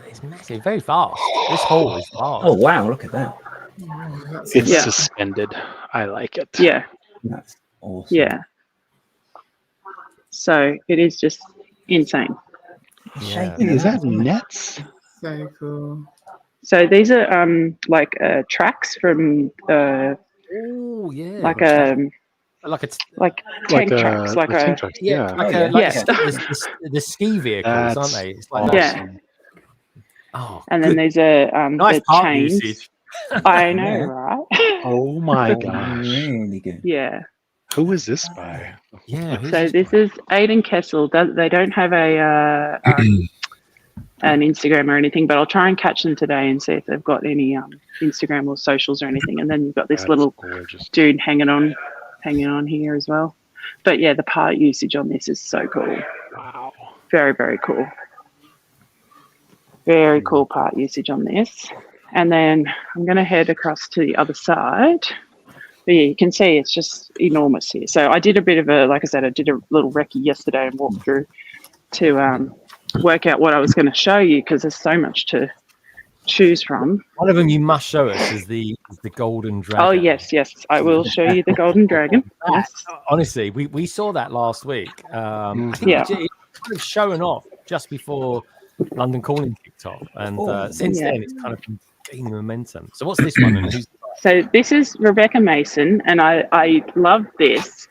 It's massive, very fast. This hole is fast. Oh, wow, look at that. It's suspended. I like it. Yeah. That's awesome. Yeah. So it is just insane. Yeah. Is that nets? So cool. So these are like tracks from Oh yeah. like Like tank tracks, like tank a tracks, the ski vehicles, aren't they? It's like yeah. Oh, And then these are nice the part chains. usage. I know, right? Oh my gosh. Really good. Yeah. Who is this by? Yeah. So this is Aiden Kessel. They don't have a an Instagram or anything, but I'll try and catch them today and see if they've got any Instagram or socials or anything. And then you've got this That's little gorgeous. dude hanging on here as well. But yeah, the part usage on this is so cool. Wow. Very, very cool. Very cool part usage on this. And then I'm going to head across to the other side. But yeah, you can see it's just enormous here. So I did a bit of like I said, I did a little recce yesterday and walked through to work out what I was going to show you because there's so much to choose from. One of them you must show us is the golden dragon. Oh, yes, I will show you the golden dragon. Yes. Honestly, we saw that last week. I think Yeah. it's kind of showing off just before London Calling kicked off. And since then, it's kind of been gaining momentum. So what's this one? And who's So this is Rebecca Mason, and I love this.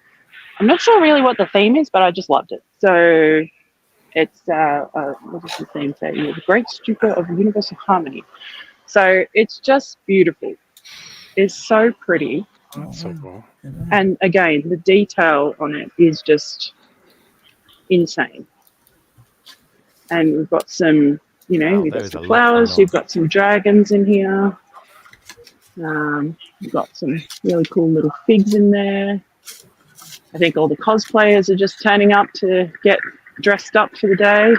I'm not sure really what the theme is, but I just loved it. So it's, what does the theme say? The Great Stupor of Universal Harmony. So it's just beautiful. It's so pretty. That's so cool. And again, the detail on it is just insane. And we've got some, we've got some flowers, we've got some dragons in here. We've got some really cool little figs in there. I think all the cosplayers are just turning up to get dressed up for the day.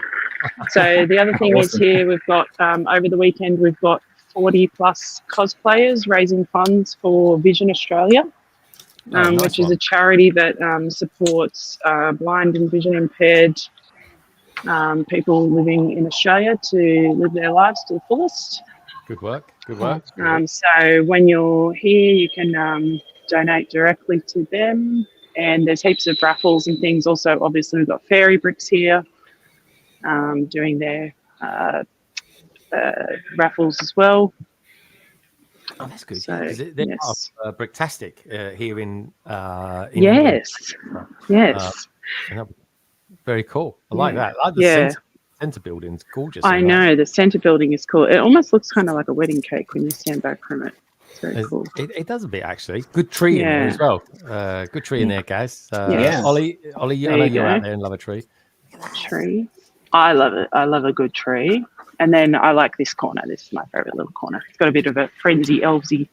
So the other thing is here, we've got, over the weekend, we've got 40 plus cosplayers raising funds for Vision Australia, which is a charity that supports blind and vision impaired people living in Australia to live their lives to the fullest. Good work. Good work. So when you're here, you can donate directly to them. And there's heaps of raffles and things. Also, obviously, we've got Fairy Bricks here doing their raffles as well. Oh, that's good. So, They're yes. part of Bricktastic here in Yes. Yes. Very cool. I like that. I like the centre building's gorgeous. I know. The centre building is cool. It almost looks kind of like a wedding cake when you stand back from it. It's very cool. It does a bit, actually. Good tree in there as well. Good tree in there, guys. Ollie, I know you're out there and love a tree. Tree. I love it. I love a good tree. And then I like this corner. This is my favourite little corner. It's got a bit of a frenzy, elvesy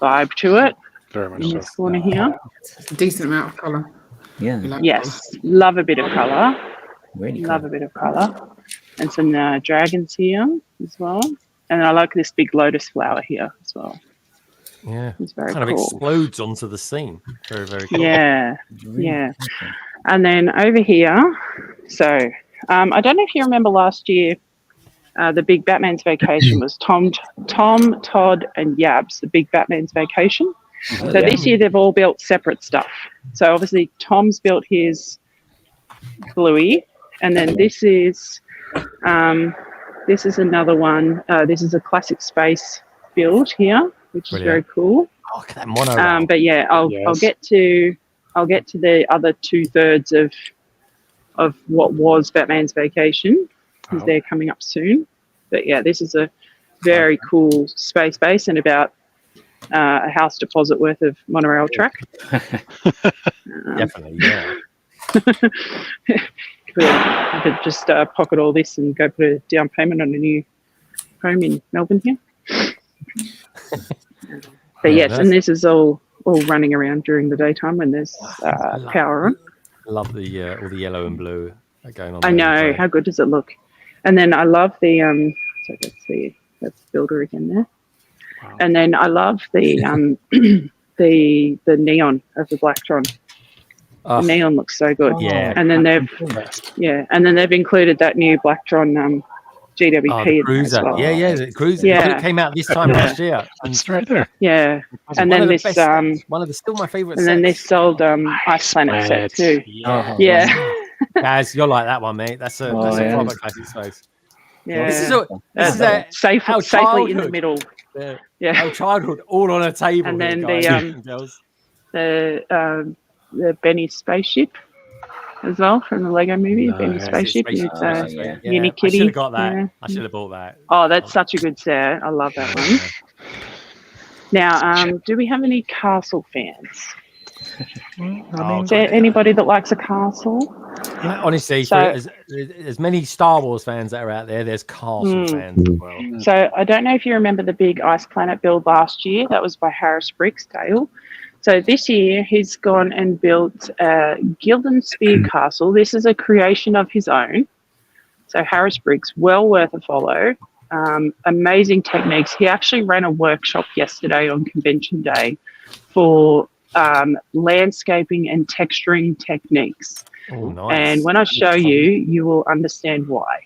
vibe to it. Very much in so. this corner here. It's a decent amount of colour. Yeah. Yes. Love a bit of colour. Really Love a bit of colour. And some dragons here as well. And I like this big lotus flower here as well. Yeah. It's very kind cool. of explodes onto the scene. Very, very cool. Yeah. Yeah. And then over here, so I don't know if you remember last year, the big Batman's Vacation was Tom, Todd, and Yabs, the big Batman's Vacation. So this year they've all built separate stuff. So obviously Tom's built his Bluey, and then this is another one. This is a classic space build here, which is very cool. Oh, look at that monorail. But yeah, I'll get to the other 2/3 of what was Batman's Vacation, because they're coming up soon. But yeah, this is a very cool space base and about a house deposit worth of monorail track. Definitely, yeah. I could just pocket all this and go put a down payment on a new home in Melbourne here. But yes, nice. and this is all running around during the daytime when there's power on. Love the all the yellow and blue going on. I know. How good does it look? And then I love the so let's see, that's Builder again there. Wow. And then I love the the neon of the Blacktron. The neon looks so good. Yeah. And then they've included that new Blacktron GWP in there as well. Yeah, the cruiser. Yeah. It came out this time last year. It's right there. Yeah. And then this one of the still my favorite. and then this old Ice Planet set too. Yeah. Guys, you'll like that one, mate. That's a proper classic space. Yeah. This is a safely in the middle. Our childhood all on a table. And then the the Benny spaceship as well from the Lego movie. Benny spaceship. And it's Mini Kitty. I should have got that. Yeah. I should have bought that. Oh, that's such a good set. I love that one. Now, do we have any castle fans? Is there anybody that likes a castle? Honestly, there's many Star Wars fans that are out there. There's castle fans as well. So I don't know if you remember the big Ice Planet build last year. That was by Harris Bricks, Dale. So this year he's gone and built a Gildan Spear Castle. This is a creation of his own. So Harris Bricks, well worth a follow. Amazing techniques. He actually ran a workshop yesterday on Convention Day for landscaping and texturing techniques. Oh, nice. And when I show you, you will understand why.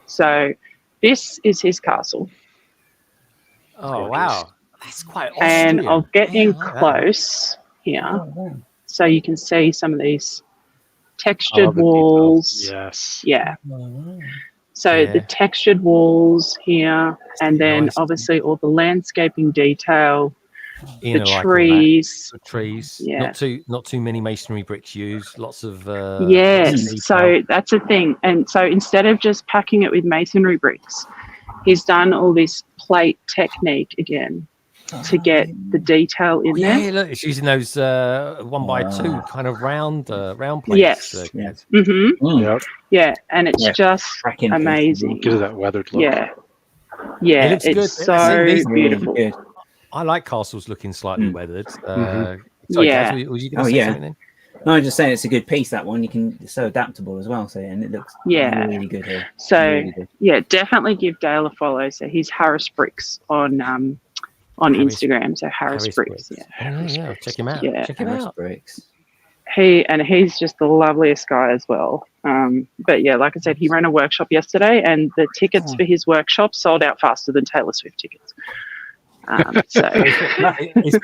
So this is his castle. Oh, wow. That's quite awesome. And I'll get in close here so you can see some of these textured walls. Yes. Yeah. So the textured walls here, and then obviously all the landscaping detail, the trees. The trees. Yeah. Not too many masonry bricks used. Lots of yes. So that's a thing. And so instead of just packing it with masonry bricks, he's done all this plate technique again to get the detail in there. Yeah, look, it's using those 1x2 kind of round plates. Yes. Yes. Yep. Yeah, and it's just amazing. Gives it that weathered look. Yeah. Yeah, It looks it's good. so beautiful. I like castles looking slightly weathered. Sorry, Yeah. Kaz, was you going to say something then? No, I'm just saying it's a good piece, that one. It's so adaptable as well. So, and it looks really good here. So, really good. yeah, definitely give Dale a follow. So he's Harris Bricks on Instagram. So Harris Bricks. Yeah, check him out. Yeah. Check him Harris out. Bricks. He's just the loveliest guy as well. But yeah, like I said, he ran a workshop yesterday, and the tickets for his workshop sold out faster than Taylor Swift tickets. So he's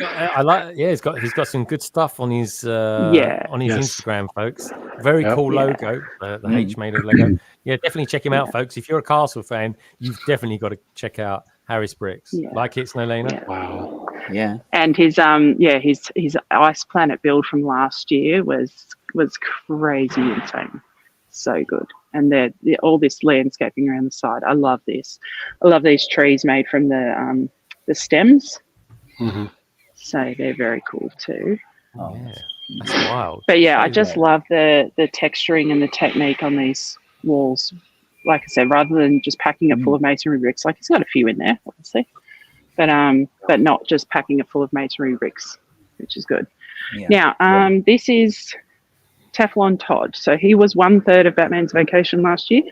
got some good stuff on his Instagram, folks. Very cool logo, the H made of Lego. Yeah, definitely check him out, folks. If you're a castle fan, you've definitely got to check out Harris Bricks. Like it, Snowlena? Yeah. Wow. Yeah. And his Ice Planet build from last year was crazy insane. So good. And all this landscaping around the side. I love this. I love these trees made from the stems. So they're very cool too. Oh, yeah. That's wild. But yeah, I just love the texturing and the technique on these walls. Like I said, rather than just packing it full of masonry bricks, like he's got a few in there, obviously, but not just packing it full of masonry bricks, which is good. Yeah. Now, this is Teflon Todd. So he was 1/3 of Batman's Vacation last year,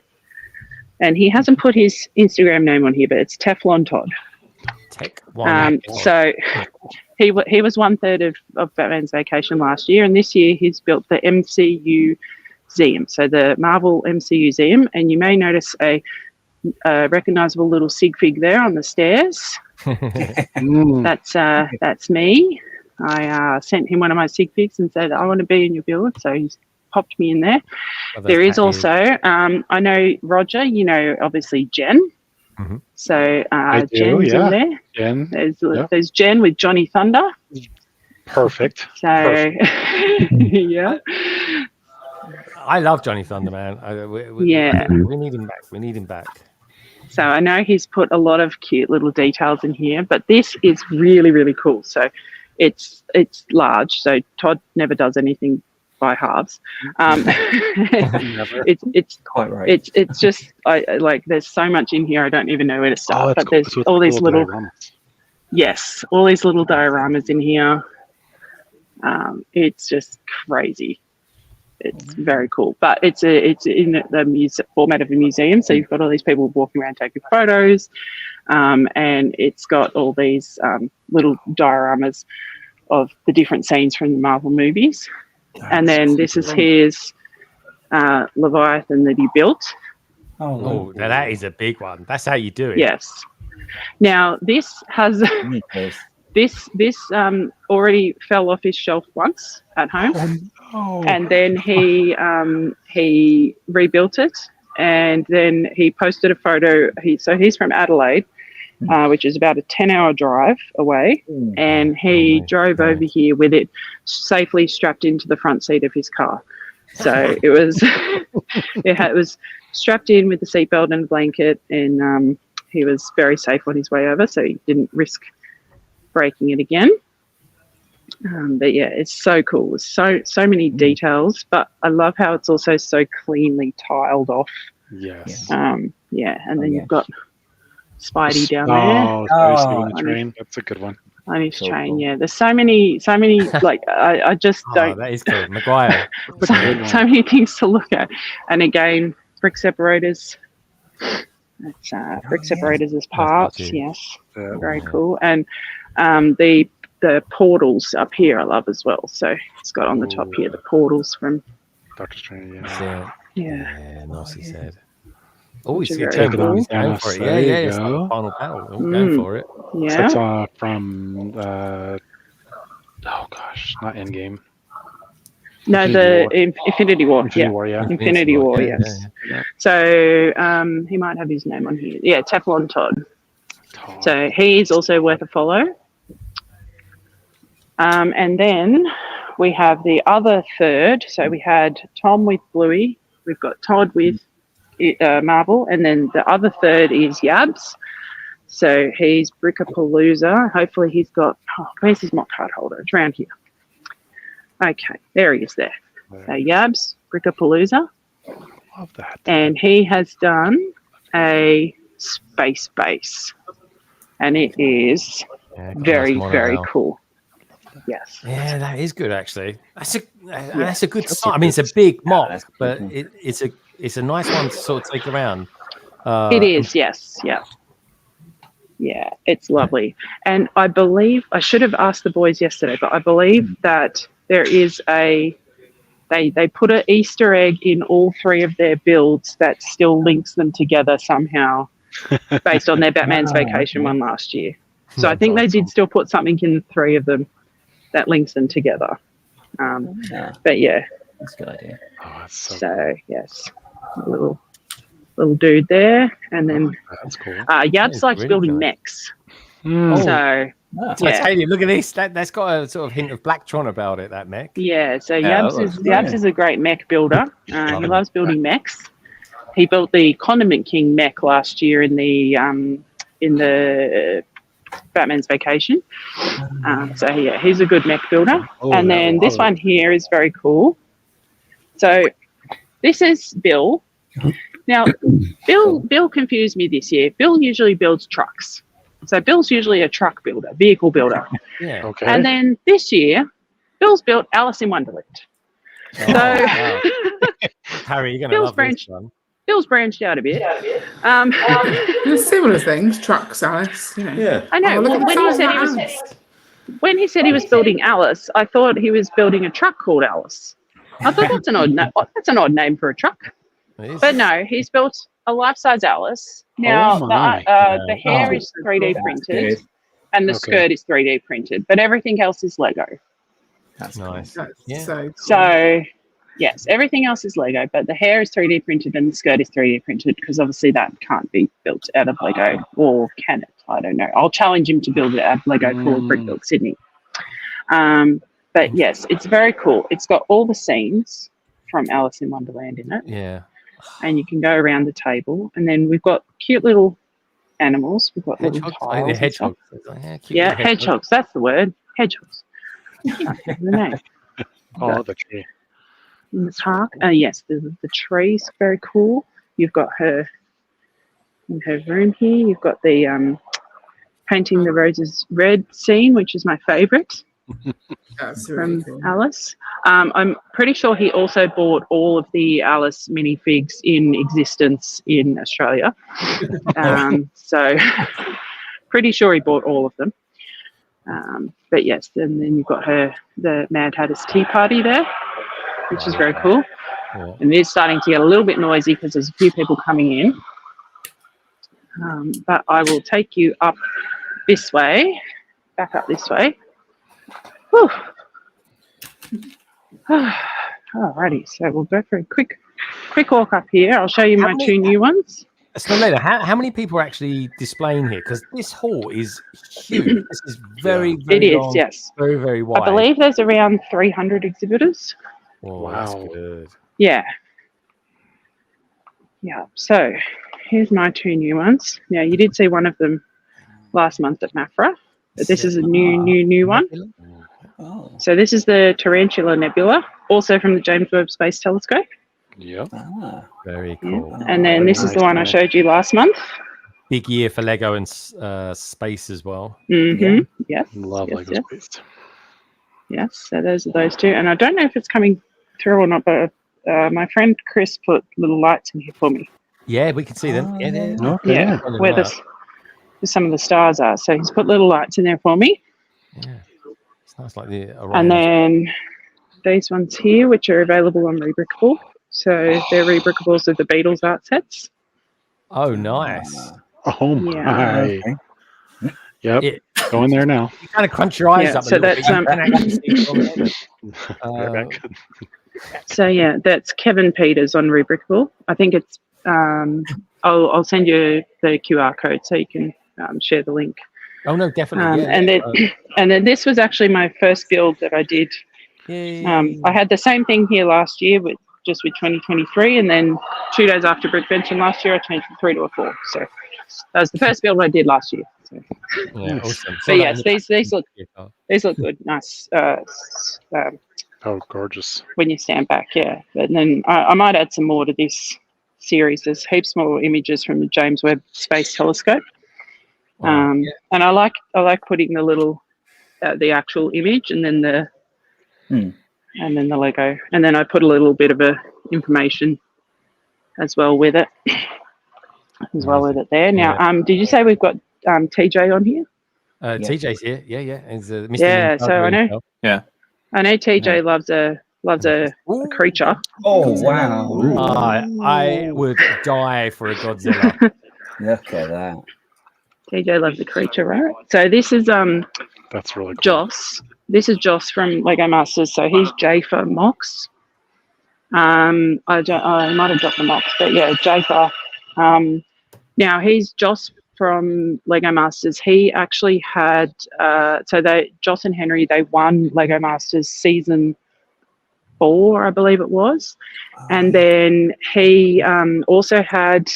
and he hasn't put his Instagram name on here, but it's Teflon Todd. So he was 1/3 of Batman's Vacation last year, and this year he's built the MCU Museum, so the Marvel MCU Museum, and you may notice a recognizable little sig fig there on the stairs. That's me. I sent him one of my sig figs and said I want to be in your build, so he's popped me in there. There is also I know Roger, you know, obviously Jen. So Jen's in there. Jen. There's Jen with Johnny Thunder. Perfect. So yeah. I love Johnny Thunder, man. We need him back. We need him back. So I know he's put a lot of cute little details in here, but this is really, really cool. So it's large. So Todd never does anything by halves. It's quite right. It's just like there's so much in here. I don't even know where to start. But there's all these little. Yes, all these little dioramas in here. It's just crazy. It's very cool, but it's in the format of a museum. So you've got all these people walking around taking photos, and it's got all these little dioramas of the different scenes from the Marvel movies. And then this is his Leviathan that he built. Oh, now that is a big one. That's how you do it. Yes. Now this has this already fell off his shelf once at home, and then he rebuilt it, and then he posted a photo. He's from Adelaide, which is about a 10-hour drive away, and he drove over here with it safely strapped into the front seat of his car. So it was it was strapped in with the seatbelt and a blanket, and he was very safe on his way over, so he didn't risk breaking it again. But yeah, it's so cool. There's so many details, but I love how it's also so cleanly tiled off. Yes. Yeah, and then you've got Spidey down Oh, there. Spidey on the train. That's a good one. On his train, yeah. There's so many like I just don't. That is cool. Maguire. so many things to look at, and again, brick separators. It's brick separators as parts. Yes, very cool. And the portals up here I love as well. So it's got on the top here the portals from Doctor Strange. Yeah, nicely said. Oh, Which he's is going very cool. for it. There you Yeah. It's like go. the final battle. Oh, going for it. Yeah. That's from oh gosh, not Endgame. No, Infinity War. Infinity War, yeah. Infinity War, yes. Yeah. So he might have his name on here. Yeah, Teflon Todd. So he's also worth a follow. And then we have the other third. So we had Tom with Bluey. We've got Todd with Marvel. And then the other third is Yabs. So he's Brickapalooza. Hopefully he's got... Oh, where's his mock card holder? It's around here. Okay, there he is there. So Yabs, Brickapalooza. Love that. And he has done a space base. And it is very, very cool. Yes. Yeah, that is good actually. That's a good start. I mean, it's a big mock, but it's a nice one to sort of take around. It is, yes. Yeah. Yeah, it's lovely. And I believe, I should have asked the boys yesterday, but I believe that there is they put an Easter egg in all three of their builds that still links them together somehow based on their Batman's Vacation one last year. So I think they did still put something in three of them that links them together. But yeah. That's a good idea. Oh, that's so yes, a little dude there. And then that's cool. Yabs likes really building nice. mechs. Oh. So I tell you, look at this. That's got a sort of hint of Blacktron about it, that mech. yeah, so Yeah, Yabs is a great mech builder. He loves building mechs. He built the Condiment King mech last year in the Batman's Vacation. So yeah, he's a good mech builder. And then this one here is very cool. So this is Bill. Now, Bill confused me this year. Bill usually builds trucks. So Bill's usually a truck builder, vehicle builder. Yeah. Okay. And then this year, Bill's built Alice in Wonderland. Wow. Harry, you're going to love this one. Bill's branched out a bit. There's similar things, trucks, Alice. You know. Yeah. I know. Oh, look at when the he size said of he that was Alice. when he said he was building Alice, I thought he was building a truck called Alice. I thought that's an odd name for a truck. But no, he's built a life-size Alice. Now the hair is 3D printed, and the skirt is 3D printed, but everything else is Lego. That's nice. That's so cool. So yes, everything else is Lego, but the hair is 3D printed and the skirt is 3D printed because obviously that can't be built out of Lego, or can it? I don't know. I'll challenge him to build it out of Lego for Brickbuild Sydney. But yes, it's very cool. It's got all the scenes from Alice in Wonderland in it. Yeah. And you can go around the table, and then we've got cute little animals. We've got little Hedgehogs. tiles. The hedgehogs. Yeah, hedgehogs. That's the word. Hedgehogs. Can't think of the name. Oh, the tree. In the park. Yes, the trees. Very cool. You've got her in her room here. You've got the painting the roses red scene, which is my favourite That's really from cool. Alice. I'm pretty sure he also bought all of the Alice minifigs in existence in Australia. So pretty sure he bought all of them. But yes, and then you've got the Mad Hatter's Tea Party there, which is very cool. Yeah. And it is starting to get a little bit noisy because there's a few people coming in. But I will take you up this way, back up this way. Whew. Alrighty, so we'll go for a quick walk up here. I'll show you my two new ones. So later, how many people are actually displaying here? Because this hall is huge. This is very, very It is, long, yes. very, very wide. I believe there's around 300 exhibitors. Oh, that's good. Yeah. Yeah, so here's my two new ones. Now, you did see one of them last month at Mafra, but this is a new one. Oh. So this is the Tarantula Nebula, also from the James Webb Space Telescope. Yep. Very cool. And then this is the one I showed you last month. Big year for Lego and space as well. Mm-hmm. Yes. Love yes, Lego yes. Space. Yes, so those are those two. And I don't know if it's coming through or not, but my friend Chris put little lights in here for me. Yeah, we can see them. Yeah, where some of the stars are. So he's put little lights in there for me. Yeah. It's nice, like the And then these ones here, which are available on Rebrickable. So they're Rebrickables of the Beatles art sets. Oh, nice. Oh my. Yeah. Yep. Go in there now. You kind of crunch your eyes up. So a little that's bit. You can actually see it on the So yeah, that's Kevin Peters on Rebrickable. I think it's. I'll send you the QR code so you can share the link. Oh no, definitely. And then this was actually my first build that I did. I had the same thing here last year with 2023, and then 2 days after Brickvention last year, I changed from 3 to a 4. So that was the first build I did last year. So. Yeah, awesome. But yes, these look good. Nice. Oh, gorgeous. When you stand back, yeah. And then I might add some more to this series. There's heaps more images from the James Webb Space Telescope. And I like putting the little the actual image and then the Lego, and then I put a little bit of information as well with it there. Now, did you say we've got TJ on here? TJ's here. Yeah. He's, Mr. Yeah, so I know. himself. Yeah. I know TJ loves a creature. Oh wow! I would die for a Godzilla. Look at that. TJ loves a creature, right? So this is That's really cool. Joss. This is Joss from Lego Masters. So he's J for Mox. I might have dropped the Mox, but yeah, J for. Now he's Joss from Lego Masters. He actually had Joss and Henry, they won Lego Masters season 4, I believe it was, and then he also had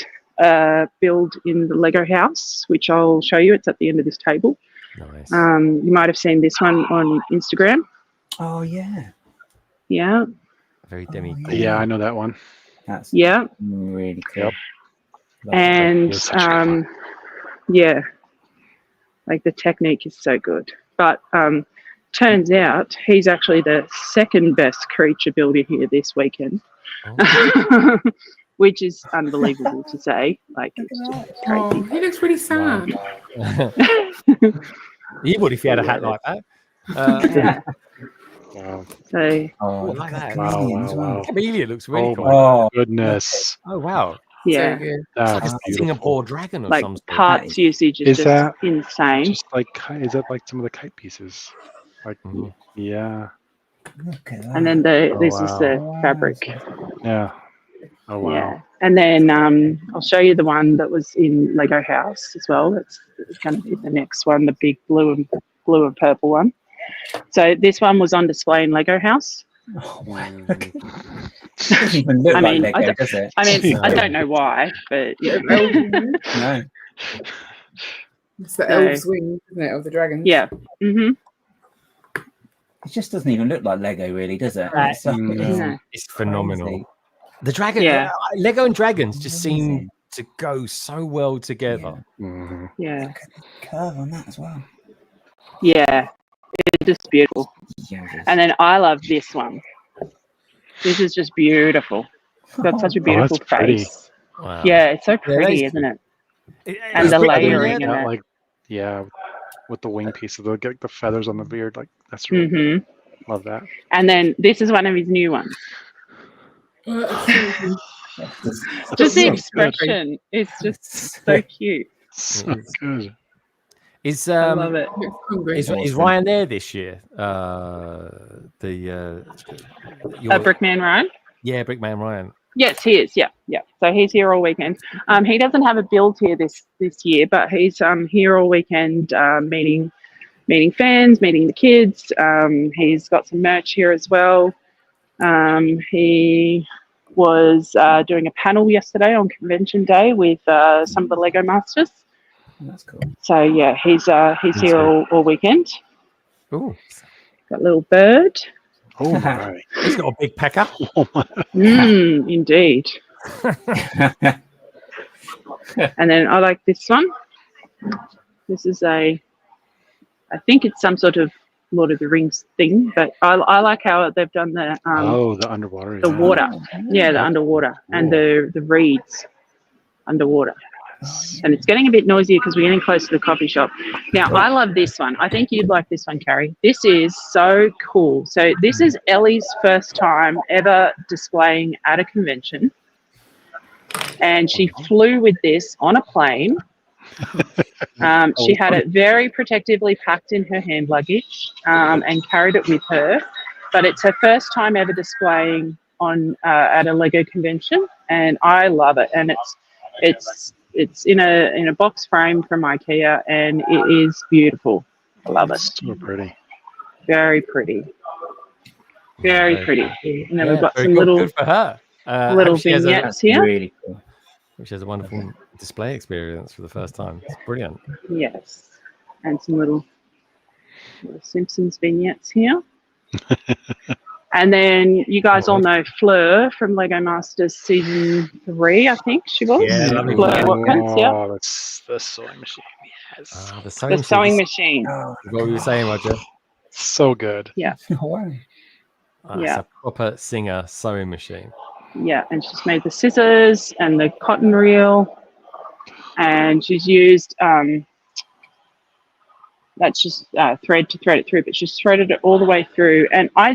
build in the Lego house, which I'll show you. It's at the end of this table. Nice. You might have seen this one on Instagram. Oh yeah. Yeah. Very demi. Yeah, I know that one. That's really cool. And yeah, like the technique is so good. But turns out he's actually the second best creature builder here this weekend. Oh. Which is unbelievable to say. Like, it's just Oh, crazy. he looks really sad. You would if you had a hat like that. Yeah. Wow. So, like that. Wow. Chameleon looks really cool. My goodness. Oh wow. yeah. So good. That's It's like a beautiful. Singapore dragon or Like something. parts usage is Is just that insane. Just like, is that like some of the kite pieces? Like, yeah. Look at that. And then this is wow. the fabric. Yeah. Oh wow. Yeah. And then I'll show you the one that was in Lego House as well. It's going to be the next one, the big blue and purple one. So this one was on display in Lego House. Oh, wow. Doesn't even look like Lego, does it? I don't know why, but yeah. No. It's the elf's wing, isn't it, of the dragon? Yeah. Mm-hmm. It just doesn't even look like Lego, really, does it? Right. It's It's phenomenal. crazy. The dragon, Yeah. Lego and dragons just seem to go so well together. Yeah. Curve on that as well. Yeah. It's just beautiful. And then I love this one. This is just beautiful. It's got such a beautiful that's pretty. face. Wow. Yeah, it's so pretty, they- isn't it? And And the Brickvention, layering and Got, that. like, yeah, with the wing pieces, they'll get the feathers on the beard. Like that's really Mm-hmm. love that. And then this is one of his new ones. Just the so expression is just so cute. So good. Is I love it. is Ryan there this year? Brickman Ryan? Yeah, Brickman Ryan. Yes, he is. Yeah, yeah. So he's here all weekend. He doesn't have a build here this year, but he's here all weekend, meeting fans, meeting the kids. He's got some merch here as well. He was doing a panel yesterday on convention day with some of the Lego Masters. That's cool. So yeah, he's here all weekend. Ooh. Got a little bird. Oh my! He's got a big pecker. Indeed. And then I like this one. This is I think it's some sort of Lord of the Rings thing, but I like how they've done the the underwater. the water, the underwater and the reeds underwater. And it's getting a bit noisier because we're getting close to the coffee shop. Now, I love this one. I think you'd like this one, Carrie. This is so cool. So this is Ellie's first time ever displaying at a convention. And she flew with this on a plane. She had it very protectively packed in her hand luggage and carried it with her. But it's her first time ever displaying on at a Lego convention. And I love it. And it's in a box frame from IKEA, and it is beautiful. I love it. So pretty. Very pretty. Very pretty. And then we've got some good, little good for her. little hope she has vignettes here. Really cool. Which has a wonderful display experience for the first time. It's brilliant. Yes. And some little Simpsons vignettes here. And then you guys all know Fleur from Lego Masters season 3, I think she was. Yeah, lovely Fleur Fleur. Watkins, yeah. Oh, that's the sewing machine. Yes. The sewing machine. What were you saying, Roger? So good. Yeah. Wow. Yeah. It's a proper singer sewing machine. Yeah, and she's made the scissors and the cotton reel, and she's used that's just thread to thread it through, but she's threaded it all the way through. And I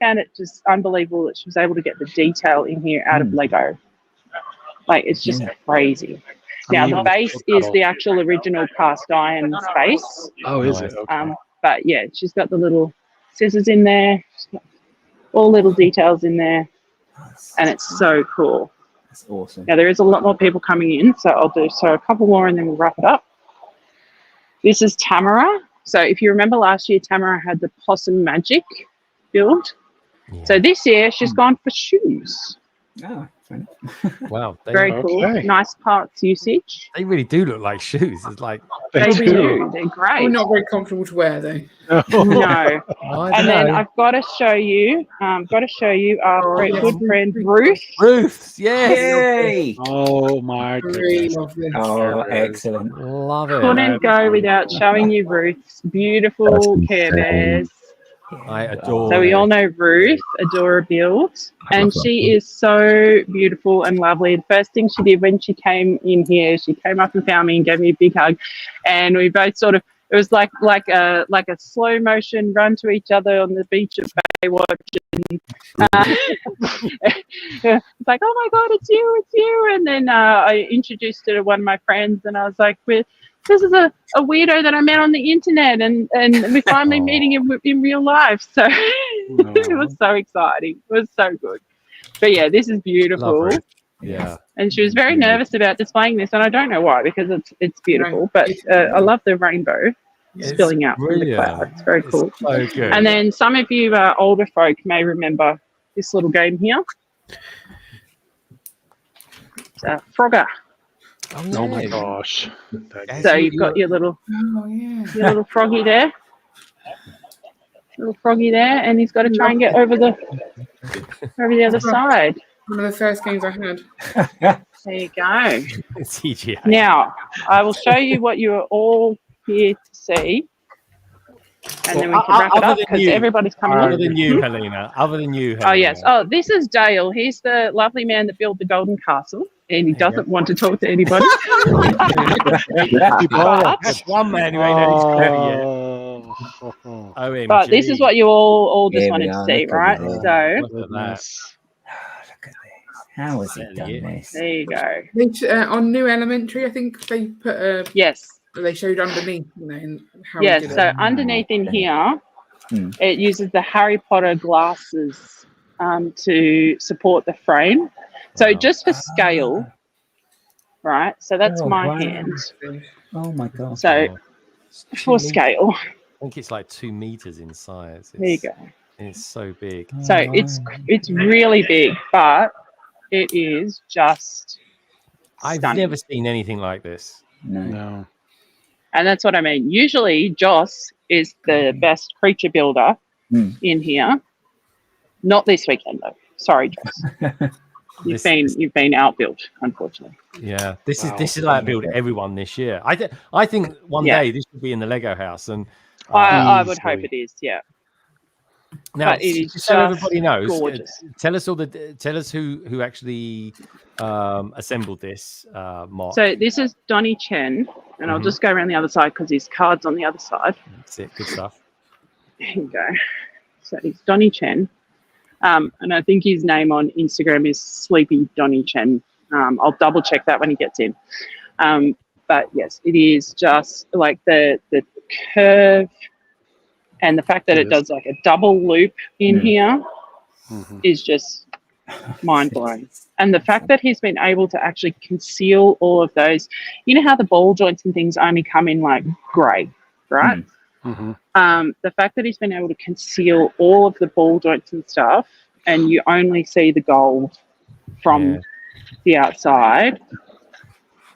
found it just unbelievable that she was able to get the detail in here out of Lego. Like, it's just crazy. Now, the base is the actual original cast iron base. Oh, is it? Okay. But yeah, she's got the little scissors in there, she's got all little details in there, and it's so cool. That's awesome. Now, there is a lot more people coming in, so I'll do a couple more and then we'll wrap it up. This is Tamara. So if you remember last year, Tamara had the Possum Magic build. Yeah. So this year she's gone for shoes. Oh, wow. Very cool. Nice parts usage. They really do look like shoes. It's like they do. They're great. We're not very comfortable to wear though. No. And then I've got to show you our good friend Ruth. Ruth, yes. Yay! Oh my goodness. Oh, excellent. Love it. Couldn't go without showing you Ruth's beautiful Care Bears. I adore. So we all know Ruth, adore a build, and she is so beautiful and lovely. The first thing she did when she came in here, she came up and found me and gave me a big hug, and we both sort of, it was like a slow motion run to each other on the beach of Baywatch. And, it's like, oh my God, it's you. And then I introduced her to one of my friends, and I was like, this is a weirdo that I met on the internet, and we're finally meeting him in real life. So it was so exciting. It was so good. But yeah, this is beautiful. Yeah. And she was very nervous about displaying this, and I don't know why, because it's beautiful. But I love the rainbow spilling out from the cloud. It's very cool. So good. And then some of you older folk may remember this little game here. It's Frogger. Oh my gosh. So you've got your little froggy there. Little froggy there, and he's got to try and get over the other side. One of the first games I had. There you go. CGI. Now, I will show you what you are all here to see. And then we can wrap it up because everybody's coming Other in. than you, Helena. Other than you, Helena. Oh, yes. Oh, this is Dale. He's the lovely man that built the Golden Castle, and he doesn't want to talk to anybody. That's one man who ain't had his credit yet. OMG. But this is what you all just Here wanted we to are, see, look at right? this. So, Look at that. How has he done this? there you go. On New Elementary, I think they put Yes. they showed underneath, and how Yes, he did so it. underneath in here, Hmm. it uses the Harry Potter glasses to support the frame. So just for scale, right? So that's Oh, my wow. hand. Oh my god. So for scale, I think it's like 2 meters in size. there you go. It's so big. So it's really big, but it is just I've stunning. never seen anything like this. No. And that's what I mean. Usually Joss is the best creature builder in here. Not this weekend though. Sorry, Joss. You've been outbuilt, unfortunately. Yeah, this is like build everyone this year. I think one day this will be in the Lego house, and I would hope it is. Yeah. now But it is just so just everybody knows, gorgeous. tell us who actually assembled this mock. So this is Donnie Chen, and I'll just go around the other side because his card's on the other side. That's it. Good stuff. There you go. So it's Donnie Chen. And I think his name on Instagram is Sleepy Donnie Chen. I'll double check that when he gets in. But yes, it is just like the curve and the fact that it does like a double loop in here is just mind blowing. And the fact that he's been able to actually conceal all of those, you know how the ball joints and things only come in like grey, right? The fact that he's been able to conceal all of the ball joints and stuff, and you only see the gold from the outside,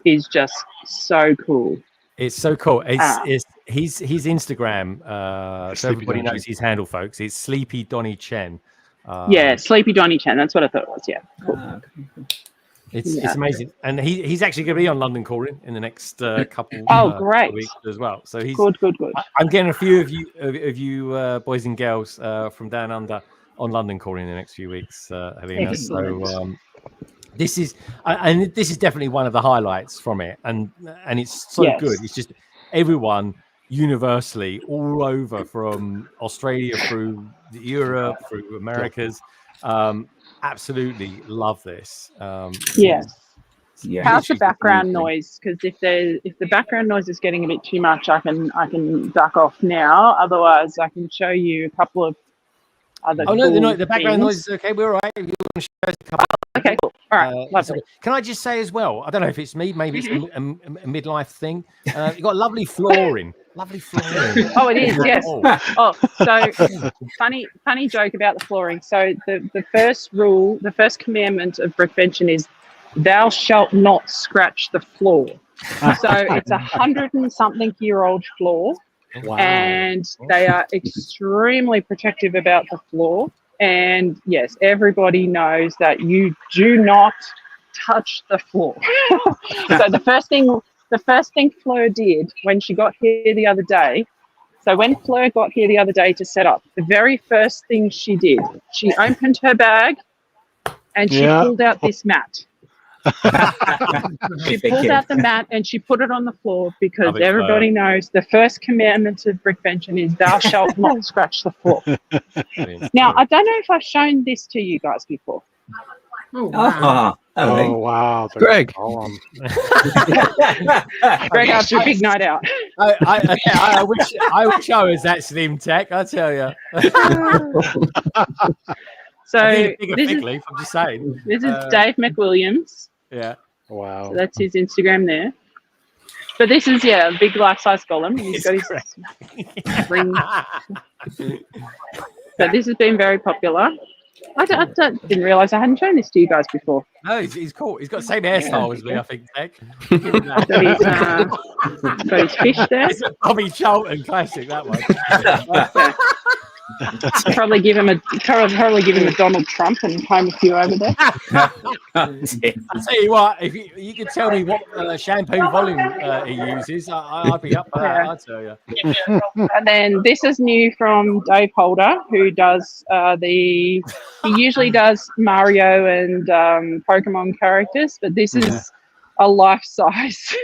is just so cool. It's so cool. It's his Instagram. So everybody Donnie. knows his handle, folks. It's Sleepy Donnie Chen. Yeah, Sleepy Donnie Chen. That's what I thought it was. Yeah, cool. It's amazing, and he's actually going to be on London Calling in the next couple great weeks as well. So he's good. I'm getting a few of you boys and girls from down under on London Calling in the next few weeks, Helena. So this is definitely one of the highlights from it, and it's so good. It's just everyone universally all over from Australia through Europe through Americas. Absolutely love this. How's the background noise? Because if the background noise is getting a bit too much, I can duck off now. Otherwise, I can show you a couple of other. Oh cool no, the background things. noise is okay. We're all right. If you want to show us a couple. Okay, cool. All right, lovely. Can I just say as well? I don't know if it's me. Maybe it's a midlife thing. You've got lovely flooring. Lovely flooring. Oh, it is. Yes. Oh, so funny joke about the flooring. So the first rule, the first commandment of Brickvention is, "Thou shalt not scratch the floor." So it's 100-something-year-old floor, and they are extremely protective about the floor. And yes, everybody knows that you do not touch the floor. So the first thing Fleur did when she got here the other day, so when Fleur got here the other day to set up, the very first thing she did, she opened her bag and she pulled out this mat. She pulled out the mat and she put it on the floor because everybody knows the first commandment of Brickvention is thou shalt not scratch the floor. Now, I don't know if I've shown this to you guys before. Oh, wow. Oh, wow. Greg. Greg, after a big night out. I wish I was that slim tech, I tell you. So I'm just saying. This is Dave McWilliams. Yeah. Wow. So that's his Instagram there. But this is a big life-size golem. He's got his ring. So this has been very popular. I didn't realise I hadn't shown this to you guys before. No, he's cool. He's got the same hairstyle as me, I think, Tech. Got his fish there. It's a Bobby Charlton classic, that one. Probably give him a Donald Trump and home a few over there. I'll tell you what, if you could tell me what shampoo volume he uses, I'd be up for that, I'll tell you. And then this is new from Dave Holder, who does he usually does Mario and Pokemon characters, but this is a life-size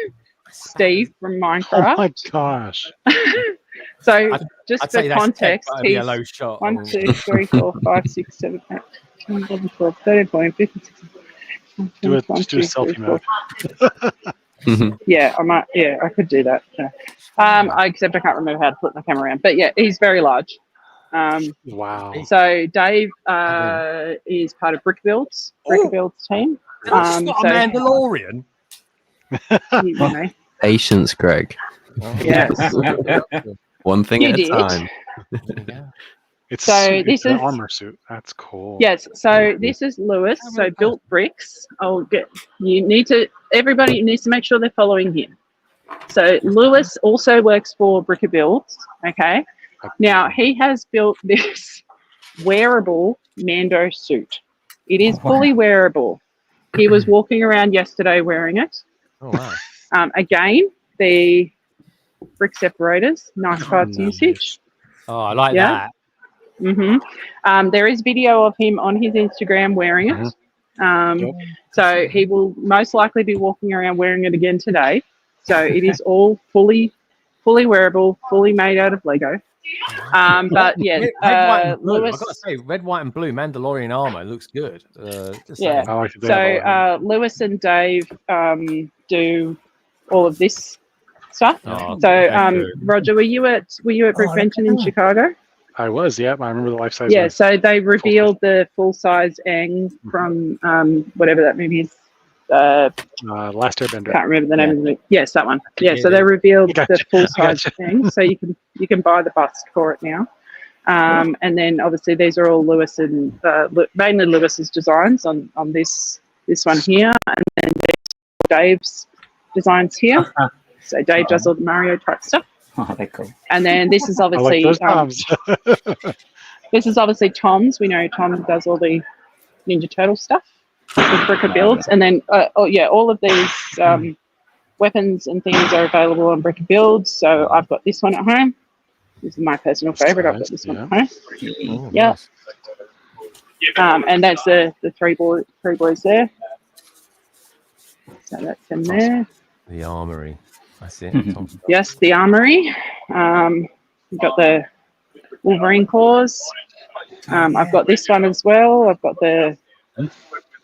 Steve from Minecraft. Oh my gosh. So just I'd for say that's context, a he's low shot. 1, 2, 3, 4, 5, 6, 7, 8, 10, 11, 12, 13, 14, 15, 16, 17, Just do a selfie mode. Yeah, I might. Yeah, I could do that. Yeah. Except I can't remember how to flip my camera around. But yeah, he's very large. Wow. So Dave is part of Brickbuild's team. It's not a Mandalorian. You know. Patience, Greg. Yes. One thing You at did. a time. It's So this an is armor suit. That's cool. Yes. So this is Lewis. So built bricks. Everybody needs to make sure they're following him. So Lewis also works for Brickbuilds. Okay. Now he has built this wearable Mando suit. It is fully wearable. He was walking around yesterday wearing it. Oh wow. Again, the brick separators, nice parts usage. Oh, I like that. There is video of him on his Instagram wearing it. So he will most likely be walking around wearing it again today. So it is all fully wearable, fully made out of Lego. But yeah, red, white, and blue. Lewis. I've got to say, red, white, and blue Mandalorian armor looks good. Yeah. So Lewis and Dave do all of this stuff. Roger, were you at Brickvention in Chicago? I was, yeah. I remember the life size. Yeah, so they revealed the full size Aang from whatever that movie is. Last Airbender. Can't remember the name of the movie. Yes, that one. Yeah, so they revealed the full size thing, so you can buy the bust for it now. And then obviously these are all Lewis and mainly Lewis's designs on this one here, and then Dave's designs here. So Dave does all the Mario type stuff. Oh, they're cool. And then this is obviously this is obviously Tom's. We know Tom does all the Ninja Turtle stuff with Brickbuilds. And then all of these weapons and things are available on Brickbuilds. So I've got this one at home. This is my personal favorite. I've got this one at home. Yeah. And that's the three boys there. So that's in there. The armory. That's it. Yes, the armory. We've got the Wolverine claws. I've got this one as well. I've got the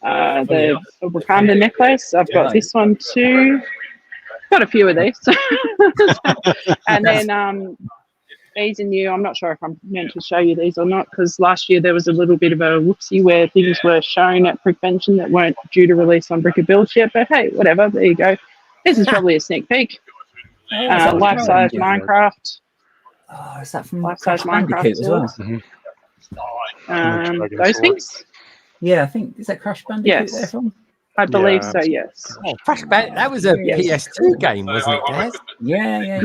Wakanda necklace. I've got this one too. Got a few of these. And then these are new. I'm not sure if I'm meant to show you these or not, because last year there was a little bit of a whoopsie where things were shown at Brickvention that weren't due to release on Brickbuilds yet. But hey, whatever. There you go. This is probably a sneak peek. Life-size Minecraft. Oh, is that from Life-size Crash Bandicoot as well? Those things? Yeah, I think, is that Crash Bandicoot there from? I believe so, yes. Oh, that was a PS2 game, wasn't it, Gaz? Yeah.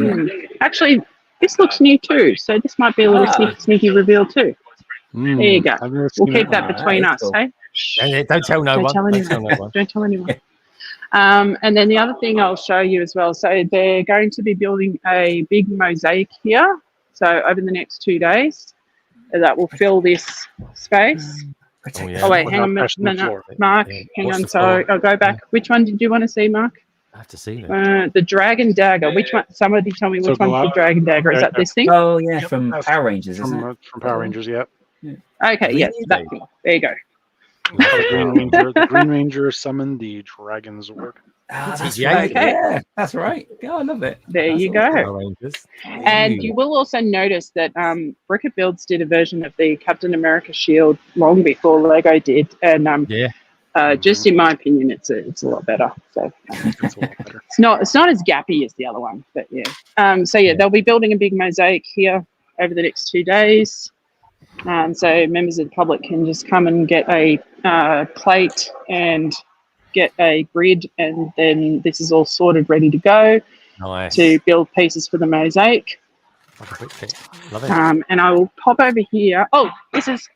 Actually, this looks new too, so this might be a little sneaky reveal too. There you go. We'll keep that between us, hey? Don't tell no one. Don't tell anyone. And then the other thing I'll show you as well. So they're going to be building a big mosaic here. So over the next 2 days, that will fill this space. Oh wait, hang on a minute, Mark. Hang on. So I'll go back. Which one did you want to see, Mark? I have to see that. The Dragon Dagger. Which one? Somebody tell me which one's the Dragon Dagger. Is that this thing? Oh yeah, from Power Rangers, isn't it? From Power Rangers, yep. Okay, yes, that thing. There you go. The Green Ranger summoned the Dragon's Word. That's right. Okay. Yeah, that's right. Yeah, I love it. There you go. And you will also notice that Brickbuilds did a version of the Captain America shield long before Lego did, and just in my opinion, it's a lot better. So it's a lot better. It's not as gappy as the other one, but yeah. They'll be building a big mosaic here over the next 2 days. So members of the public can just come and get a plate and get a grid, and then this is all sorted, ready to go to build pieces for the mosaic. Like a brick pit. Love it. And I will pop over here. Oh, this is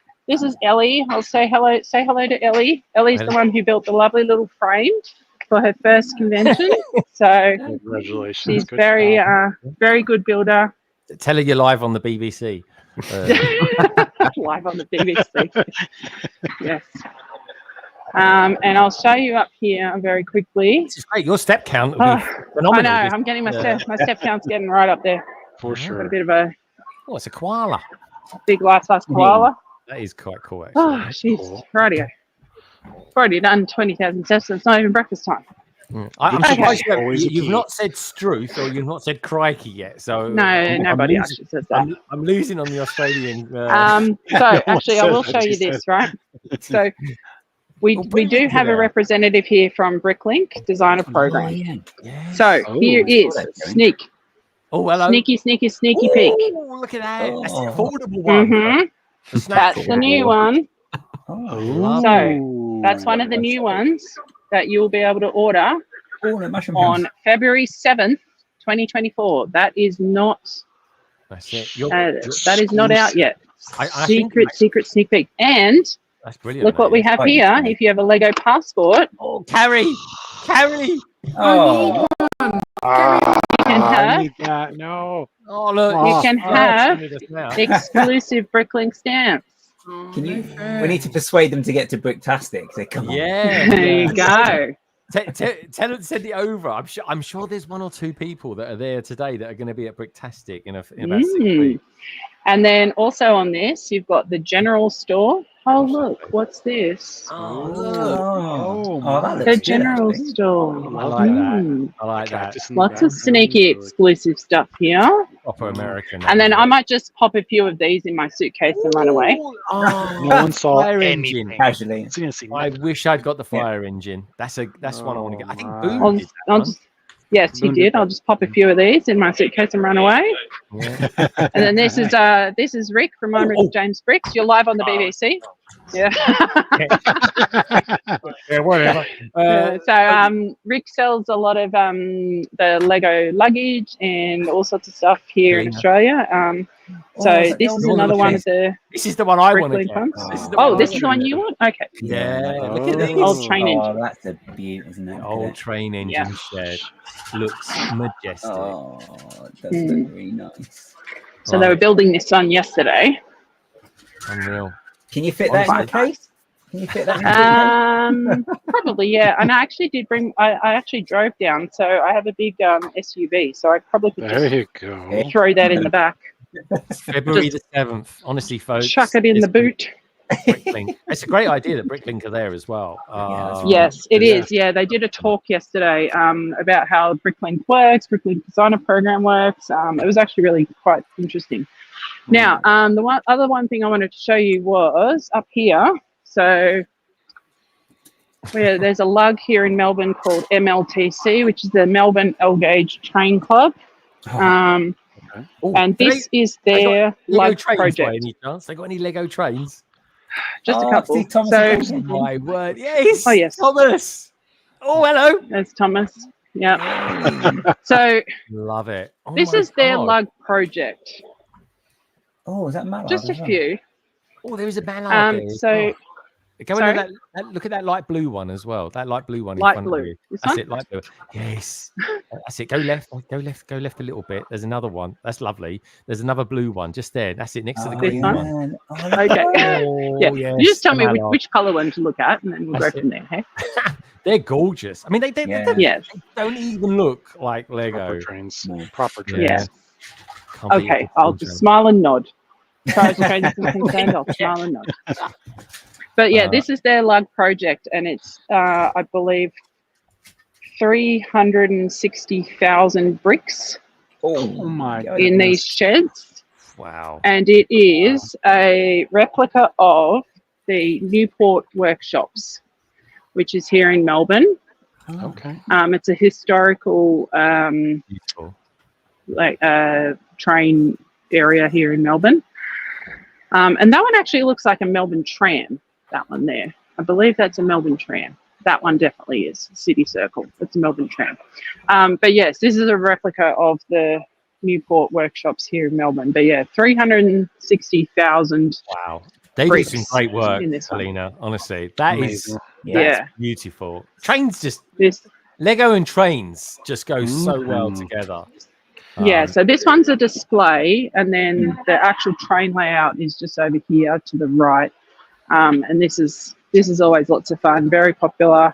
Ellie. I'll say hello. Say hello to Ellie. Ellie's the one who built the lovely little frame for her first convention. So Congratulations. she's Good very job. very good builder. Tell her you're live on the BBC. Live on the BBC. Yes. And I'll show you up here very quickly. This is great. Your step count. I Phenomenal. know. I'm getting my step count's getting right up there. For sure. Got a bit of a it's a koala. big life-size koala. That is quite cool, actually. Oh, jeez. Rightio. I've already done 20,000 steps, so it's not even breakfast time. I'm Okay. surprised Always a you've key. not said Struth or you've not said crikey yet. So No, nobody actually says that. I'm losing on the Australian. So actually, I will show you this, right? So we do have a representative here from Bricklink Designer Program. So here is Sneak. Oh, hello. Sneaky peek. Oh, look at that. That's the affordable one. Mm-hmm. That's the new one. Oh, So that's one of the new ones that you'll be able to order on February 7th, 2024. That is not That's it. that is not out yet. I think Secret sneak peek. And that's brilliant. look what we have here. If you have a Lego passport, Carrie. Oh, I need that. No. Oh, look. you can have now. exclusive Bricklink stamps. Can you? We need to persuade them to get to Bricktastic. So come on. Yeah. There you go. Tell them to send it over. I'm sure there's one or two people that are there today that are going to be at Bricktastic in about 6 weeks. And then also on this, you've got the general store. Oh, look, what's this? Oh, that looks The good, general actually. store. I like that. I like that. Cactus in the Lots of back. sneaky exclusive stuff here. Proper American. And then I might just pop a few of these in my suitcase and run away. Oh, No one saw fire anything. engine. Casually. It's gonna see I nothing. wish I'd got the fire engine. That's one I want to get. I think Boom I'll did just, that I'll one. just, yes, he did. I'll just pop a few of these in my suitcase and run away. Yeah. And then this is Rick from James Bricks. You're live on the BBC. Yeah. Yeah, whatever. So Rick sells a lot of the Lego luggage and all sorts of stuff here in Australia. So this is another one of the. This is the one I want to Bricklink get. ones. Oh, This is the one you want? Okay. Yeah, look at The this. old train engine. Oh, that's a beaut, isn't it? The old train engine Yeah. shed looks majestic. Oh, it does look really nice. So they were building this one yesterday. Unreal. Can you fit that in the case? Can you fit that in the case? Probably, yeah. And I actually did bring. I actually drove down, so I have a big SUV, so I probably could There just you go. throw that in the back. February the 7th. Honestly, folks. Chuck it in the boot. Bricklink. It's a great idea that Bricklink are there as well. Yes, it is. Yeah, they did a talk yesterday about how Bricklink works, Bricklink Designer Program works. It was actually really quite interesting. Now, the other one thing I wanted to show you was up here. So there's a lug here in Melbourne called MLTC, which is the Melbourne L Gauge Train Club. And this is their lug project. They got any Lego trains? Just a couple. see Thomas So, and My word. Yes. oh yes, Thomas. Oh, hello. there's Thomas. Yeah. So Love it. Oh this my is their God. lug project. Oh, is that Mallard? Just a as well? few. Oh, there is a banner there. as So well. Go into sorry? look at that light blue one as well. That light blue one. Light in front blue. Of you. This That's one? it. Light blue. Yes. That's it. Go left. Go left. Go left a little bit. There's another one. That's lovely. There's another blue one just there. That's it. Next to the This green one? one. Okay. Oh, Yeah. yes, You just tell me the Mallard. which color one to look at, and then we'll That's go from there. Hey? They're gorgeous. I mean, they Yes. don't even look like Lego. Proper trains. Proper trains. Yeah. Can't beat Okay. it. I'll just smile and nod. As far as the trains are concerned, I'll smile and nod. But yeah, this is their lug project, and it's I believe 360,000 bricks Oh my in these sheds, Wow. and it is a replica of the Newport Workshops, which is here in Melbourne. Okay. It's a historical Beautiful. train area here in Melbourne. And that one actually looks like a Melbourne tram, that one there. I believe that's a Melbourne tram. That one definitely is City Circle. It's a Melbourne tram. But yes, this is a replica of the Newport workshops here in Melbourne. But yeah, 360,000. Wow. They do some great work, in this one. Selena. Honestly, that is Yeah. beautiful. Trains just This Lego and trains just go so well together. Yeah, so this one's a display, and then the actual train layout is just over here to the right. And this is always lots of fun, very popular.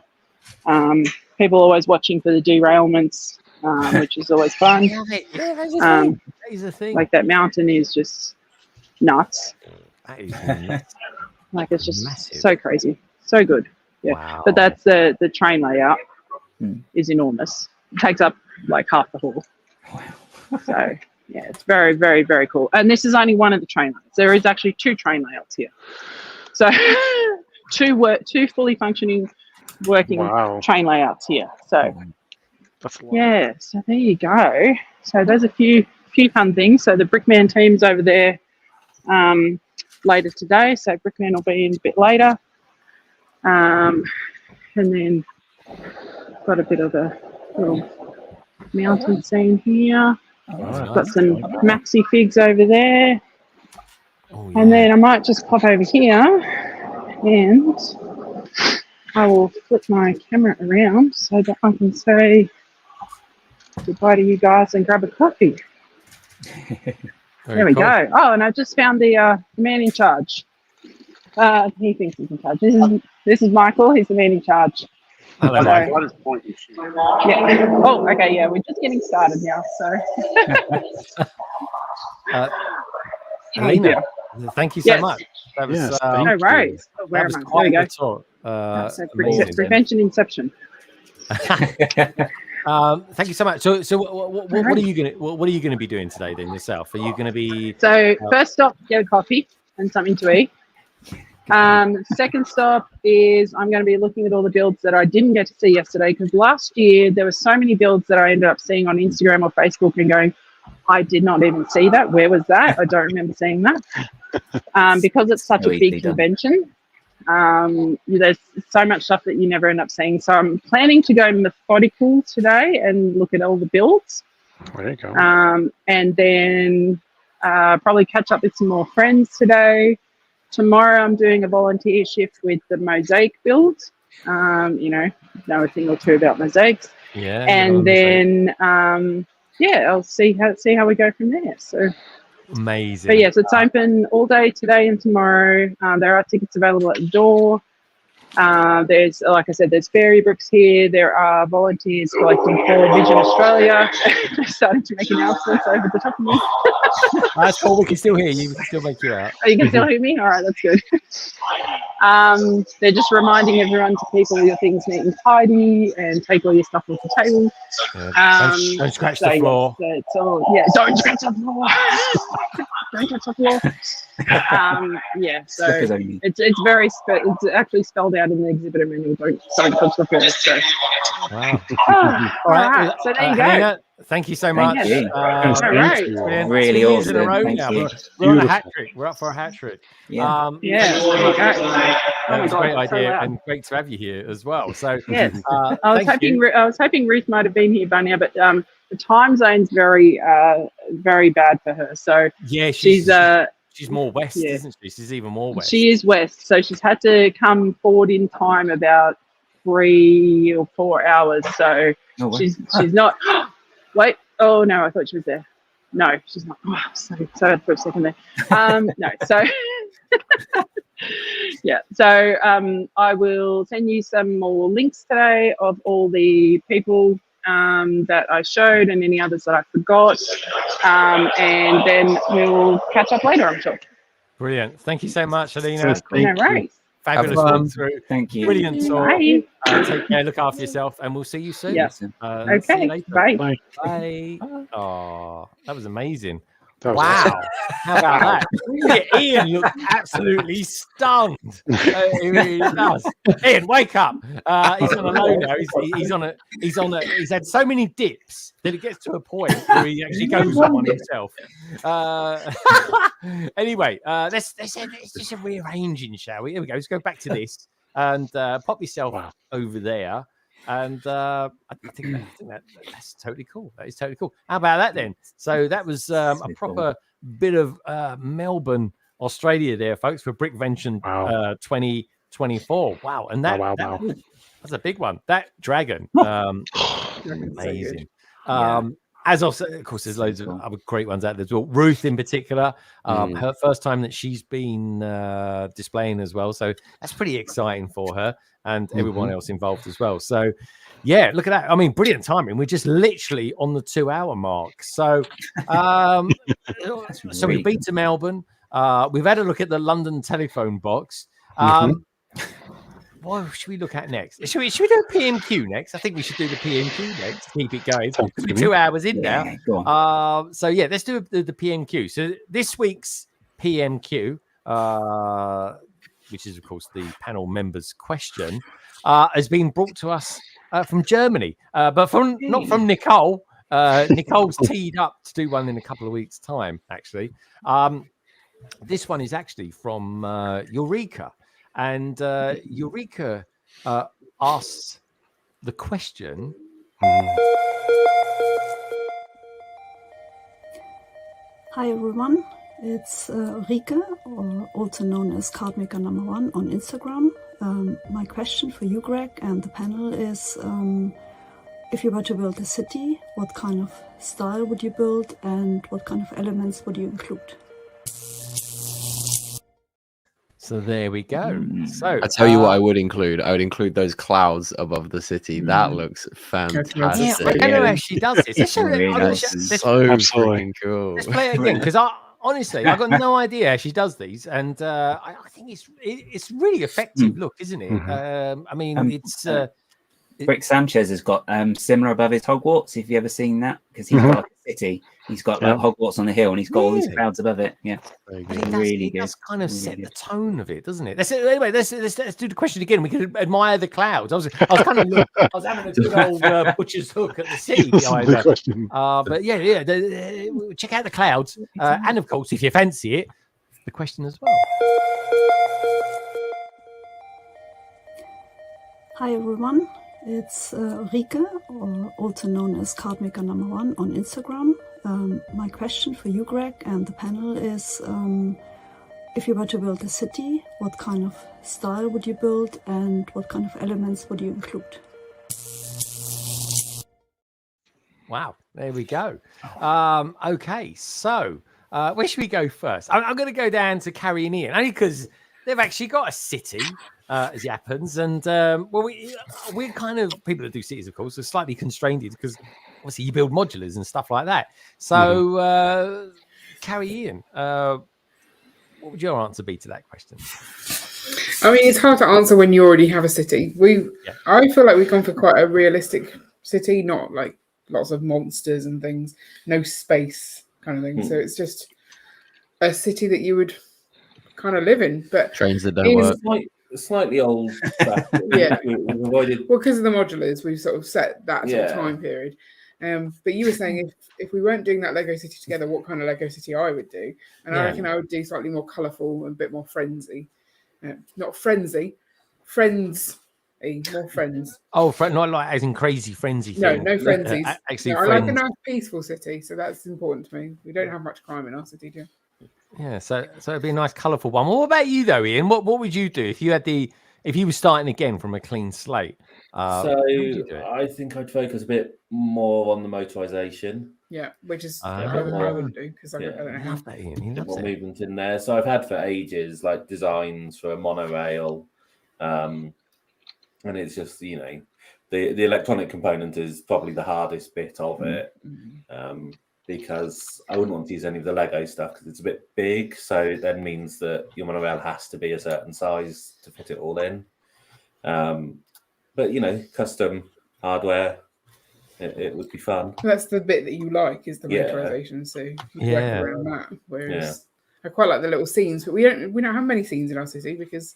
People always watching for the derailments, which is always fun. Yeah, that is a thing. Like that mountain is just nuts. That is nuts. Like it's just Massive. so crazy, so good. Yeah, Wow. but that's the train layout is enormous. It takes up like half the hall. So yeah, it's very, very, very cool. And this is only one of the train layouts. There is actually 2 train layouts here. So two fully functioning working train layouts here. So yeah, so there you go. So there's a few fun things. So the Brickman team's over there later today. So Brickman will be in a bit later. And then got a bit of a little mountain scene here. Got some maxi figs over there. And then I might just pop over here and I will flip my camera around so that I can say goodbye to you guys and grab a coffee. There we go. Oh, and I just found the man in charge. He thinks he's in charge. This is Michael. He's the man in charge. Hello, Michael. Yeah. Oh, okay. Yeah, we're just getting started now. So. Alina, thank you so much. That was, no worries. That was quite the talk. So Brickvention Inception. Thank you so much. So what are you gonna be doing today then yourself? Are you gonna be first stop, get a coffee and something to eat. Second stop is I'm going to be looking at all the builds that I didn't get to see yesterday, because last year there were so many builds that I ended up seeing on Instagram or Facebook and going, I did not even see that. Where was that? I don't remember seeing that. Because it's such a big convention, there's so much stuff that you never end up seeing. So I'm planning to go methodical today and look at all the builds. There you go. And then probably catch up with some more friends today. Tomorrow I'm doing a volunteer shift with the mosaic build. Know a thing or two about mosaics. Yeah. And then I'll see how we go from there. So amazing. But yes, it's open all day today and tomorrow. There are tickets available at the door. There's, like I said, there's fairy bricks here. There are volunteers collecting for Vision Australia. They're starting to make announcements over the top of me. That's cool. We can still hear you. We can still make you out. Oh, you can still hear me? All right, that's good. They're just reminding everyone to keep all your things neat and tidy and take all your stuff off the table. Yeah. Don't scratch the floor. Yes, it's all, don't scratch the floor. Don't touch the floor. So it's very it's actually spelled out in the exhibitor menu. Don't touch the floor. So. Wow. All right. So there you go. Helena, thank you so much. Really awesome. In a row now. We're on a hat trick. We're up for a hat trick. Yeah. That was a great idea and great to have you here as well. So yes, I was hoping Ruth might have been here by now, but the time zone's very very bad for her. So yeah, she's more west, isn't she? She's even more west. She is west, so she's had to come forward in time about 3 or 4 hours. So she's not. Wait. Oh no, I thought she was there. No, she's not. Oh, so sad for a second there. No. So yeah. So I will send you some more links today of all the people that I showed and any others that I forgot. And then we'll catch up later, I'm sure. Brilliant. Thank you so much, Alina. No worries. Fabulous walk through. Thank you. Brilliant talk. Bye. Take care. Look after yourself, and we'll see you soon. Yeah. See you later. Bye. Bye. Oh, that was amazing. Wow. How about that? Ian looked absolutely stunned. He really does. Ian, wake up. He's on a low now. He's had so many dips that it gets to a point where he actually goes on one himself. Anyway, let's just rearranging, shall we? Here we go. Let's go back to this and pop yourself over there. And I think that's totally cool. That is totally cool. How about that then? So that was a proper bit of Melbourne, Australia there, folks, for Brickvention 2024. Wow. And that's a big one. That dragon, amazing. As also, of course, there's loads of other great ones out there as well. Ruth, in particular, her first time that she's been displaying as well. So that's pretty exciting for her and everyone else involved as well. So, yeah, look at that. I mean, brilliant timing. We're just literally on the 2-hour mark. So, we've been to Melbourne. We've had a look at the London telephone box. What should we look at next? Should we do a PMQ next? I think we should do the PMQ next. Keep it going. We're 2 hours in now. So yeah, let's do the PMQ. So this week's PMQ, which is of course the panel members' question, has been brought to us from Germany, but not from Nicole. Nicole's teed up to do one in a couple of weeks' time. Actually, this one is actually from Eureka. And Eureka asks the question. Hi everyone, it's Rike, or also known as Cardmaker #1 on Instagram. My question for you, Greg, and the panel is, if you were to build a city, what kind of style would you build and what kind of elements would you include? So there we go. So I tell you what, I would include. I would include those clouds above the city. That looks fantastic. Yeah, I don't know how she does this. Let's show it. So freaking cool. Let's play it again because honestly, I've got no idea how she does these, and I think it's really effective. Look, isn't it? I mean, it's. Rick Sanchez has got similar above his Hogwarts. If you ever seen that, because he's got like a city, he's got like Hogwarts on the hill, and he's got all these clouds above it. Yeah, it does kind of set the tone of it, doesn't it? Anyway, let's do the question again. We can admire the clouds. I was having a good old butcher's hook at the sea behind that. But yeah, check out the clouds, and of course, if you fancy it, the question as well. Hi everyone. It's Rike, or also known as Cardmaker #1 on Instagram. My question for you, Greg, and the panel is, if you were to build a city, what kind of style would you build and what kind of elements would you include? Wow, there we go. Okay, so where should we go first? I'm going to go down to Carrie and Ian, only because they've actually got a city. As it happens, and we're kind of people that do cities, of course, are slightly constrained because obviously you build modulars and stuff like that. So, Carrie, Ian, what would your answer be to that question? I mean, it's hard to answer when you already have a city. I feel like we've gone for quite a realistic city, not like lots of monsters and things, no space kind of thing. So it's just a city that you would kind of live in, but trains that don't work. Slightly old. Yeah. Well, because of the modulars, we've sort of set that sort of time period. But you were saying if we weren't doing that Lego city together, what kind of Lego city I would do, and I reckon I would do slightly more colourful and a bit more frenzy. Not frenzy, more friends. Oh, not like as in crazy frenzy. No frenzies. Actually, I like a nice peaceful city, so that's important to me. We don't have much crime in our city, do we? Yeah, so it'd be a nice, colourful one. Well, what about you though, Ian? What would you do if you were starting again from a clean slate? I think I'd focus a bit more on the motorization. Yeah, which is I wouldn't do because I don't know how. That, Ian. He loves more it. movement in there. So I've had for ages like designs for a monorail, and it's just the electronic component is probably the hardest bit of it. Because I wouldn't want to use any of the Lego stuff because it's a bit big. So it then means that your monorail has to be a certain size to fit it all in. But, custom hardware, it would be fun. That's the bit that you like is the motorization. So you work around that. Whereas I quite like the little scenes, but we don't have many scenes in our city because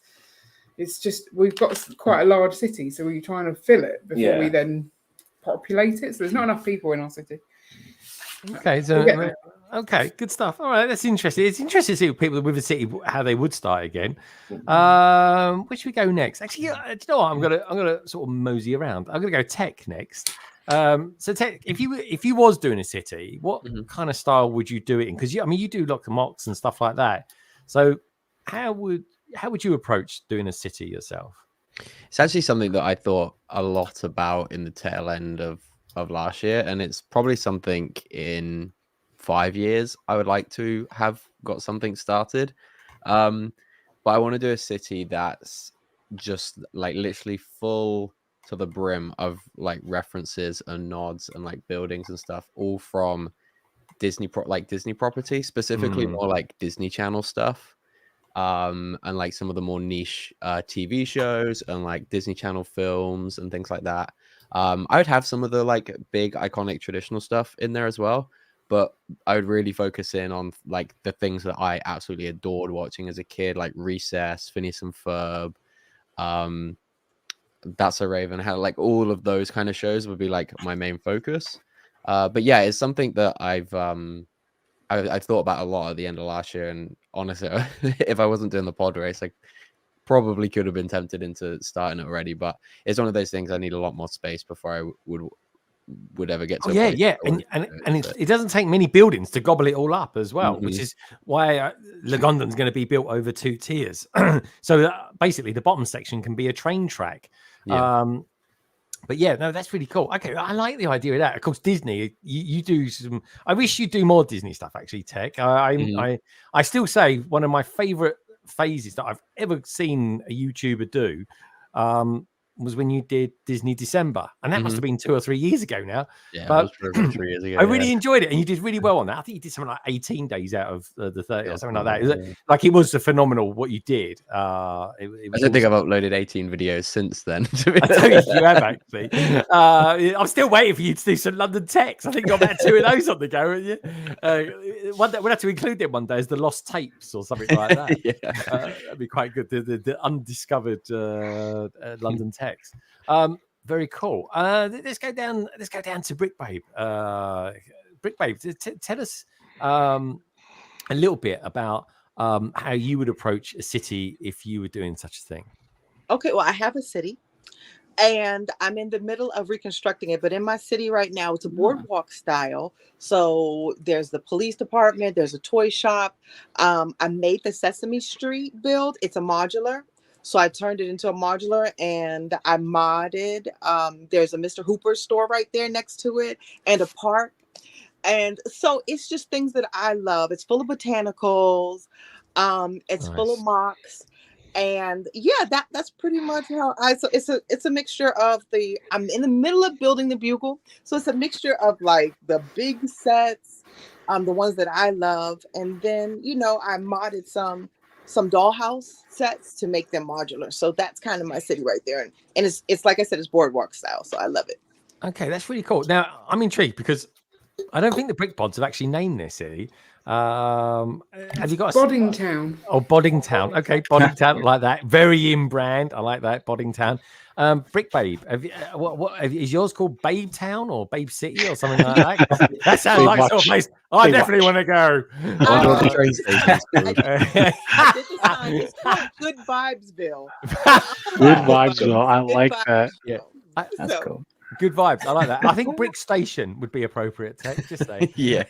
it's just we've got quite a large city. So we're trying to fill it before we then populate it. So there's not enough people in our city. Okay, so Okay, good stuff. All right, that's interesting. It's interesting to see people with a city how they would start again. Where should we go next? Actually, do you know what? I'm gonna sort of mosey around. I'm gonna go tech next. So tech, if you was doing a city, what kind of style would you do it in? Because you do lots of mocks and stuff like that. So how would you approach doing a city yourself? It's actually something that I thought a lot about in the tail end of last year, and it's probably something in 5 years I would like to have got something started. But I want to do a city that's just like literally full to the brim of like references and nods and like buildings and stuff, all from Disney property, specifically more like Disney Channel stuff. And like some of the more niche TV shows and like Disney Channel films and things like that. I would have some of the like big iconic traditional stuff in there as well, but I would really focus in on like the things that I absolutely adored watching as a kid, like Recess, Phineas and Ferb, That's So Raven. How like all of those kind of shows would be like my main focus. But yeah, it's something that I've thought about a lot at the end of last year, and honestly, if I wasn't doing the pod race, I probably could have been tempted into starting it already. But it's one of those things I need a lot more space before I would ever get to. It doesn't take many buildings to gobble it all up as well, which is why Lagondon's going to be built over 2 tiers. So basically, the bottom section can be a train track. Yeah. But yeah, no, that's really cool. Okay, I like the idea of that. Of course, Disney, you do some. I wish you do more Disney stuff. Actually, Tech. I still say one of my favorite phases that I've ever seen a YouTuber do was when you did Disney December, and that must have been 2 or 3 years ago now. Yeah, but that was 3 years ago. I really enjoyed it, and you did really well on that. I think you did something like 18 days out of the 30 or something like that. Like it was phenomenal what you did. I don't think I've uploaded 18 videos since then. I don't think you have actually. I'm still waiting for you to do some London Techs. I think you've got about 2 of those on the go, haven't you? One day we'll have to include them one day as the lost tapes or something like that. That'd be quite good. The undiscovered London Techs. Very cool. Let's go down to Brick Babe. Brick Babe, tell us a little bit about how you would approach a city if you were doing such a thing. Okay, well, I have a city, and I'm in the middle of reconstructing it. But in my city right now, it's a boardwalk style. So there's the police department, there's a toy shop. I made the Sesame Street build. It's a modular. So I turned it into a modular, and I modded. There's a Mr. Hooper store right there next to it, and a park. And so it's just things that I love. It's full of botanicals. It's full of mocks. And yeah, that's pretty much how so it's a mixture of I'm in the middle of building the Bugle. So it's a mixture of like the big sets, the ones that I love. And then, I modded some dollhouse sets to make them modular. So that's kind of my city right there. And it's like I said, it's boardwalk style. So I love it. Okay, that's really cool. Now I'm intrigued because I don't think the Brick Pods have actually named this city. Have you got Boddingtown? Boddingtown. Okay, Boddingtown, like that. Very in brand. I like that. Boddingtown. Brick Babe. Is yours called Babe Town or Babe City or something like that? That sounds like sort of place I definitely want to go. I did the sign. It's called Good Vibesville. Good Vibesville. I like that. Yeah, that's cool. Good vibes. I like that. I think Brick Station would be appropriate. Just say. Yeah.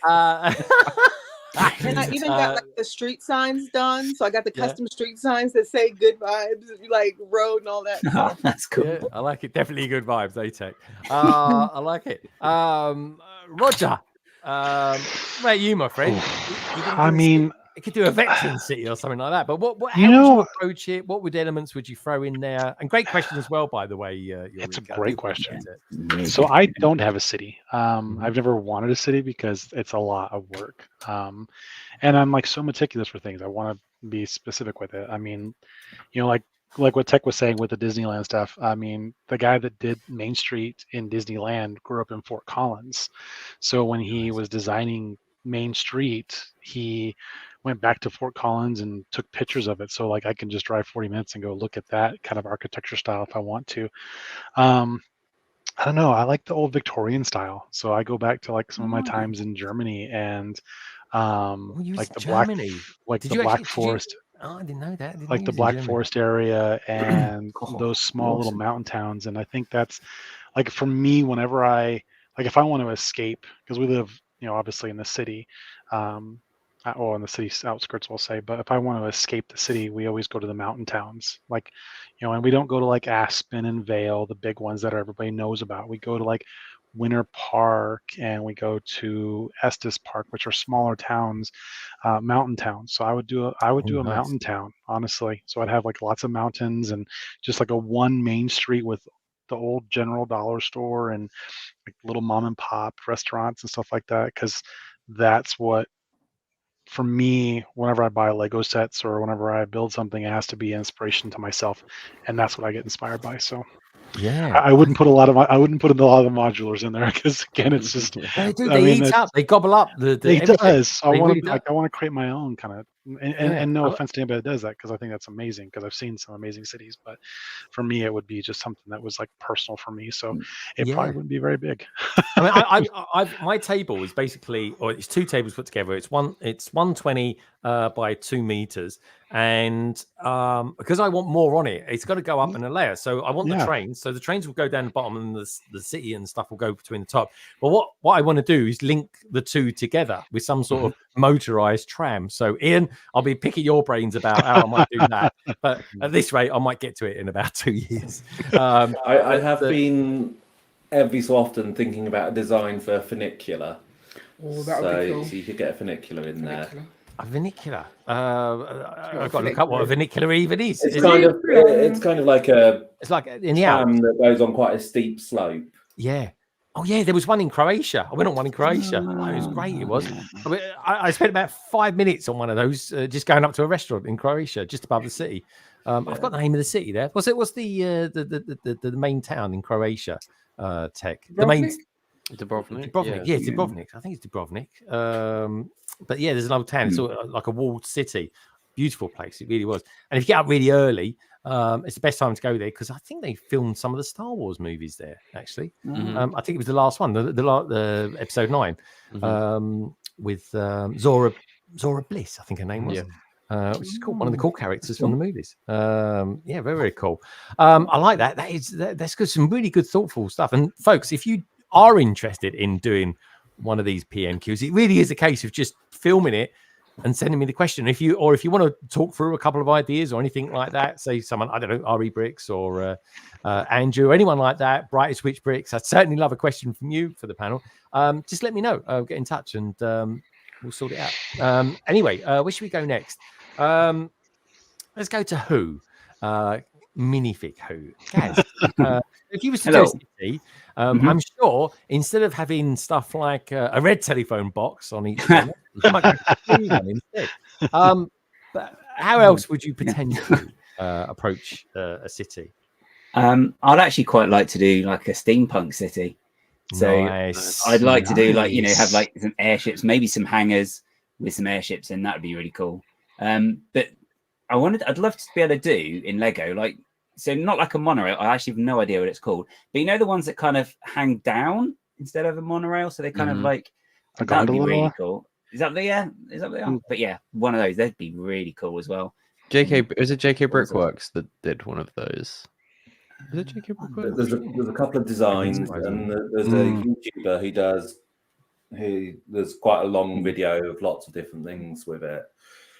And I even got like the street signs done. So I got the custom street signs that say good vibes, like road and all that. Oh, that's cool. Yeah, I like it. Definitely good vibes, ATEC. I like it. Roger, what about you, my friend? You could do a veteran city or something like that. But how would you approach it? What elements would you throw in there? And great question as well, by the way. It's a great question. So I don't have a city. I've never wanted a city because it's a lot of work. And I'm like so meticulous for things. I want to be specific with it. I mean, like what Tech was saying with the Disneyland stuff. I mean, the guy that did Main Street in Disneyland grew up in Fort Collins. So when he was designing Main Street, he went back to Fort Collins and took pictures of it. So like I can just drive 40 minutes and go look at that kind of architecture style if I want to. I don't know. I like the old Victorian style. So I go back to like some of my times in Germany, and like the Germany. the Black Forest. Oh, I didn't know that. Like the Black Forest area and Oh, those small little awesome. mountain towns. And I think that's like for me, whenever if I want to escape, because we live, obviously in the city, or in the city's outskirts, we'll say, but if I want to escape the city, we always go to the mountain towns, and we don't go to like Aspen and Vale, the big ones that everybody knows about. We go to like Winter Park, and we go to Estes Park, which are smaller towns, mountain towns. So I would do a mountain town, honestly. So I'd have like lots of mountains and just like a one main street with the old general dollar store and like little mom and pop restaurants and stuff like that, because that's what, for me, whenever I buy Lego sets or whenever I build something, it has to be inspiration to myself, and that's what I get inspired by. So yeah, I wouldn't put a lot of the modulars in there, because again, it's just they eat up, they gobble up the it does. I want really to create my own kind of, and no offense to anybody that does that, because I think that's amazing, because I've seen some amazing cities, but for me it would be just something that was like personal for me, so it probably wouldn't be very big. I mean, my table is basically, or it's two tables put together. It's 120 by 2 meters, and because I want more on it, it's got to go up in a layer. So I want the trains. So the trains will go down the bottom, and the city and stuff will go between the top. But what I want to do is link the two together with some sort of motorized tram. So Ian, I'll be picking your brains about how I might do that. But at this rate, I might get to it in about 2 years. I have been every so often thinking about a design for a funicular. Oh, that would be cool. So you could get a funicular in there. A vernacular. I've got to look up what a vernacular even is. It's kind of like a. It's like in the tram Alps that goes on quite a steep slope. Yeah. Oh yeah, there was one in Croatia. I went on one in Croatia. Oh, it was great. It was. I spent about 5 minutes on one of those, just going up to a restaurant in Croatia, just above the city. I've got the name of the city there. What's the main town in Croatia? Tech. The main. Dubrovnik. Yeah, Dubrovnik. I think it's Dubrovnik. But yeah, there's an old town. It's sort of like a walled city. Beautiful place. It really was. And if you get up really early, it's the best time to go there, because I think they filmed some of the Star Wars movies there, actually. I think it was the last one, the episode 9, with Zora Bliss, I think her name was. Which is cool. One of the cool characters from the movies. Yeah, very, very cool. I like that. That's good. Some really good, thoughtful stuff. And folks, if you are interested in doing one of these PMQs, it really is a case of just filming it and sending me the question. If you want to talk through a couple of ideas or anything like that, say someone, I don't know, RE Bricks or Andrew, or anyone like that, Brightest Switch Bricks, I'd certainly love a question from you for the panel. Just let me know. Get in touch and we'll sort it out. Anyway, where should we go next? Let's go to Who. Minifig Who. Gaz, if you was to do a city, I'm sure instead of having stuff like a red telephone box on each one, you might do one instead. But how else would you potentially approach a city? I'd actually quite like to do like a steampunk city. So I'd like to do have like some airships, maybe some hangars with some airships, and that would be really cool. But I'd love to be able to do in Lego, like, so not like a monorail. I actually have no idea what it's called, but the ones that kind of hang down instead of a monorail, so they kind of like that would be really cool. Is that the But yeah, one of those, that'd be really cool as well. Was it JK Brickworks that did one of those? Is it JK Brickworks? There's a couple of designs, and there's a YouTuber who there's quite a long video of lots of different things with it,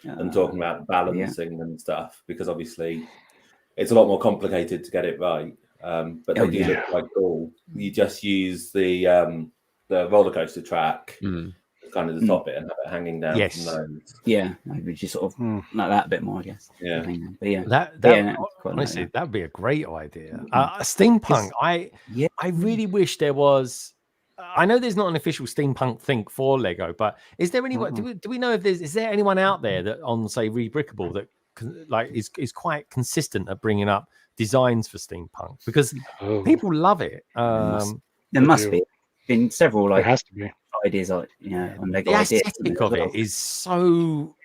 and talking about balancing and stuff, because obviously it's a lot more complicated to get it right. But they do look quite cool. You just use the roller coaster track, kind of the top bit, and have it hanging down from those. Yeah, maybe just sort of like that a bit more, I guess. Yeah, but yeah, honestly, that would be a great idea. Steampunk. I really wish there was. I know there's not an official steampunk thing for Lego, but is there anyone? Do we know if is there anyone out there that on say Rebrickable that is quite consistent at bringing up designs for steampunk, because people love it. There must be been several there has to be ideas on Lego. The aesthetic of it is so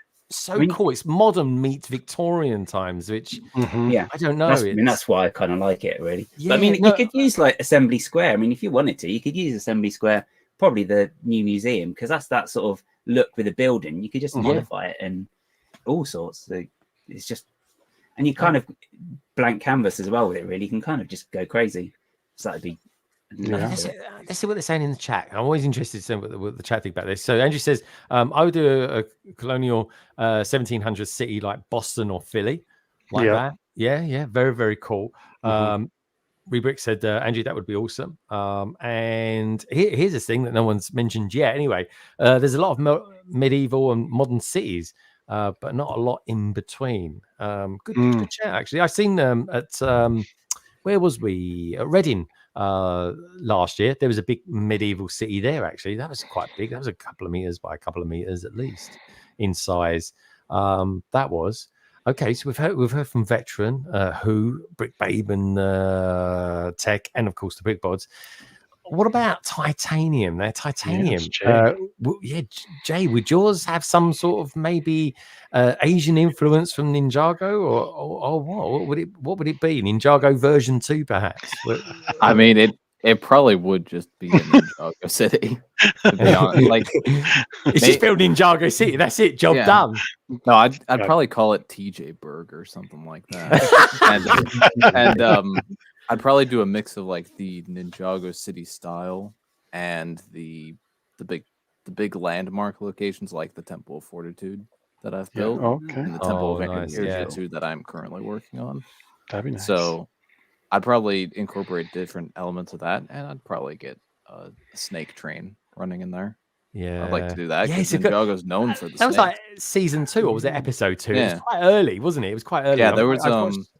cool. It's modern meets Victorian times, which I don't know. That's why I kind of like it, really. Yeah, but you could use like Assembly Square. I mean, if you wanted to, you could use Assembly Square, probably the new museum, because that's that sort of look with a building, you could just Mhm. modify it and all sorts. So it's just, and you kind of blank canvas as well with it. Really, you can kind of just go crazy. So that'd be. Yeah. Let's see what they're saying in the chat. I'm always interested to see what the chat think about this. So Andrew says, I would do a colonial 1700s city like Boston or Philly, like Yeah. that. Yeah, very, very cool. Mhm. Rebrick said, Andrew, that would be awesome. And here's this thing that no one's mentioned yet. Anyway, there's a lot of medieval and modern cities, but not a lot in between. Good chat, actually. I've seen at where was we? At Reading last year. There was a big medieval city there, actually. That was quite big. That was a couple of meters by a couple of meters at least in size. That was. Okay, so we've heard from Veteran, Who, Brick Babe, and Tech, and of course the Brick Bods. What about Titanium? They're Titanium. Yes, Yeah, Jay, would yours have some sort of maybe Asian influence from Ninjago, or what? What would it be? Ninjago version 2, perhaps? I mean, it probably would just be in Ninjago City. To be honest, like it's just built Ninjago City. That's it. Job done. No, I'd probably call it TJ Berg or something like that. and I'd probably do a mix of like the Ninjago City style and the big landmark locations like the Temple of Fortitude that I've built, and the Temple of Jiu-Jitsu that I'm currently working on. That'd be nice. So I'd probably incorporate different elements of that, and I'd probably get a snake train running in there. Yeah, I'd like to do that. Yeah, because it's a good- Ninjago's known for the That was snake. like season 2, or was it episode 2? It Yeah. was quite early, wasn't it? It was quite early. Yeah, there I was watched-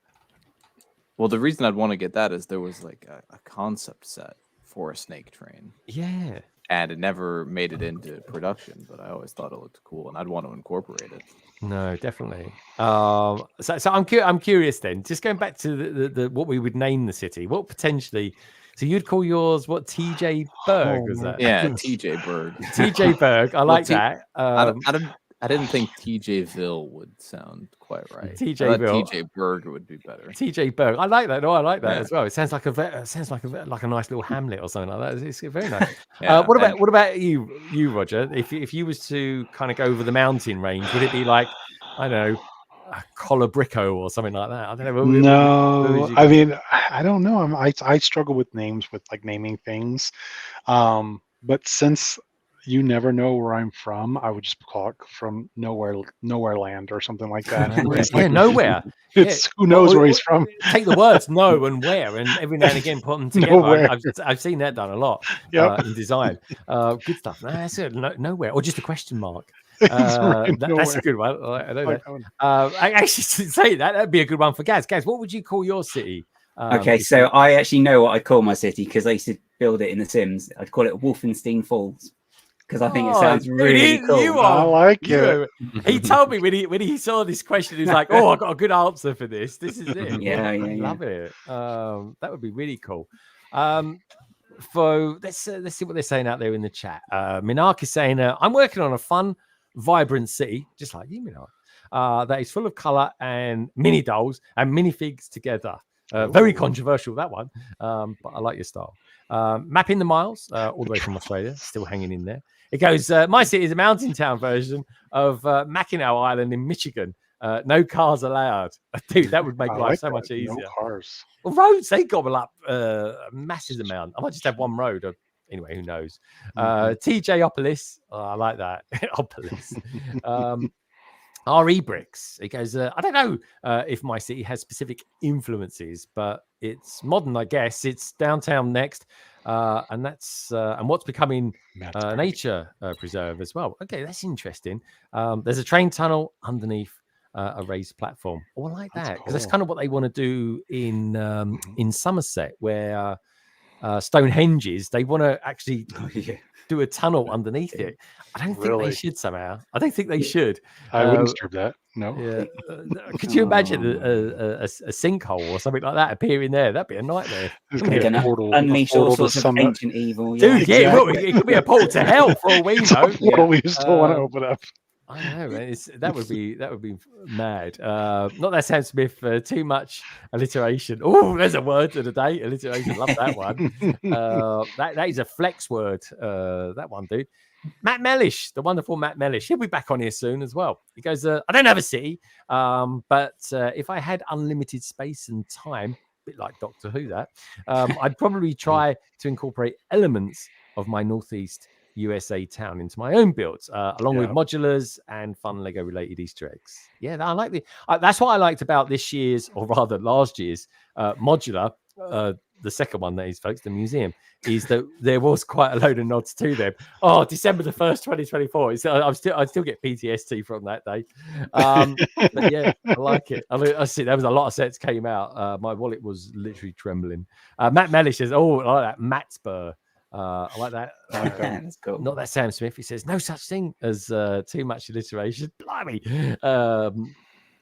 well, the reason I'd want to get that is there was like a concept set for a snake train. Yeah. And it never made it into production, but I always thought it looked cool, and I'd want to incorporate it. No, definitely. So I'm curious then. Just going back to the what we would name the city. What potentially? So you'd call yours what? TJ Berg was that? Yeah, TJ Berg. TJ Berg. I like that. I didn't think TJville would sound quite right. TJville. TJ Berg would be better. TJ Berg. I like that. No, I like that Yeah. as well. It sounds like like a nice little hamlet or something like that. It's very nice. Yeah, what about you, Roger? If you was to kind of go over the mountain range, would it be like, I don't know, a Colabrico or something like that? I don't know. No, I mean, I don't know. I struggle with names, with like naming things. But since you never know where I'm from, I would just call it from nowhere land or something like that. It's Yeah, like, nowhere. It's Yeah. who knows Or- where he's from. Take the words "no" and "where," and every now and again put them together. Nowhere. I've seen that done a lot Yep. in design. Good stuff. No, that's it. Nowhere, or just a question mark. It's That's nowhere. a good one. I know Like that. that one. I actually should say that'd be a good one for Gaz. Gaz, what would you call your city? Okay, if so you- I actually know what I call my city because I used to build it in The Sims. I'd call it Wolfenstein Falls because I think it Oh, sounds dude, really cool. you I are- like you it. are- He told me when he saw this question, he was like, "Oh, I got a good answer for this. This is it." Yeah, I yeah, yeah. love it. That would be really cool. So let's see what they're saying out there in the chat. Minark is saying, "I'm working on a fun, vibrant city, just like you, Minark, that is full of color and mini dolls and minifigs together." Very controversial, that one, but I like your style. Mapping the miles, all the way from Australia, still hanging in there. It goes, my city is a mountain town version of Mackinac Island in Michigan. No cars allowed. Dude, that would make I life like so that. much easier. No cars. Well, roads, they gobble up a massive amount. I might just have one road. Anyway, who knows? TJopolis. Oh, I like that. Opolis. RE Bricks. It goes, I don't know if my city has specific influences, but it's modern, I guess. It's downtown next. And that's and what's becoming nature preserve as well. Okay, that's interesting. There's a train tunnel underneath a raised platform. Oh, I like that because that's kind of what they want to do in Somerset, where Stonehenge is. They want to actually do a tunnel underneath it. I don't think they Really? should somehow. I don't think they should. I wouldn't disturb that. No. Yeah. Could you imagine a sinkhole or something like that appearing there? That'd be a nightmare. It's They're gonna be a gonna portal, unleash a all portal to sorts of Summit. ancient evil. Dude, yeah, well, it could be a portal to hell for all we It's a know. portal we just don't want to open up. I know, man. That would be mad. Not that Sam Smith. Too much alliteration. Oh, there's a word of the day. Alliteration. Love that one. That is a flex word. That one, dude. Matt Mellish, the wonderful Matt Mellish. He'll be back on here soon as well. He goes, I don't have a city, but if I had unlimited space and time, a bit like Doctor Who, that I'd probably try to incorporate elements of my Northeast USA town into my own builds, along with modulars and fun Lego related Easter eggs. Yeah, I like that's what I liked about this year's, or rather last year's, modular. The second one, that is, folks, the museum, is that there was quite a load of nods to them. Oh, December the 1st, 2024. I still get PTSD from that day. But yeah, I like it. I see there was a lot of sets came out. My wallet was literally trembling. Matt Mellish says, "Oh, I like that Matspur." I like that. That's cool. Not that Sam Smith. He says no such thing as too much alliteration. Blimey.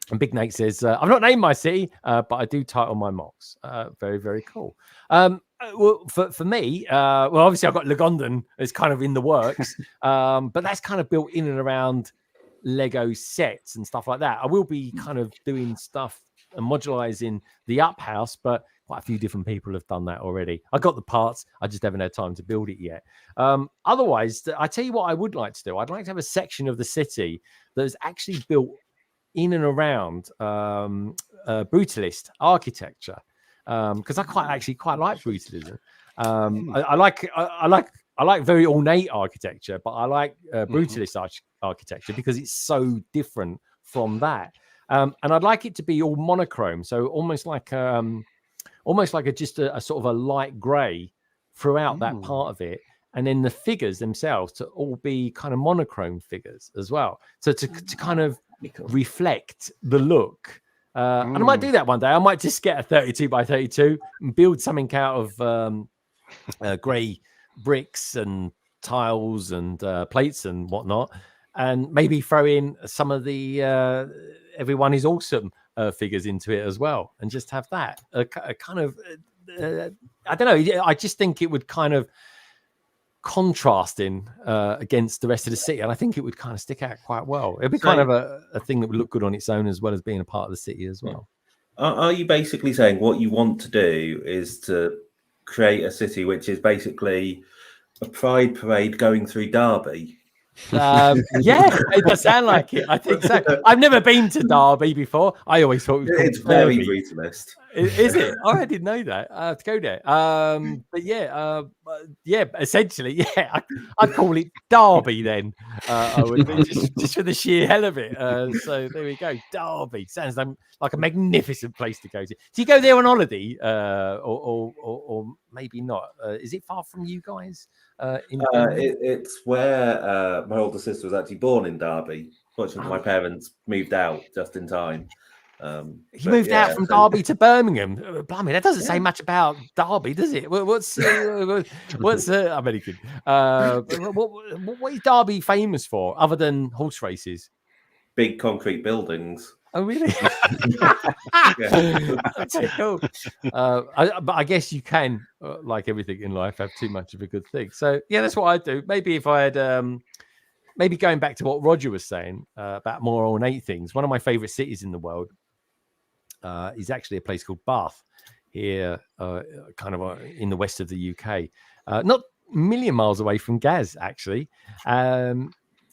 And Big Nate says, I've not named my city, but I do title my mocks. Very, very cool. Well, for me, well, obviously I've got Lagondon is kind of in the works, but that's kind of built in and around Lego sets and stuff like that. I will be kind of doing stuff and modularizing the up house, but quite a few different people have done that already. I got the parts, I just haven't had time to build it yet. Otherwise, I tell you what I would like to do. I'd like to have a section of the city that is actually built in and around brutalist architecture, because I quite like brutalism. I like very ornate architecture, but I like brutalist architecture because it's so different from that. And I'd like it to be all monochrome, so almost like just a sort of a light grey throughout that part of it. And then the figures themselves to all be kind of monochrome figures as well. So to kind of reflect the look. And I might do that one day. I might just get a 32 by 32 and build something out of grey bricks and tiles and plates and whatnot. And maybe throw in some of the Everyone Is Awesome figures into it as well. And just have that. A kind of, I don't know. I just think it would kind of contrasting against the rest of the city, and I think it would kind of stick out quite well. It'd be kind of a thing that would look good on its own, as well as being a part of the city as well. Are you basically saying what you want to do is to create a city which is basically a pride parade going through Derby? Yeah, it does sound like it. I think so. I've never been to Derby before. I always thought it's very brutalist. Is it? Oh, I didn't know that. I have to go there. But yeah, essentially, yeah, I'd call it Derby then. I would be just for the sheer hell of it. So there we go. Derby sounds like a magnificent place to go to. Do you go there on holiday, or maybe not? Is it far from you guys? It's where my older sister was actually born in Derby. Fortunately, my parents moved out just in time. He moved out from Derby to Birmingham. Blimey, that doesn't say much about Derby, does it? What's I'm only kidding. What is Derby famous for, other than horse races? Big concrete buildings. Oh, really? Okay, cool. But I guess you can, like everything in life, have too much of a good thing. So yeah, that's what I'd do. Maybe if I had, maybe going back to what Roger was saying about more ornate things. One of my favorite cities in the world is actually a place called Bath here, kind of in the west of the UK, not a million miles away from Gaz, actually.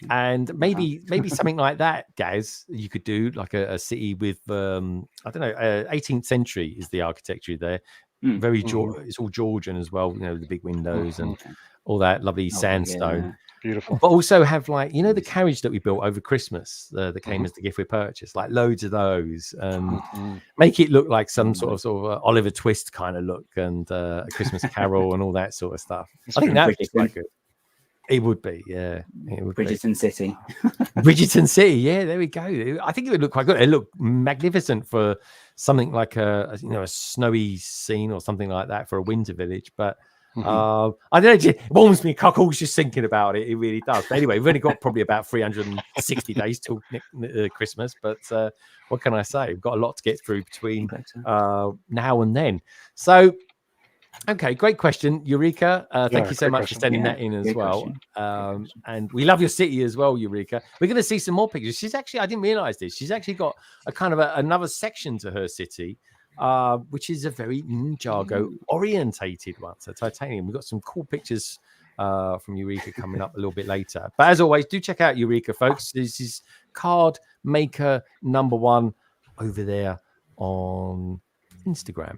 And maybe something like that, Gaz, you could do like a city with I don't know, 18th century is the architecture there. Very it's all Georgian as well, you know, the big windows and all that lovely sandstone. Yeah. Beautiful. But also have, like, you know, the carriage that we built over Christmas that came as the gift we purchased, like loads of those, and make it look like some sort of Oliver Twist kind of look, and a Christmas Carol and all that sort of stuff. I think that would be quite good. It would be, yeah. It would Bridgerton City. Bridgerton City, yeah, there we go. I think it would look quite good. It looked magnificent for something like a snowy scene or something like that for a winter village. But I don't know, it warms me cockles just thinking about it. It really does. But anyway, we've only got probably about 360 days till Christmas. But what can I say? We've got a lot to get through between now and then. So, okay, great question, Eureka. Thank you so much for sending that in as well. And we love your city as well, Eureka. We're going to see some more pictures. She's actually, I didn't realize this, she's actually got a kind of another section to her city, which is a very Ninjago orientated one. So titanium. We've got some cool pictures from Eureka coming up a little bit later. But as always, do check out Eureka, folks. This is card maker #1 over there on Instagram.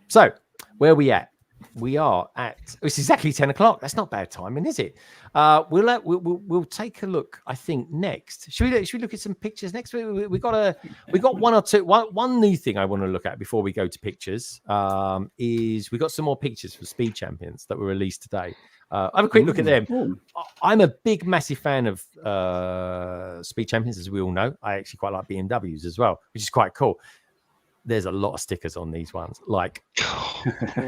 So where are we at? We are at, it's exactly 10 o'clock. That's not bad timing, is it? We'll take a look, I think, next. Should we look at some pictures next? We got one or two. One new thing I want to look at before we go to pictures is we got some more pictures for Speed Champions that were released today. Have a quick look at them. I'm a big, massive fan of Speed Champions, as we all know. I actually quite like BMWs as well, which is quite cool. There's a lot of stickers on these ones, like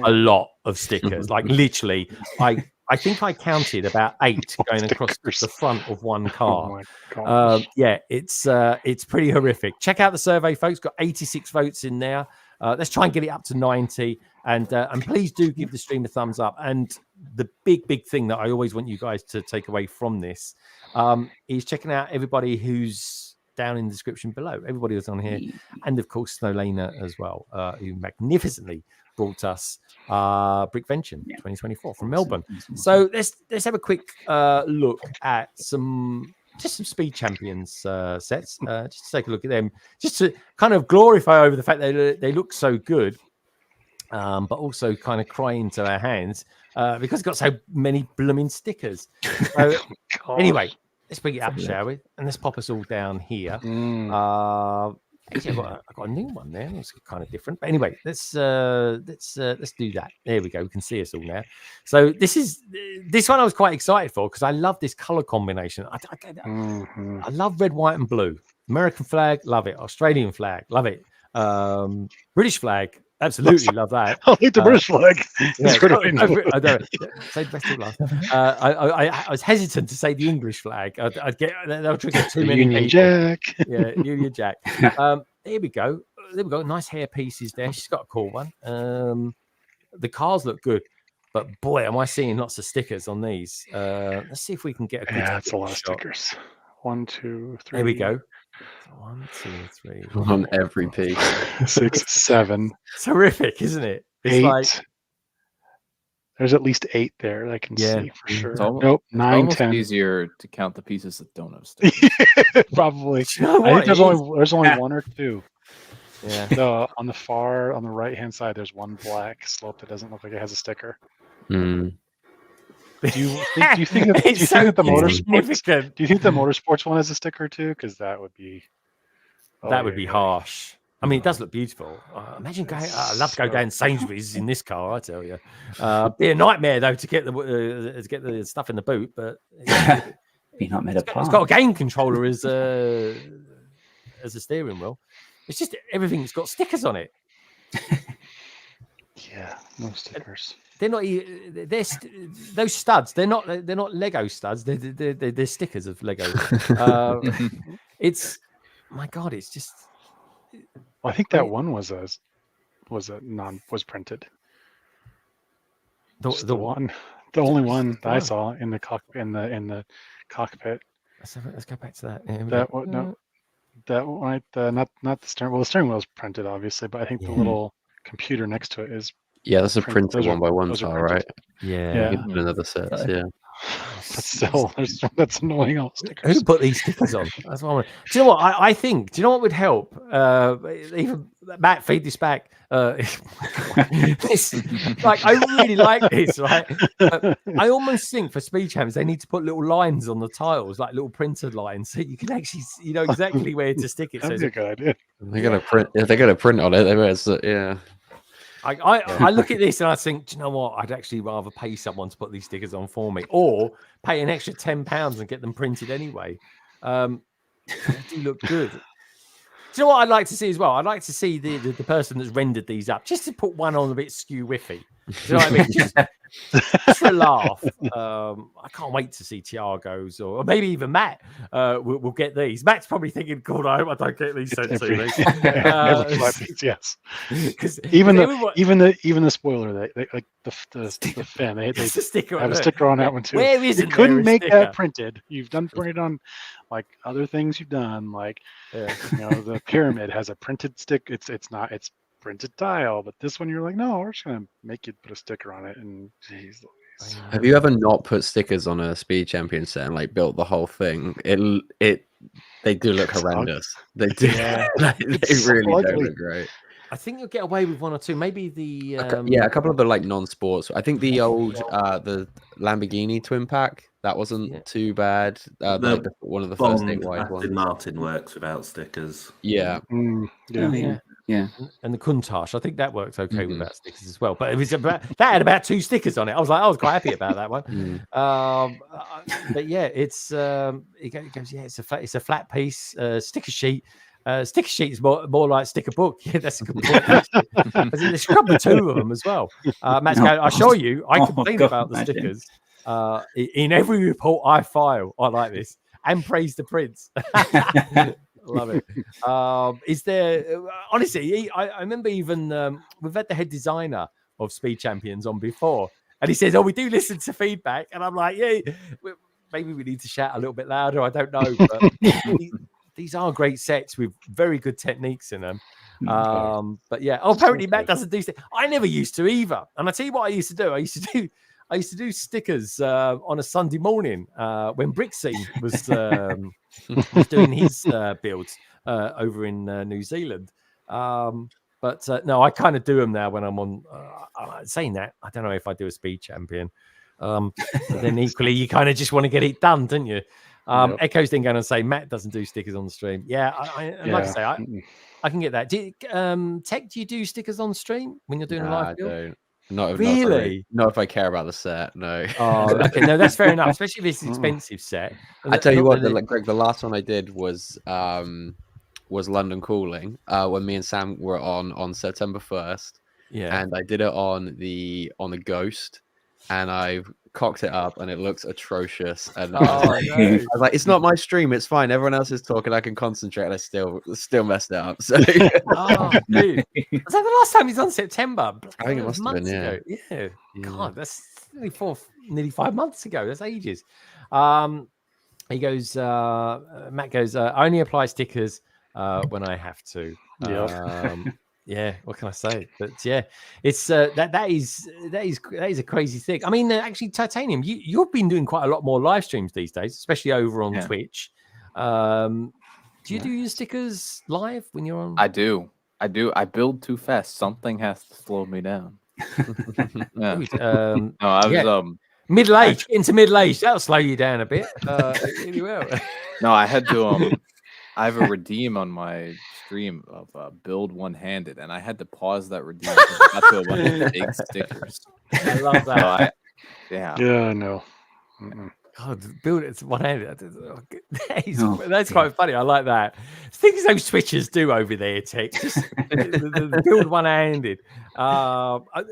a lot of stickers. Like literally, I think I counted about 8 going across the front of one car. Yeah, it's pretty horrific. Check out the survey, folks. Got 86 votes in there. Let's try and get it up to 90. And please do give the stream a thumbs up. And the big thing that I always want you guys to take away from this is checking out everybody who's down in the description below. Everybody was on here, and of course Snowlana as well, who magnificently brought us Brickvention 2024 from Melbourne. So let's have a quick look at some Speed Champions sets. Just to take a look at them, just to kind of glorify over the fact that they look so good, but also kind of cry into our hands because it's got so many blooming stickers. So, anyway, let's bring it up, shall we? And let's pop us all down here. Actually, I've got a new one there. It's kind of different, but anyway, let's do that. There we go. We can see us all now. So this one I was quite excited for because I love this color combination. I love red, white, and blue. American flag, love it. Australian flag, love it. British flag. Absolutely love that. I like the British flag. I don't say the best of last. I was hesitant to say the English flag. I'd get that'll trigger too many Union people. Jack. Yeah, Union Jack. There we go. Nice hair pieces there. She's got a cool one. The cars look good, but boy, am I seeing lots of stickers on these. Let's see if we can get a good that's a lot of stickers. 1, 2, 3. There we go. 1, 2, 3. On every piece. 6, 7. It's horrific, isn't it? It's 8. like there's at least 8 there that I can see for sure. It's almost, nope, it's 9, almost 10. easier to count the pieces that don't have stickers. Probably. You know I think there's what? only 1 or 2. Yeah. On the right hand side, there's one black slope that doesn't look like it has a sticker. Mm. Do you think that the motorsports one has a sticker too? Because that would be harsh. I mean, it does look beautiful. Imagine going. I'd love to go down Sainsbury's in this car. I tell you, be a nightmare though to get the stuff in the boot. But be not made apart. It's got a game controller as a steering wheel. It's just everything's got stickers on it. Yeah, no stickers. They're not. Those studs. They're not Lego studs. They're stickers of Lego. It's my God. It's just. Well, I think that one was printed. The only one that I saw in the cockpit. Let's go back to that. That one, not the steering. Well, the steering wheel is printed, obviously, but I think the little computer next to it is. Yeah, that's a printed 1x1 tile, right? Yeah. Another set. Yeah. But still, that's annoying. All stickers. Who put these stickers on? That's what I want. Do you know what I think? Do you know what would help? Even Matt, feed this back. This, like, I really like this, right? I almost think for Speed Champs they need to put little lines on the tiles, like little printed lines, so you can actually know exactly where to stick it. That's a good idea. They're gonna print. If they're gonna print on it, they better. Yeah. I look at this and I think, do you know what? I'd actually rather pay someone to put these stickers on for me, or pay an extra £10 and get them printed anyway. They do look good. Do you know what I'd like to see as well? I'd like to see the person that's rendered these up, just to put one on a bit skew whiffy. Do you know what I mean? Just for a laugh. I can't wait to see Tiago's or maybe even Matt. We'll get these. Matt's probably thinking, God, I hope I don't get these sent to me. Yes. Even the spoiler, they like the fan. They have a sticker on that one too. Where is it? You couldn't make that printed. You've done printed on like other things you've done, like the pyramid has a printed stick. It's printed tile, but this one you're like, no, we're just gonna make you put a sticker on it. And geez, Have you ever not put stickers on a Speed Champion set and like built the whole thing? They do look horrendous. They do. Yeah. they really don't look great. I think you'll get away with one or two. Maybe the a couple of the like non-sports. I think the old the Lamborghini twin pack that wasn't too bad. One of the first Bond 8 wide Aston ones. Martin works without stickers. Yeah. Yeah. And the Countach, I think that works okay without stickers as well. But it was that had about 2 stickers on it. I was quite happy about that one. But yeah, it's it goes. Yeah, it's a flat piece sticker sheet. Sticker sheet is more like sticker book. Yeah, that's a good point. There's probably 2 of them as well. Matt's going, I assure you, I complain about the stickers in every report I file. I like this and praise the prints. Love it. Is there honestly? I remember even we've had the head designer of Speed Champions on before, and he says, "Oh, we do listen to feedback," and I'm like, "Yeah, maybe we need to shout a little bit louder." I don't know, but these are great sets with very good techniques in them. But yeah, apparently Matt doesn't do. I never used to either, and I tell you what, I used to do. I used to do stickers on a Sunday morning when Brickvention was doing his builds over in New Zealand. But no, I kind of do them now when I'm on. Saying that, I don't know if I do a Speed Champion. But then equally, you kind of just want to get it done, don't you? Echo's then going to say Matt doesn't do stickers on the stream. Yeah, like I say, I can get that. Tech, do you do stickers on stream when you're doing a live build? I don't. Not really. Not if I care about the set. No. Oh, okay. No, that's fair enough. Especially if it's an expensive set. I tell you what, Greg, the last one I did was London Calling when me and Sam were on September 1st. Yeah. And I did it on the Ghost, and I've cocked it up, and it looks atrocious. And I was like, it's not my stream. It's fine. Everyone else is talking. I can concentrate. And I still messed it up. So, dude. Was that the last time he's on September? I think it must have been. Ago. Yeah. God, that's nearly 5 months ago. That's ages. He goes. Matt goes. I only apply stickers when I have to. Yeah, what can I say? But yeah, it's that is a crazy thing. I mean, actually, Titanium, you've been doing quite a lot more live streams these days, especially over on Twitch. Do you do your stickers live when you're on? I do. I build too fast. Something has to slow me down. No, I was middle age. Into middle age, that'll slow you down a bit. Really will. No, I had to. I have a redeem on my stream of build one-handed, and I had to pause that redeem because I got to a bunch of big stickers. I love that. Yeah, no. God, build it one-handed. That's quite funny. I like that. Things those switchers do over there, Tech. Just the build one-handed.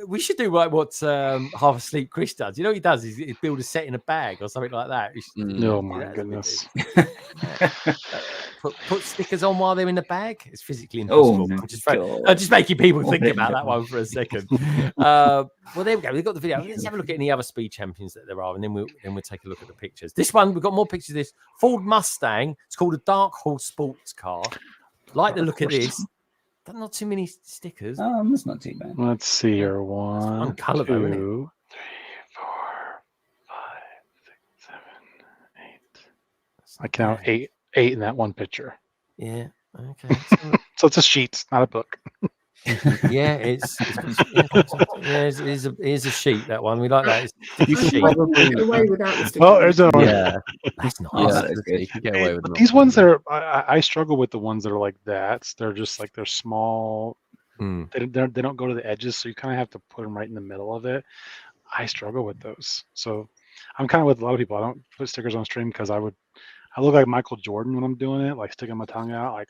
We should do like what Half Asleep Chris does. You know what he does? He build a set in a bag or something like that. Oh my goodness. Put stickers on while they're in the bag. It's physically impossible. I'm just making people think about that one for a second. Well, there we go. We've got the video. Let's have a look at any other Speed Champions that there are, and then we'll take a look at the pictures. This one, we've got more pictures of this Ford Mustang. It's called a Dark Horse sports car. Like the look of this. Not too many stickers. That's not too bad. Let's see here. 1, 2, 3, 4, 5, 6, 7, 8. I count 8 in that one picture. Yeah. Okay. So it's a sheet, not a book. Yeah, it's a sheet. That one we like that. You can probably get away without the stickers. Well, there's a that's nice. Yeah, you can get away with them. These ones that are, I struggle with the ones that are like that. They're just like they're small. They don't go to the edges, so you kind of have to put them right in the middle of it. I struggle with those, so I'm kind of with a lot of people. I don't put stickers on stream because I look like Michael Jordan when I'm doing it, like sticking my tongue out, like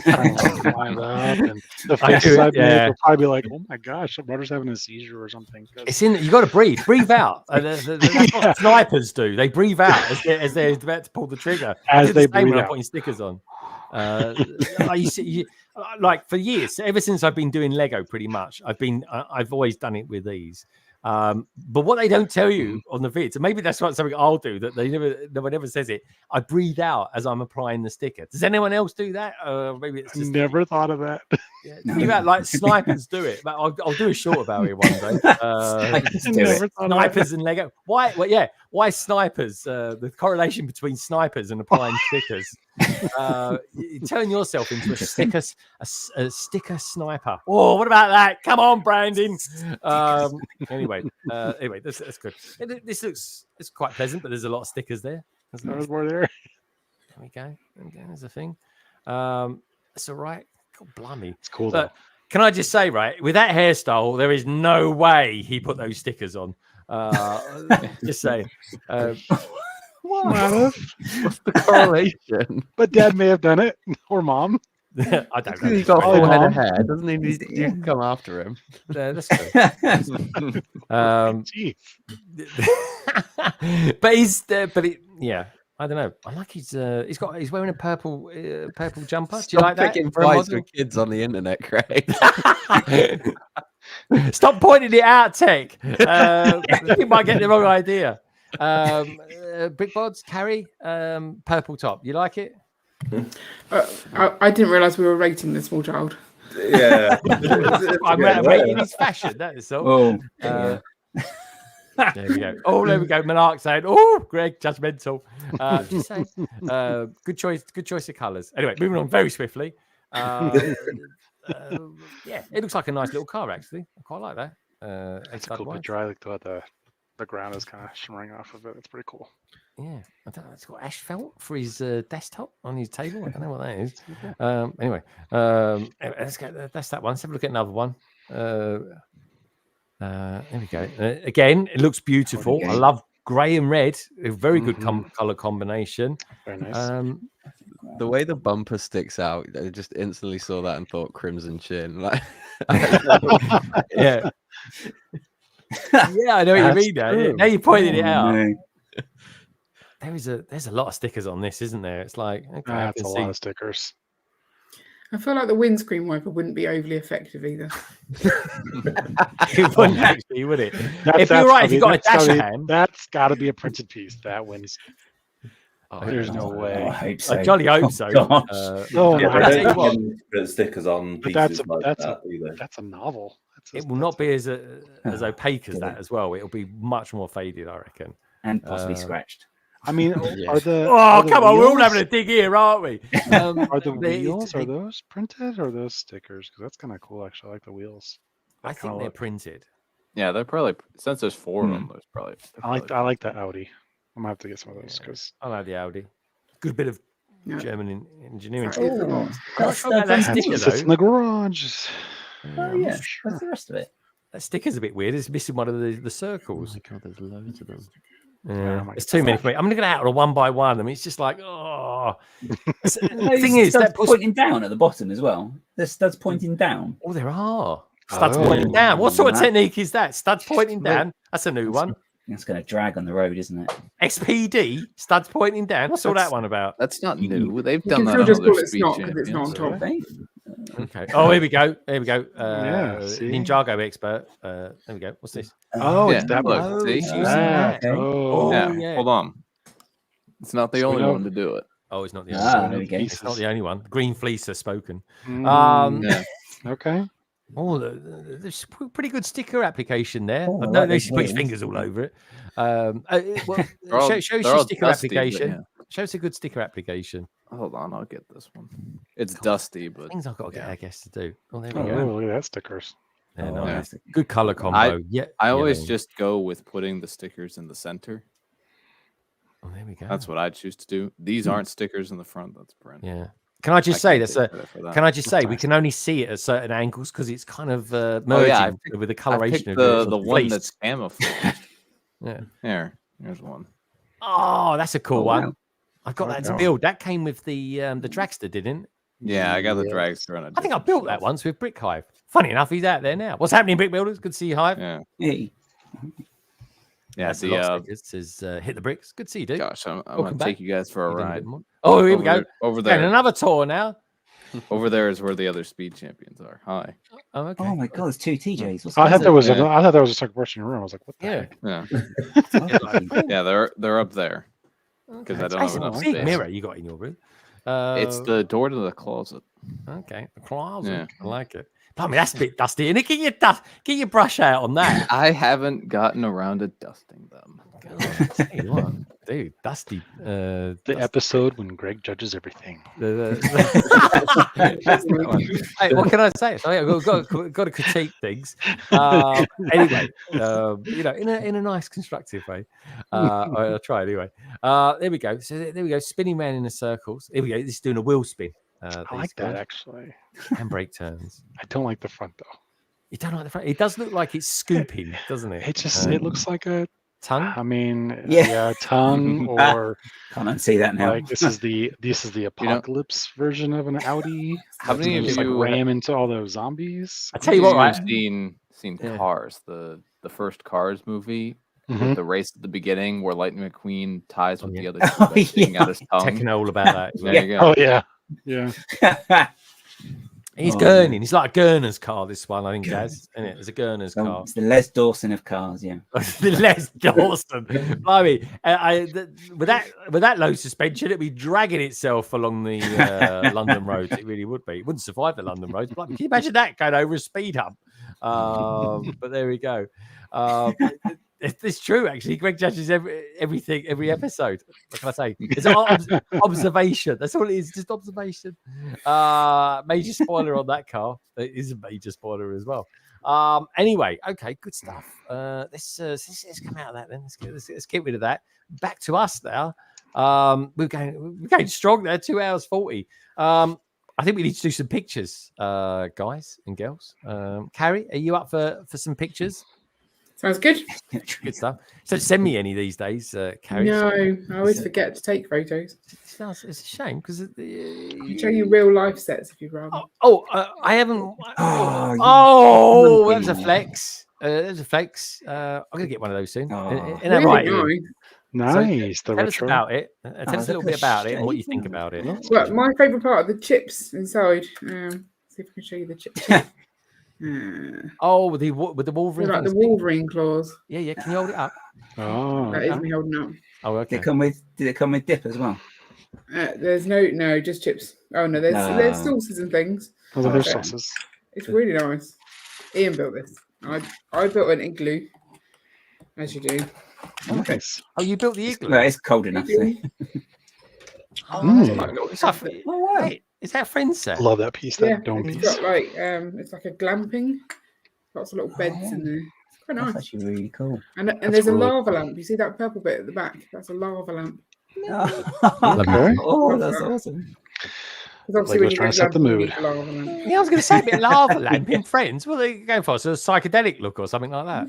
trying to line it up, and the faces I make will probably be like, "Oh my gosh, my brother's having a seizure or something." It's in. You got to breathe out. That's what snipers do. They breathe out as they're about to pull the trigger. As they breathe when out. I'm putting stickers on. Like for years, ever since I've been doing Lego, pretty much, I've always done it with these. But what they don't tell you on the vids, and maybe that's what something I'll do that no one ever says it. I breathe out as I'm applying the sticker. Does anyone else do that? Maybe it's just never thought of that. Yeah, like snipers do it. But I'll do a short about it one day. Snipers and Lego. Why? Well, yeah. Why snipers? The correlation between snipers and applying stickers. Turn yourself into a sticker sniper. Oh, what about that? Come on, Brandon. Anyway, that's good. It's quite pleasant, but there's a lot of stickers there. There's more there. There we go. Again, there's a thing. It's all right. God, blimey. It's cool though. Can I just say, right, with that hairstyle, there is no way he put those stickers on. Just saying. What's the correlation? But Dad may have done it, or Mom. I don't know. He's got a full head of hair. Doesn't he need you can come after him? That's true. But yeah. I don't know. I like he's wearing a purple jumper. Do you like that? Picking fights with kids on the internet, Craig. Stop pointing it out, Tech. You might get the wrong idea. Brickbods, Carrie, purple top. You like it? I didn't realise we were rating the small child. Yeah. I'm rating his fashion. That is all. There we go. Oh, there we go. Monarch saying, "Oh, Greg, judgmental." Just saying, good choice of colours. Anyway, moving on very swiftly. Yeah, it looks like a nice little car actually. I quite like that. It's a cool picture. I like the ground is kind of shimmering off of it. It's pretty cool. Yeah, I don't know. It's got asphalt for his desktop on his table. I don't know what that is. Anyway, let's go. That's that one. Let's have a look at another one. There we go. Again, it looks beautiful. I love grey and red. A very good color combination. Very nice. The way the bumper sticks out, I just instantly saw that and thought Crimson Chin. Like, yeah, yeah, I know what you mean. Now you pointed it out. There's a lot of stickers on this, isn't there? It's like that's a lot of stickers. I feel like the windscreen wiper wouldn't be overly effective either. It wouldn't actually, would it? If you got a dash hand, that's got to be a printed piece. That wins. There's no way. I hope so. I jolly hope so. I don't put stickers on pieces that's a novel. It will not be as opaque as that as well. It'll be much more faded, I reckon, and possibly scratched. I mean, are the come on, we're all having a dig here, aren't we? Are the wheels are those printed or are those stickers? Because that's kind of cool. Actually, I like the wheels. I think they're printed. Yeah, they're probably since there's 4 of them. There's probably. I like the Audi. I'm gonna have to get some of those because I like the Audi. Good bit of German engineering. That's it's in the garage. Oh yeah, what's the rest of it? That sticker's a bit weird. It's missing one of the circles. Oh my God, there's loads of them. Yeah, it's too many for me. I'm going to go out on one by one. I mean, it's just like, the thing is, that's pointing down at the bottom as well. The studs pointing down. Oh, there are studs pointing down. What sort of technique is that? Studs pointing down. That's a new one. That's going to drag on the road, isn't it? SPD studs pointing down. What's all that one about? That's not new. They've done that. Just call it snot because it's not on top. Okay. Oh, here we go. Ninjago expert. There we go. What's this? It's that one. Oh, she's using that. Yeah. Hold on. It's not the only one to do it. Oh, it's not the only one. It's not the only one. Green Fleece has spoken. Okay. Oh, there's pretty good sticker application there. I know they should put his fingers all over it. Shows your sticker application. Shows a good sticker application. Hold on, I'll get this one. It's dusty, but things I've got to get, I guess, to do. Oh, there we go. Look at that stickers. Yeah, nice. Good color combo. I always just go with putting the stickers in the center. Oh, there we go. That's what I choose to do. These aren't stickers in the front. That's print. Yeah. Can I just say Can I just say we can only see it at certain angles because it's kind of merging with the coloration of the one that's camouflaged. Yeah. Here's one. Oh, that's a cool one. I've got that to build. That came with the dragster, didn't? Yeah, I got the dragster on it. I think I built that once with Brick Hive. Funny enough, he's out there now. What's happening, Brick Builders? Good to see you, Hive. Yeah. Yeah, it says hit the bricks. Good to see you, dude. Gosh, I'm gonna take you guys for a ride. Oh, here we go. Over there. And another tour now. Over there is where the other speed champions are. Hi. Oh, okay. Oh my god, there's two TJs. What's I thought going that on? was I thought that was just like rushing around. I was like, what the heck? Yeah. Yeah, they're up there. Because I don't have It's a enough big space. mirror you got in your room. It's the door to the closet. Okay, the closet. Yeah. I like it. I mean, that's a bit dusty. And get your brush out on that. I haven't gotten around to dusting them. Tell you what, dude, dusty. The episode when Greg judges everything. Hey, what can I say? So, I've got to critique things. Anyway, in a nice, constructive way. I'll try anyway. There we go. So there we go. Spinning around in the circles. Here we go. This is doing a wheel spin. I like that actually. Handbrake turns. I don't like the front though. You don't like the front? It does look like it's scooping, doesn't it? It just it looks like a tongue. I mean, yeah, tongue or can't unsee that now. Like this is the apocalypse version of an Audi. How many of just you like ram into all those zombies? I tell you what, right? I've seen Cars, the first Cars movie. With the race at the beginning where Lightning McQueen ties with the other two by sticking out his tongue. Techno all about that. There you go. Oh yeah. Yeah. He's gurning. He's like a Gurner's car, this one, I think, Gaz. Isn't it? It's a Gurner's car. It's the Les Dawson of cars, yeah. The Les Dawson. Blimey. With that low suspension, it'd be dragging itself along the London roads. It really would be. It wouldn't survive the London roads. Blimey, can you imagine that going over a speed hump? But there we go. It's true, actually. Greg judges everything, every episode. What can I say? It's observation. That's all it is, just observation. Major spoiler on that car. It is a major spoiler as well. Anyway, okay, good stuff. Let's come out of that then. Let's get rid of that. Back to us now. We're going strong there. 2 hours 40. I think we need to do some pictures, guys and girls. Carrie, are you up for some pictures? Sounds good. Good stuff. So send me any these days, Carrie. No, I always forget to take photos. It's a shame because I can show you real life sets if you'd rather. I haven't. That was a flex. There's a flex. I'm gonna get one of those soon. In that right? Nice. So, tell us about it. Tell us a little bit about it and what you think about it. Well, my favourite part are the chips inside. See if I can show you the chips. With the Wolverine. Like the Wolverine claws. Yeah. Can you hold it up? Oh, that is me holding up. Oh, okay. Did it come with dip as well? There's no, just chips. Oh no, there's sauces and things. Oh, there's sauces. It's really nice. Ian built this. I built an igloo, as you do. Nice. Oh, you built the igloo. Well, it's cold enough. Is that a friend set? Love that piece. That dome it's piece. got like it's like a glamping. Lots of little beds in there. It's quite nice. That's actually really cool. And there's a lava lamp. You see that purple bit at the back? That's a lava lamp. Oh, that's awesome. Obviously, trying to set the mood. Yeah, I was going to say a bit of lava lamp in Friends. What are they going for? So a psychedelic look or something like that?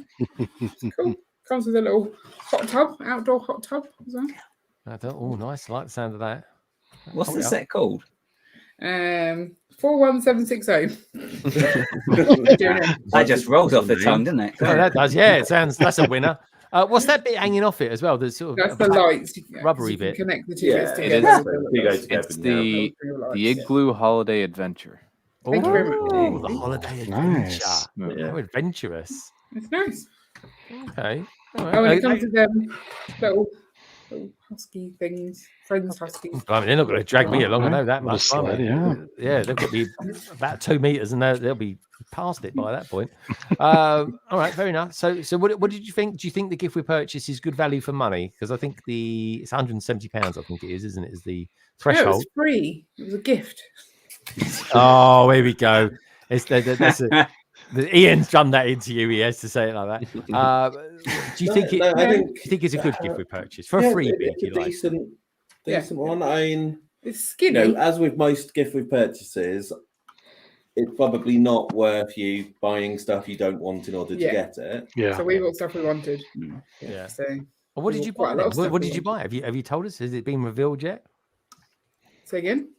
Cool. Comes with a little hot tub, outdoor hot tub as well. Oh, nice. I like the sound of that. What's the set called? 41760. That just rolls off the tongue, doesn't it? Oh, that does, yeah. That's a winner. What's that bit hanging off it as well? There's sort of that's the lights. Rubbery bit. Connect the two bits together. It's the Igloo Holiday Adventure. Thank you very much. Oh, the holiday adventure. Nice. How adventurous. It's nice. Okay. All right. Oh, and it comes with them little husky things, friends huskies. I mean, they're not going to drag me along. I know that much. Sled, yeah, they've got to be about 2 meters, and they'll be past it by that point. All right, fair enough. So what did you think? Do you think the gift we purchased is good value for money? Because I think it's £170. I think it is, isn't it? Is the threshold? No, it was free. It was a gift. Oh, here we go. Ian's drummed that into you. He has to say it like that. Do you think it's a good gift we purchased for a freebie? It's a decent one. I mean, it's skinny. As with most gift with purchases, it's probably not worth you buying stuff you don't want in order to get it. Yeah. So we got stuff we wanted. Yeah. So well, what did you buy? What did you buy? Have you told us? Has it been revealed yet? Say again.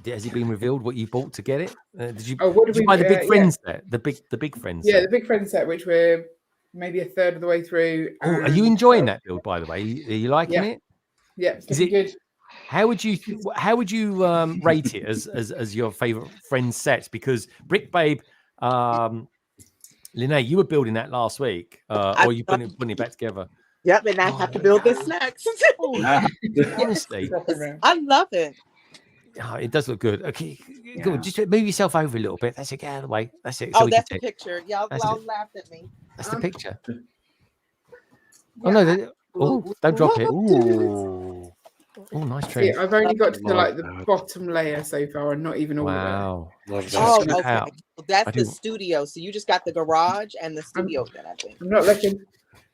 Has it been revealed what you bought to get it? Did you? What did you buy the big friends set? The big friends. Yeah, set? the big friends set, which we're maybe a third of the way through. Oh, are you enjoying that build? By the way, are you liking it? Yeah, is it good? How would you rate it as your favorite friend sets? Because Brick Babe, Linnea, you were building that last week, or you putting it back together. Yep, and I have to build this next. Honestly, I love it. Oh, it does look good. Okay, Yeah. good. Just move yourself over a little bit. That's it. Get out of the way. That's it. Oh, we can that's the see it. picture. Y'all laughed at me. That's the picture. Oh no! Oh, don't drop it. Ooh. Oh, nice See, tree. I've only got to Love the that. bottom layer so far, and not even all of Wow. Love that. Oh, Check okay. out. So that's I the do- studio. So you just got the garage and the studio then, I think. it. I'm not looking.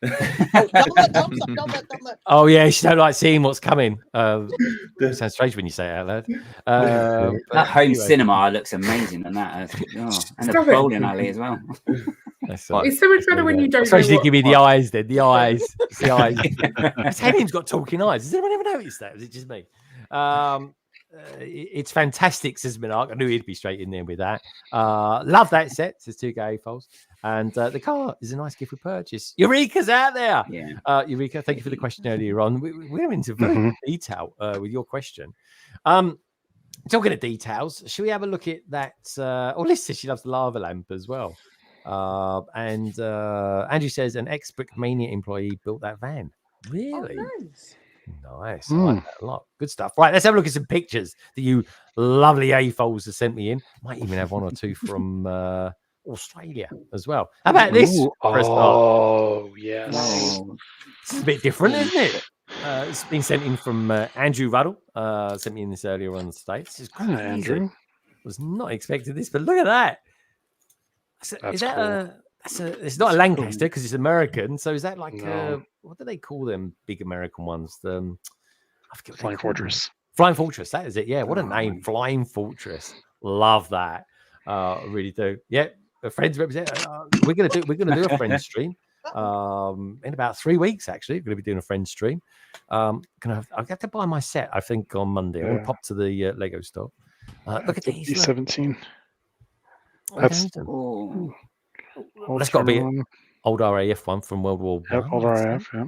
Don't look. Oh yeah, you don't like seeing what's coming. It sounds strange when you say it out loud. That But home anyway, cinema looks amazing, and that, and the Stop it. bowling alley as well. that's, It's so much better when you don't know especially what. give me the eyes. Then the eyes. It's the eyes. Henning's got talking eyes. Has anyone ever noticed that? Was it just me? It's fantastic, says Minark. I knew he'd be straight in there with that. Love that set, says 2K Foles. And the car is a nice gift for purchase. Eureka's out there. Yeah. Eureka, thank you for the question earlier on. We're into very detail with your question. Talking of details, should we have a look at that? Liz says she loves the lava lamp as well. And Andrew says an ex-Brickmania employee built that van. Really? Oh, nice. Nice. I like that a lot. Good stuff. Right, let's have a look at some pictures that you lovely AFOLs have sent me in. Might even have one or two from Australia as well. How about this? For a start? Oh, yes. It's a bit different, isn't it? It's been sent in from Andrew Ruddle. Sent me in this earlier on today. This is crazy. Andrew. Was not expecting this, but look at that. Is that cool. it's not a Lancaster because it's American. So is that like No. what do they call them big American ones? I forget what Flying they call them. Fortress. Flying Fortress, that is it. Yeah, what a name. Flying Fortress. Love that. I really do. Yeah, friends represent. We're gonna do a friends stream. In about 3 weeks, actually. We're gonna be doing a friends stream. I'll have to buy my set, I think, on Monday. I'm gonna pop to the Lego store. Look at these. Look. 17. That's got to be an old RAF one from World War Yep, One. old RAF, yeah.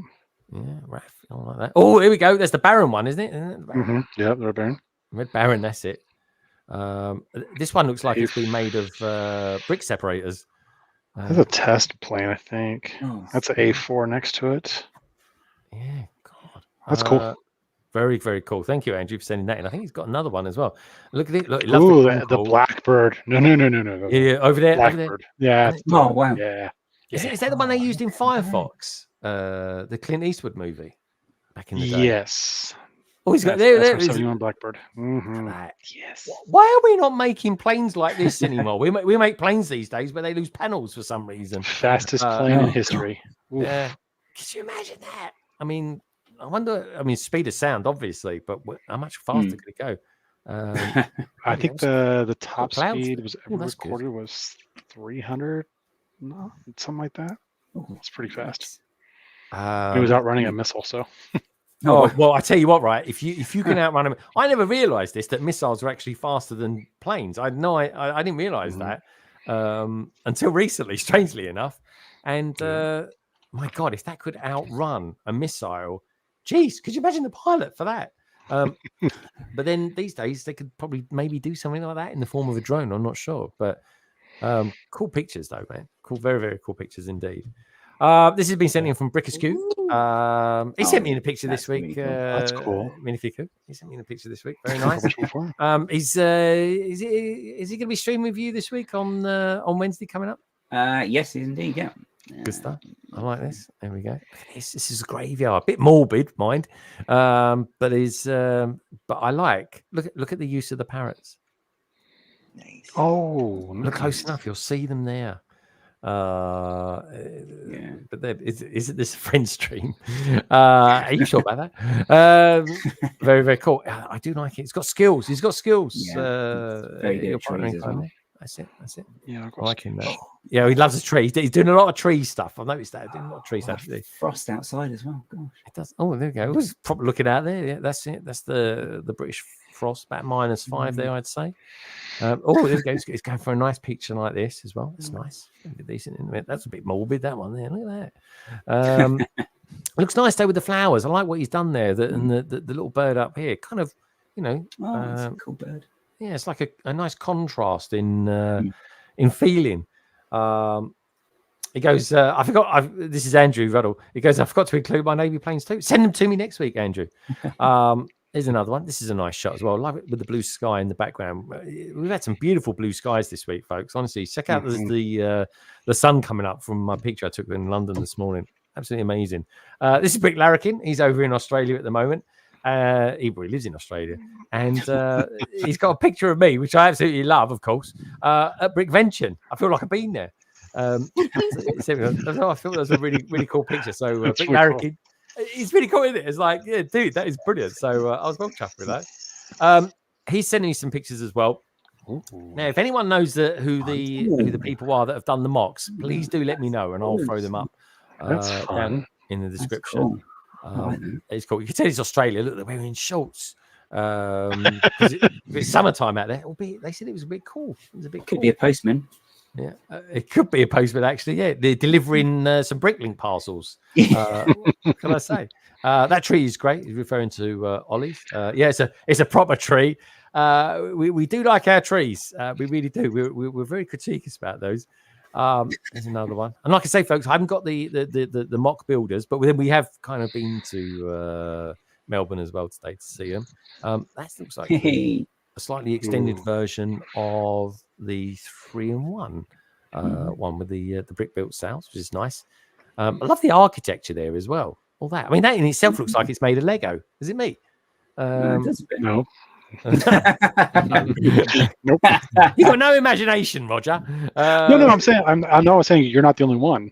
Yeah, RAF, I like that. Oh, here we go. There's the Baron one, isn't it? Yeah, they're Baron. Red Baron, that's it. This one looks like it's been made of brick separators. That's a test plane, I think. That's an A4 next to it. Yeah, God. That's cool. Very, very cool. Thank you, Andrew, for sending that in. I think he's got another one as well. Look at it. Look, Ooh, the Blackbird. No. Yeah, over there. Blackbird. Over there. Yeah. Oh, wow. Yeah. Is that the one they used in Firefox? The Clint Eastwood movie back in the day? Yes. Oh, he's got That's there. from 71 Blackbird. Yes. Why are we not making planes like this anymore? we make planes these days, but they lose panels for some reason. Fastest plane in history. Yeah. Could you imagine that? I mean, I wonder. I mean, speed of sound, obviously, but how much faster could it go? I think the top clouds. speed was ever That's good. recorded was 300, something like that. It's pretty fast. It was outrunning a missile, so. Oh well, I tell you what, right? If you can outrun them, I never realised this that missiles are actually faster than planes. I didn't realise that until recently, strangely enough. And my God, if that could outrun a missile, geez, could you imagine the pilot for that? But then these days they could probably maybe do something like that in the form of a drone. I'm not sure, but cool pictures though, man. Cool, very very cool pictures indeed. This has been sent in from Brickaskew. He sent me in a picture this week. That's cool. Minifico. He sent me in a picture this week. Very nice. Is he going to be streaming with you this week on Wednesday coming up? Yes, indeed. Yeah. Good stuff. I like this. There we go. This is a graveyard. A bit morbid, mind. But I like. Look at the use of the parrots. Nice. Oh, look close enough. You'll see them there. But is it this friend stream? Are you sure about that? Very very cool. I do like it. It's got skills. He's got skills. Very good trees as well. That's it. Yeah, I like him. Yeah, he loves the tree. He's doing a lot of tree stuff. I've noticed that. Doing a lot of tree stuff. Frost outside as well. Gosh. It does. Oh, there we go. It was probably looking out there. Yeah, that's it. That's the British frost, about -5 there, I'd say. There we go. It's going for a nice picture like this as well. It's nice. Decent. That's a bit morbid, that one there. Look at that. looks nice though with the flowers. I like what he's done there. And the little bird up here, kind of, you know, that's a cool bird. Yeah, it's like a nice contrast in feeling. He goes, I forgot. This is Andrew Ruddle. He goes, I forgot to include my Navy planes too. Send them to me next week, Andrew. Here's another one. This is a nice shot as well. Love it with the blue sky in the background. We've had some beautiful blue skies this week, folks. Honestly, check out the sun coming up from my picture I took in London this morning. Absolutely amazing. This is Brick Larrikin. He's over in Australia at the moment. He lives in Australia, and he's got a picture of me, which I absolutely love, of course, at Brickvention. I feel like I've been there. I thought that was a really, really cool picture. So Brick Larrikin, it's really cool, isn't it? It's like, yeah, dude, that is brilliant. So I was well chuffed with that. He's sending me some pictures as well. Ooh. Now, if anyone knows who the people are that have done the mocks, please do let me know, and I'll throw them up down in the description. It's cool. You can tell it's Australia. Look, they're wearing shorts. It's summertime out there. They said it was a bit cool. It was a bit. Could be a postman. Yeah, it could be a postman actually. Yeah, they're delivering some Bricklink parcels. What can I say? That tree is great. He's referring to Ollie. Yeah, it's a proper tree. We do like our trees. We really do. We're very critiquous about those. There's another one, and like I say, folks, I haven't got the mock builders, but then we have kind of been to Melbourne as well today to see them. That looks like a slightly extended version of the 3-in-1 one with the brick built cells, which is nice. I love the architecture there as well. All that, I mean, that in itself looks like it's made of Lego. Is it me? No. Nope. You got no imagination, Roger. No. I'm saying I'm saying you're not the only one.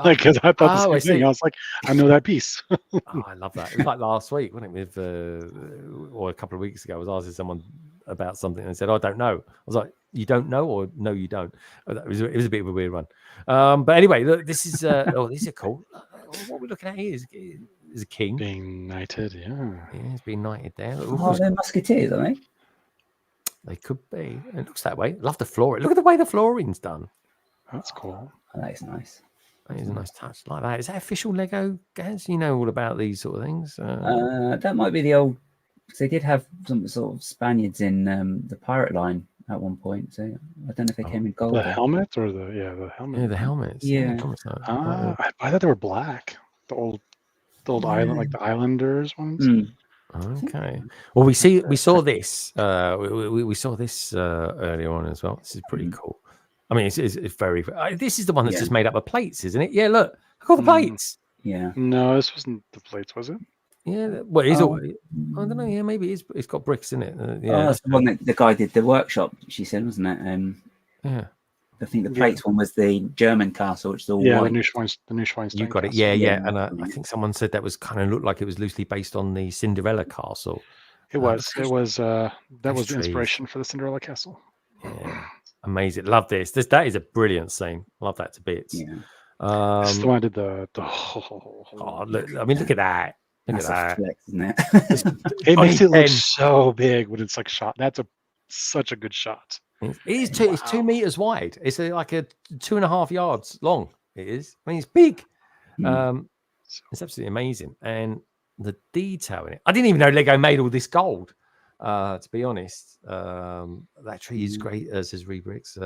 Because I thought the same thing. I was like, I know that piece. I love that. It was like last week, wasn't it? With or a couple of weeks ago, I was asking someone about something and they said, I don't know. I was like, you don't know, or no, you don't. It was a bit of a weird one. But anyway, look, this is these are cool. What we're looking at here is a king being knighted. Yeah, he's being knighted there. Oh, they're musketeers, are they? They could be. It looks that way. Love the flooring. Look at the way the flooring's done. That's cool. Oh, that is nice. That is a nice touch like that. Is that official Lego, Gaz? You know all about these sort of things. That might be the old. Because they did have some sort of Spaniards in the pirate line at one point. So I don't know if they came in gold. The helmet or the helmet. Yeah, the helmets. Yeah. I thought they were black. The old island, like the Islanders ones. Okay. Well, we saw this. We saw this earlier on as well. This is pretty cool. I mean, it's very. This is the one that's just made up of plates, isn't it? Yeah. Look at all the plates. Yeah. No, this wasn't the plates, was it? Yeah. Well, it is. I don't know. Yeah, maybe it's got bricks in it. Yeah. that's the one that the guy did the workshop. She said, wasn't it? Yeah. I think the plates one was the German castle, which is all white. the Neuschwanstein. You got it. Castle. Yeah. And I think someone said that was kind of looked like it was loosely based on the Cinderella castle. It was. That was the inspiration for the Cinderella castle. Yeah. Amazing. Love this. That is a brilliant scene. Love that to bits. Yeah. This is the one I did the look, I mean, look at that. Look at that. Flex, isn't it? It makes it look so big when it's like shot. That's such a good shot. It is it's 2 meters wide. It's like a 2.5 yards long. It is. I mean, it's big. It's absolutely amazing, and the detail in it. I didn't even know Lego made all this gold. To be honest, that tree is great. Says Rebricks.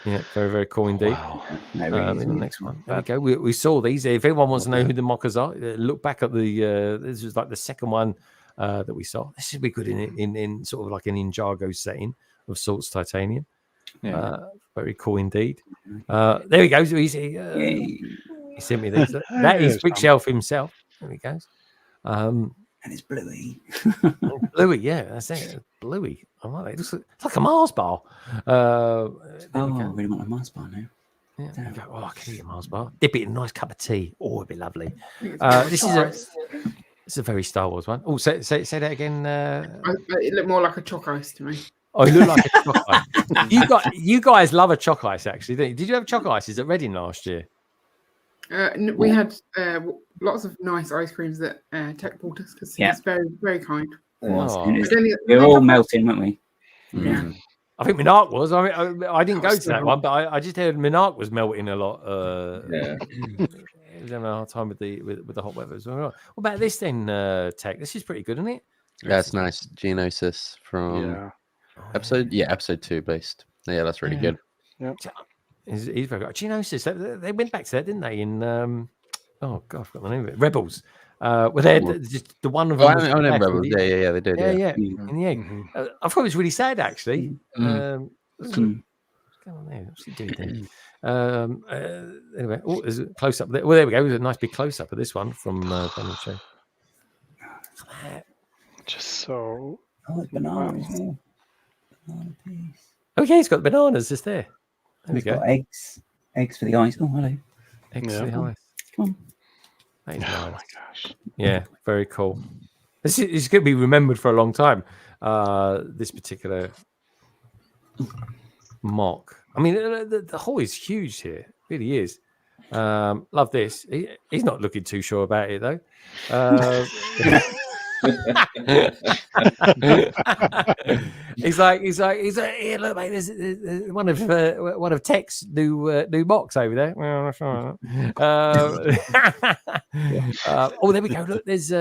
Yeah, very, very cool indeed. Wow. The next one. There we go. We saw these. If anyone wants to know who the mockers are, look back at the. This was like the second one that we saw. This should be good in sort of like an Ninjago setting of sorts, titanium. Yeah. Very cool indeed. There he goes. He sent me this. That is Brick Shelf himself. There he goes. And it's bluey. Bluey, yeah, that's it. Bluey. I like it. It's like a Mars bar. I really want a Mars bar now. Yeah, there we go. Oh, I can eat a Mars bar. Dip it in a nice cup of tea. Oh, it'd be lovely. This is a very Star Wars one. Oh, say that again. It looked more like a chalk ice to me. Oh, it looked like a choc ice. You guys love a choc ice, actually. Did you have choc ices at Reading last year? We had lots of nice ice creams that Tech bought us because he's very, very kind. We were all melting, weren't we? Yeah. I think Minark was. I mean, I didn't go to that one, but I just heard Minark was melting a lot. He's having a hard time with the hot weather as well. What about this then, Tech? This is pretty good, isn't it? Yeah, it's nice. Genosis from episode 2 based. Yeah, that's really good. Yeah. He's very good. Genosis, they went back to that, didn't they? In oh god, I forgot the name of it. Rebels. Were they just the one of them? I know Rebels. Yeah, they did. Yeah. In the egg. I thought it was really sad actually. What's going on there? What's he doing there? Anyway, there's a close up there. Well, there we go. There's a nice big close up of this one from the show. Just so. Oh, it's banana as well. Banana piece. Okay, he's got the bananas just there. There we go. Got eggs for the eyes. Oh, hello. Eggs for the eyes. Come on. That is Oh nice. my gosh. Yeah, very cool. This is going to be remembered for a long time. This particular mock. I mean, the hall is huge here. It really is. Love this. He's not looking too sure about it though. He's like, here, look, mate. There's one of Tech's new mocks over there. Well, that's all right. Oh, there we go. Look, there's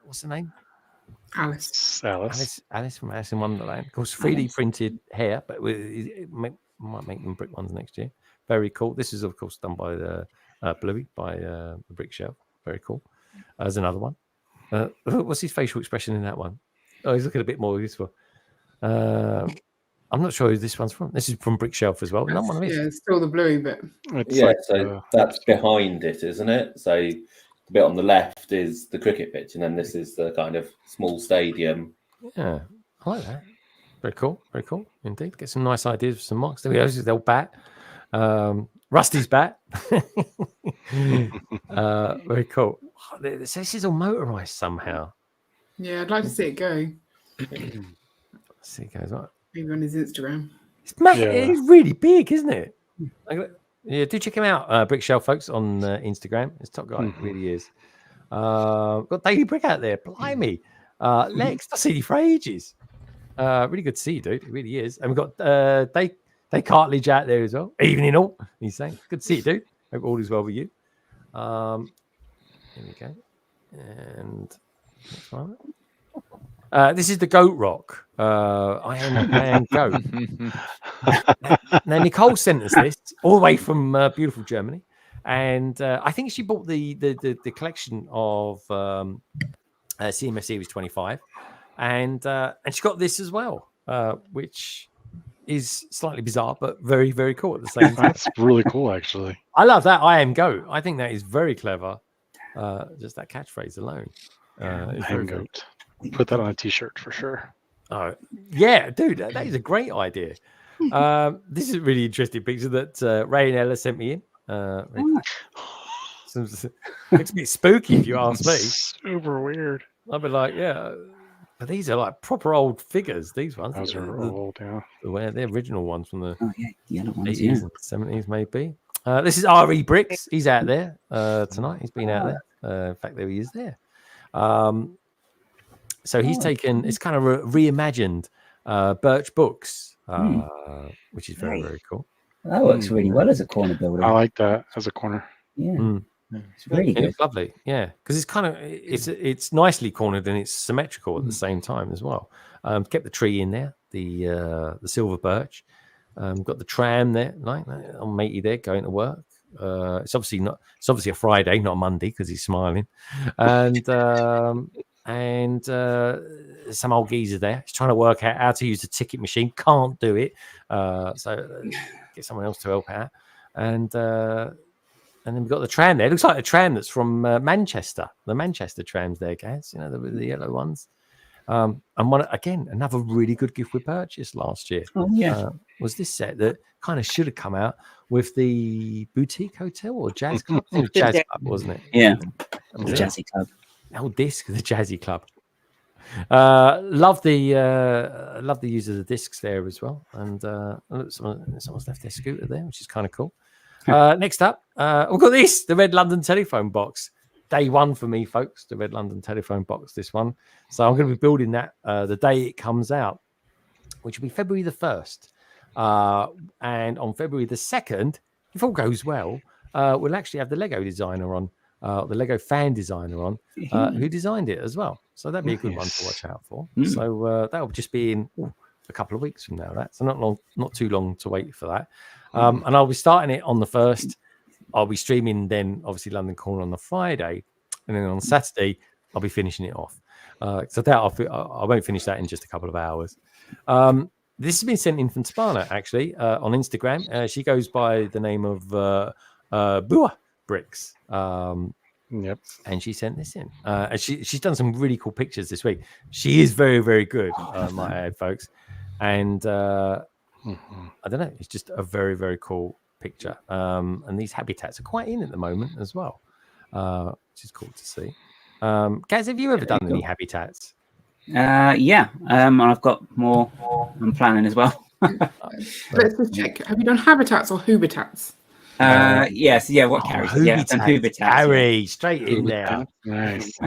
what's the name? Alice from Alice in Wonderland. Of course, 3D printed hair, but it might make them brick ones next year. Very cool. This is, of course, done by the Bluey, by the Brick Shelf. Very cool. There's another one. What's his facial expression in that one? Oh, he's looking a bit more useful. I'm not sure who this one's from. This is from Brick Shelf as well. Not one of his. Yeah, it's still the Bluey bit. So that's behind it, isn't it? So the bit on the left is the cricket pitch, and then this is the kind of small stadium. Yeah, I like that. Very cool. Very cool indeed. Get some nice ideas for some mocks. There we go. This is the old bat. Rusty's bat. Very cool. This is all motorized somehow. Yeah, I'd like to see it go. See, it goes up. Maybe on his Instagram. It's really big, isn't it? Yeah, do check him out, Brick Shelf, folks, on Instagram. It's top guy, it really is. Got Daily Brick out there. Blimey. Lex, I've seen you for ages. Really good to see you, dude. It really is. And we've got Day Cartilage out there as well. Evening all, he's saying. Good to see you, dude. Hope all is well with you. Here we go. And next one. This is the Goat Rock. I am Goat. Now, Nicole sent us this all the way from beautiful Germany. And I think she bought the collection of CMS Series 25. And she got this as well, which is slightly bizarre, but very, very cool at the same time. That's really cool, actually. I love that. I am Goat. I think that is very clever. Just that catchphrase alone. I am Goat. Put that on a t-shirt for sure. Oh, yeah, dude, that is a great idea. This is a really interesting picture that Ray and Ella sent me in. Looks a bit spooky if you ask me. Super weird. I'd be like, yeah. But these are like proper old figures, these ones. Those are old, yeah. The original ones from the yellow ones, 80s and 70s, maybe. This is R.E. Bricks. He's out there tonight. He's been out there. In fact, there he is there. So he's taken, it's kind of reimagined Birch Books, which is very, very cool. That works really well as a corner builder. I like that as a corner. Yeah. It's really good. It's lovely, yeah, because it's kind of it's nicely cornered and it's symmetrical at the same time as well. Kept the tree in there, the silver birch. Got the tram there, like on matey there going to work. It's obviously a Friday, not a Monday, because he's smiling, and some old geezer there. He's trying to work out how to use the ticket machine. Can't do it, so get someone else to help out. And then we've got the tram there. It looks like a tram that's from Manchester. The Manchester trams there, guys. You know, the yellow ones. And one again, another really good gift we purchased last year. Oh yeah, was this set that kind of should have come out with the boutique hotel or jazz club? I think it was jazz club, wasn't it? Yeah, the Jazzy Club. Oh, disc, the Jazzy Club. Love the use of the discs there as well. And someone's left their scooter there, which is kind of cool. Next up, we've got this, the Red London telephone box. Day one for me, folks, the Red London telephone box, this one. So I'm going to be building that the day it comes out, which will be February the 1st. And on February the 2nd, if all goes well, we'll actually have the Lego designer on the Lego fan designer on, who designed it as well. So that'd be a good one to watch out for. So that'll just be in a couple of weeks from now. So not too long to wait for that. And I'll be starting it on the 1st. I'll be streaming then, obviously, London Corner on the Friday, and then on Saturday I'll be finishing it off. So that I won't finish that in just a couple of hours. This has been sent in from Spana, actually, on Instagram. She goes by the name of Bua Bricks. Yep. And she sent this in. And she's done some really cool pictures this week. She is very, very good, might add, folks. And I don't know, it's just a very, very cool picture. And these habitats are quite in at the moment as well, which is cool to see. Gaz, have you ever done any habitats? Yeah, and I've got more I'm planning as well. Let's just check. Have you done habitats or hubitats? Yes, yeah, what Carrie's? Yeah, and hubitats. Harry, straight in there. Nice.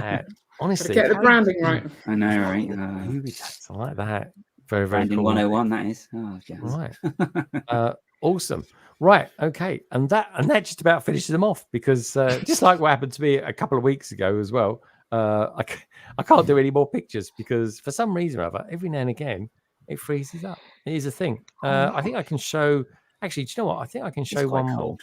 Honestly, Get the branding right. I know, right? Hubitats, I like that. Very, very Branding cool. 101, that is. Oh, yes. Right. Awesome. Right. Okay. And that just about finishes them off, because just like what happened to me a couple of weeks ago as well, I can't do any more pictures because for some reason or other, every now and again, it freezes up. It is a thing. I think I can show. Actually, do you know what? I think I can show one more.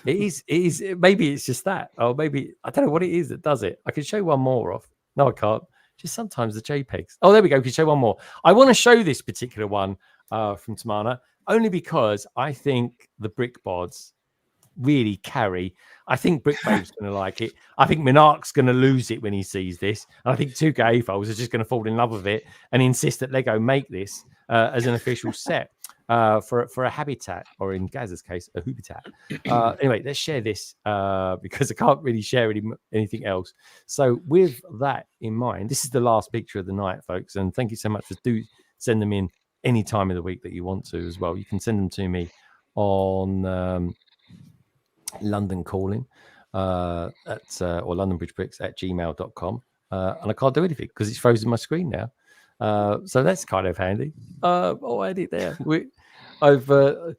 It is. Maybe it's just that. Or maybe I don't know what it is that does it. I can show one more off. No, I can't. Just sometimes the JPEGs. Oh, there we go. We can show one more. I want to show this particular one from Tamana only because I think the brick bods really carry. I think Brickbabe's going to like it. I think Minark's going to lose it when he sees this. And I think 2K AFOs are just going to fall in love with it and insist that Lego make this as an official set for a habitat, or in Gaz's case, a habitat. Anyway, let's share this because I can't really share anything else. So with that in mind, this is the last picture of the night, folks. And thank you so much for send them in any time of the week that you want to as well. You can send them to me on London Calling or London Bridge Bricks at gmail.com. And I can't do anything because it's frozen my screen now. So that's kind of handy. Oh, I edit there. So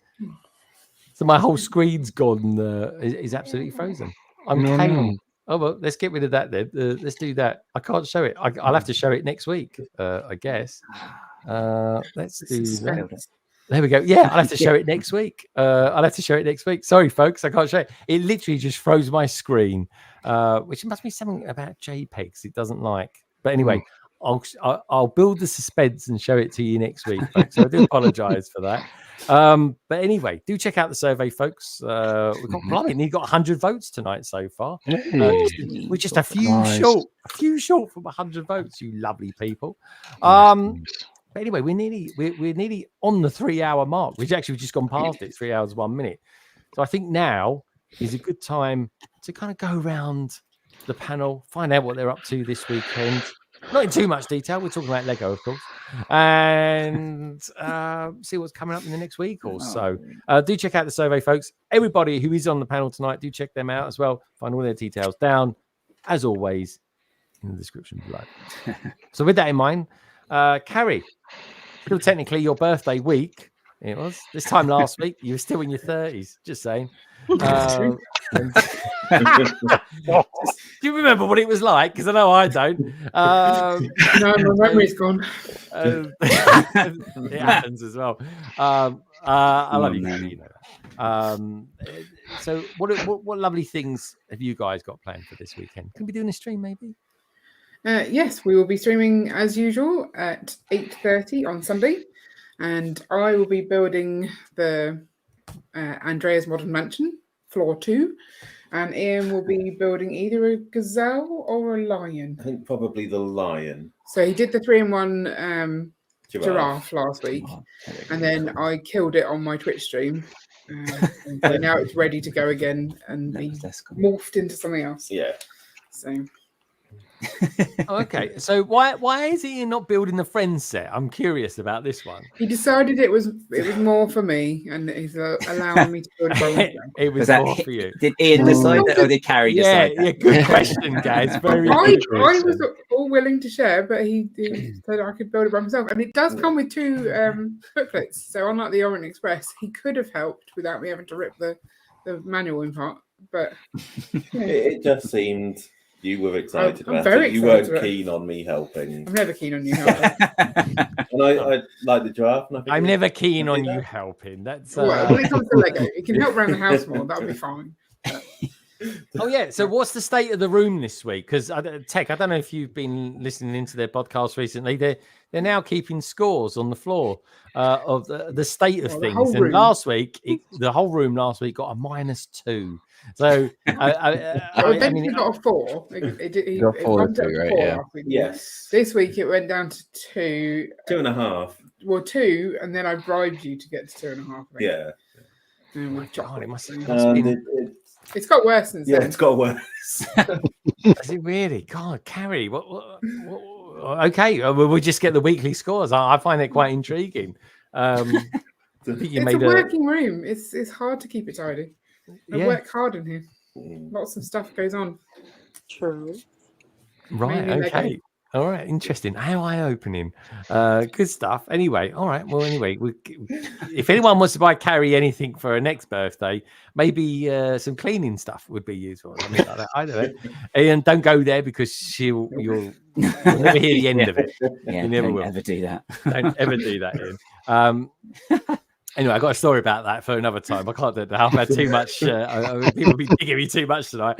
my whole screen's gone. Is absolutely frozen. I'm paying. Oh well, let's get rid of that then. Let's do that. I can't show it. I'll have to show it next week, I guess. Let's do that. There we go. Yeah, I'll have to show it next week. Sorry, folks, I can't show it. It literally just froze my screen, which must be something about JPEGs it doesn't like. But anyway, I'll build the suspense and show it to you next week, folks. So I do apologise for that. But anyway, do check out the survey, folks. We've got nearly got 100 votes tonight so far. We're just a few short from 100 votes, you lovely people. But anyway, we're nearly on the 3 hour mark, which actually we've just gone past it, 3 hours, 1 minute. So I think now is a good time to kind of go around the panel, find out what they're up to this weekend. Not in too much detail. We're talking about Lego, of course, and see what's coming up in the next week or so. Do check out the survey, folks. Everybody who is on the panel tonight, do check them out as well. Find all their details down, as always, in the description below. So with that in mind, Carrie, still technically your birthday week. It was this time last week. You were still in your 30s. Just saying. Do you remember what it was like? Because I know I don't. No, my memory's gone. It happens as well. I love you. You know that. So, what lovely things have you guys got planned for this weekend? Can we do a stream maybe? Yes, we will be streaming as usual at 8:30 on Sunday, and I will be building the Andrea's Modern Mansion, floor 2, and Ian will be building either a gazelle or a lion. I think probably the lion. So he did the 3-in-1 giraffe last week, and then I killed it on my Twitch stream. And so now it's ready to go again, and he morphed into something else. Yeah. So. Okay, so why is he not building the Friends set? I'm curious about this one. He decided it was more for me, and he's allowing me to build by myself. It was more for you. Did Ian decide that, or did Carrie decide that? Yeah, good question, guys. Very I good question. was all willing to share, but he said I could build it by myself, and it does come with 2 booklets. So unlike the Orient Express, he could have helped without me having to rip the manual but It just seemed you were excited I'm about very it. You excited weren't about it. keen on me helping. I'm never keen on you helping. And I like the giraffe. And I'm never keen on you helping. That's Well, when it comes to Lego, you can help around the house more. That'll be fine. Oh yeah. So what's the state of the room this week? Because Tech, I don't know if you've been listening into their podcast recently. They're now keeping scores on the floor of the state of things. And last week, the whole room last week got a -2. So I mean, got a 4. It got 4 bumped up too, to right? 4 Yeah. last week. Yes. This week it went down to 2. 2.5. Well, 2, and then I bribed you to get to 2.5. Yeah. And with chocolate. It must It's got worse since then. It's got worse. Is it really? God, Carrie, what okay, we'll just get the weekly scores. I find it quite intriguing. It's a working room. It's hard to keep it tidy. I work hard in here. Lots of stuff goes on. True. Right. Mainly Okay. Lego. All right. Interesting. How eye-opening. Good stuff. Anyway. All right. Well, anyway, if anyone wants to buy Carrie anything for her next birthday, maybe some cleaning stuff would be useful. I mean, like that. I don't know. And don't go there because you'll never hear the end of it. Yeah, you never don't will. ever do that. Don't ever do that, Ian. Anyway, I got a story about that for another time. I can't do that. I've had too much. People will be digging me too much tonight.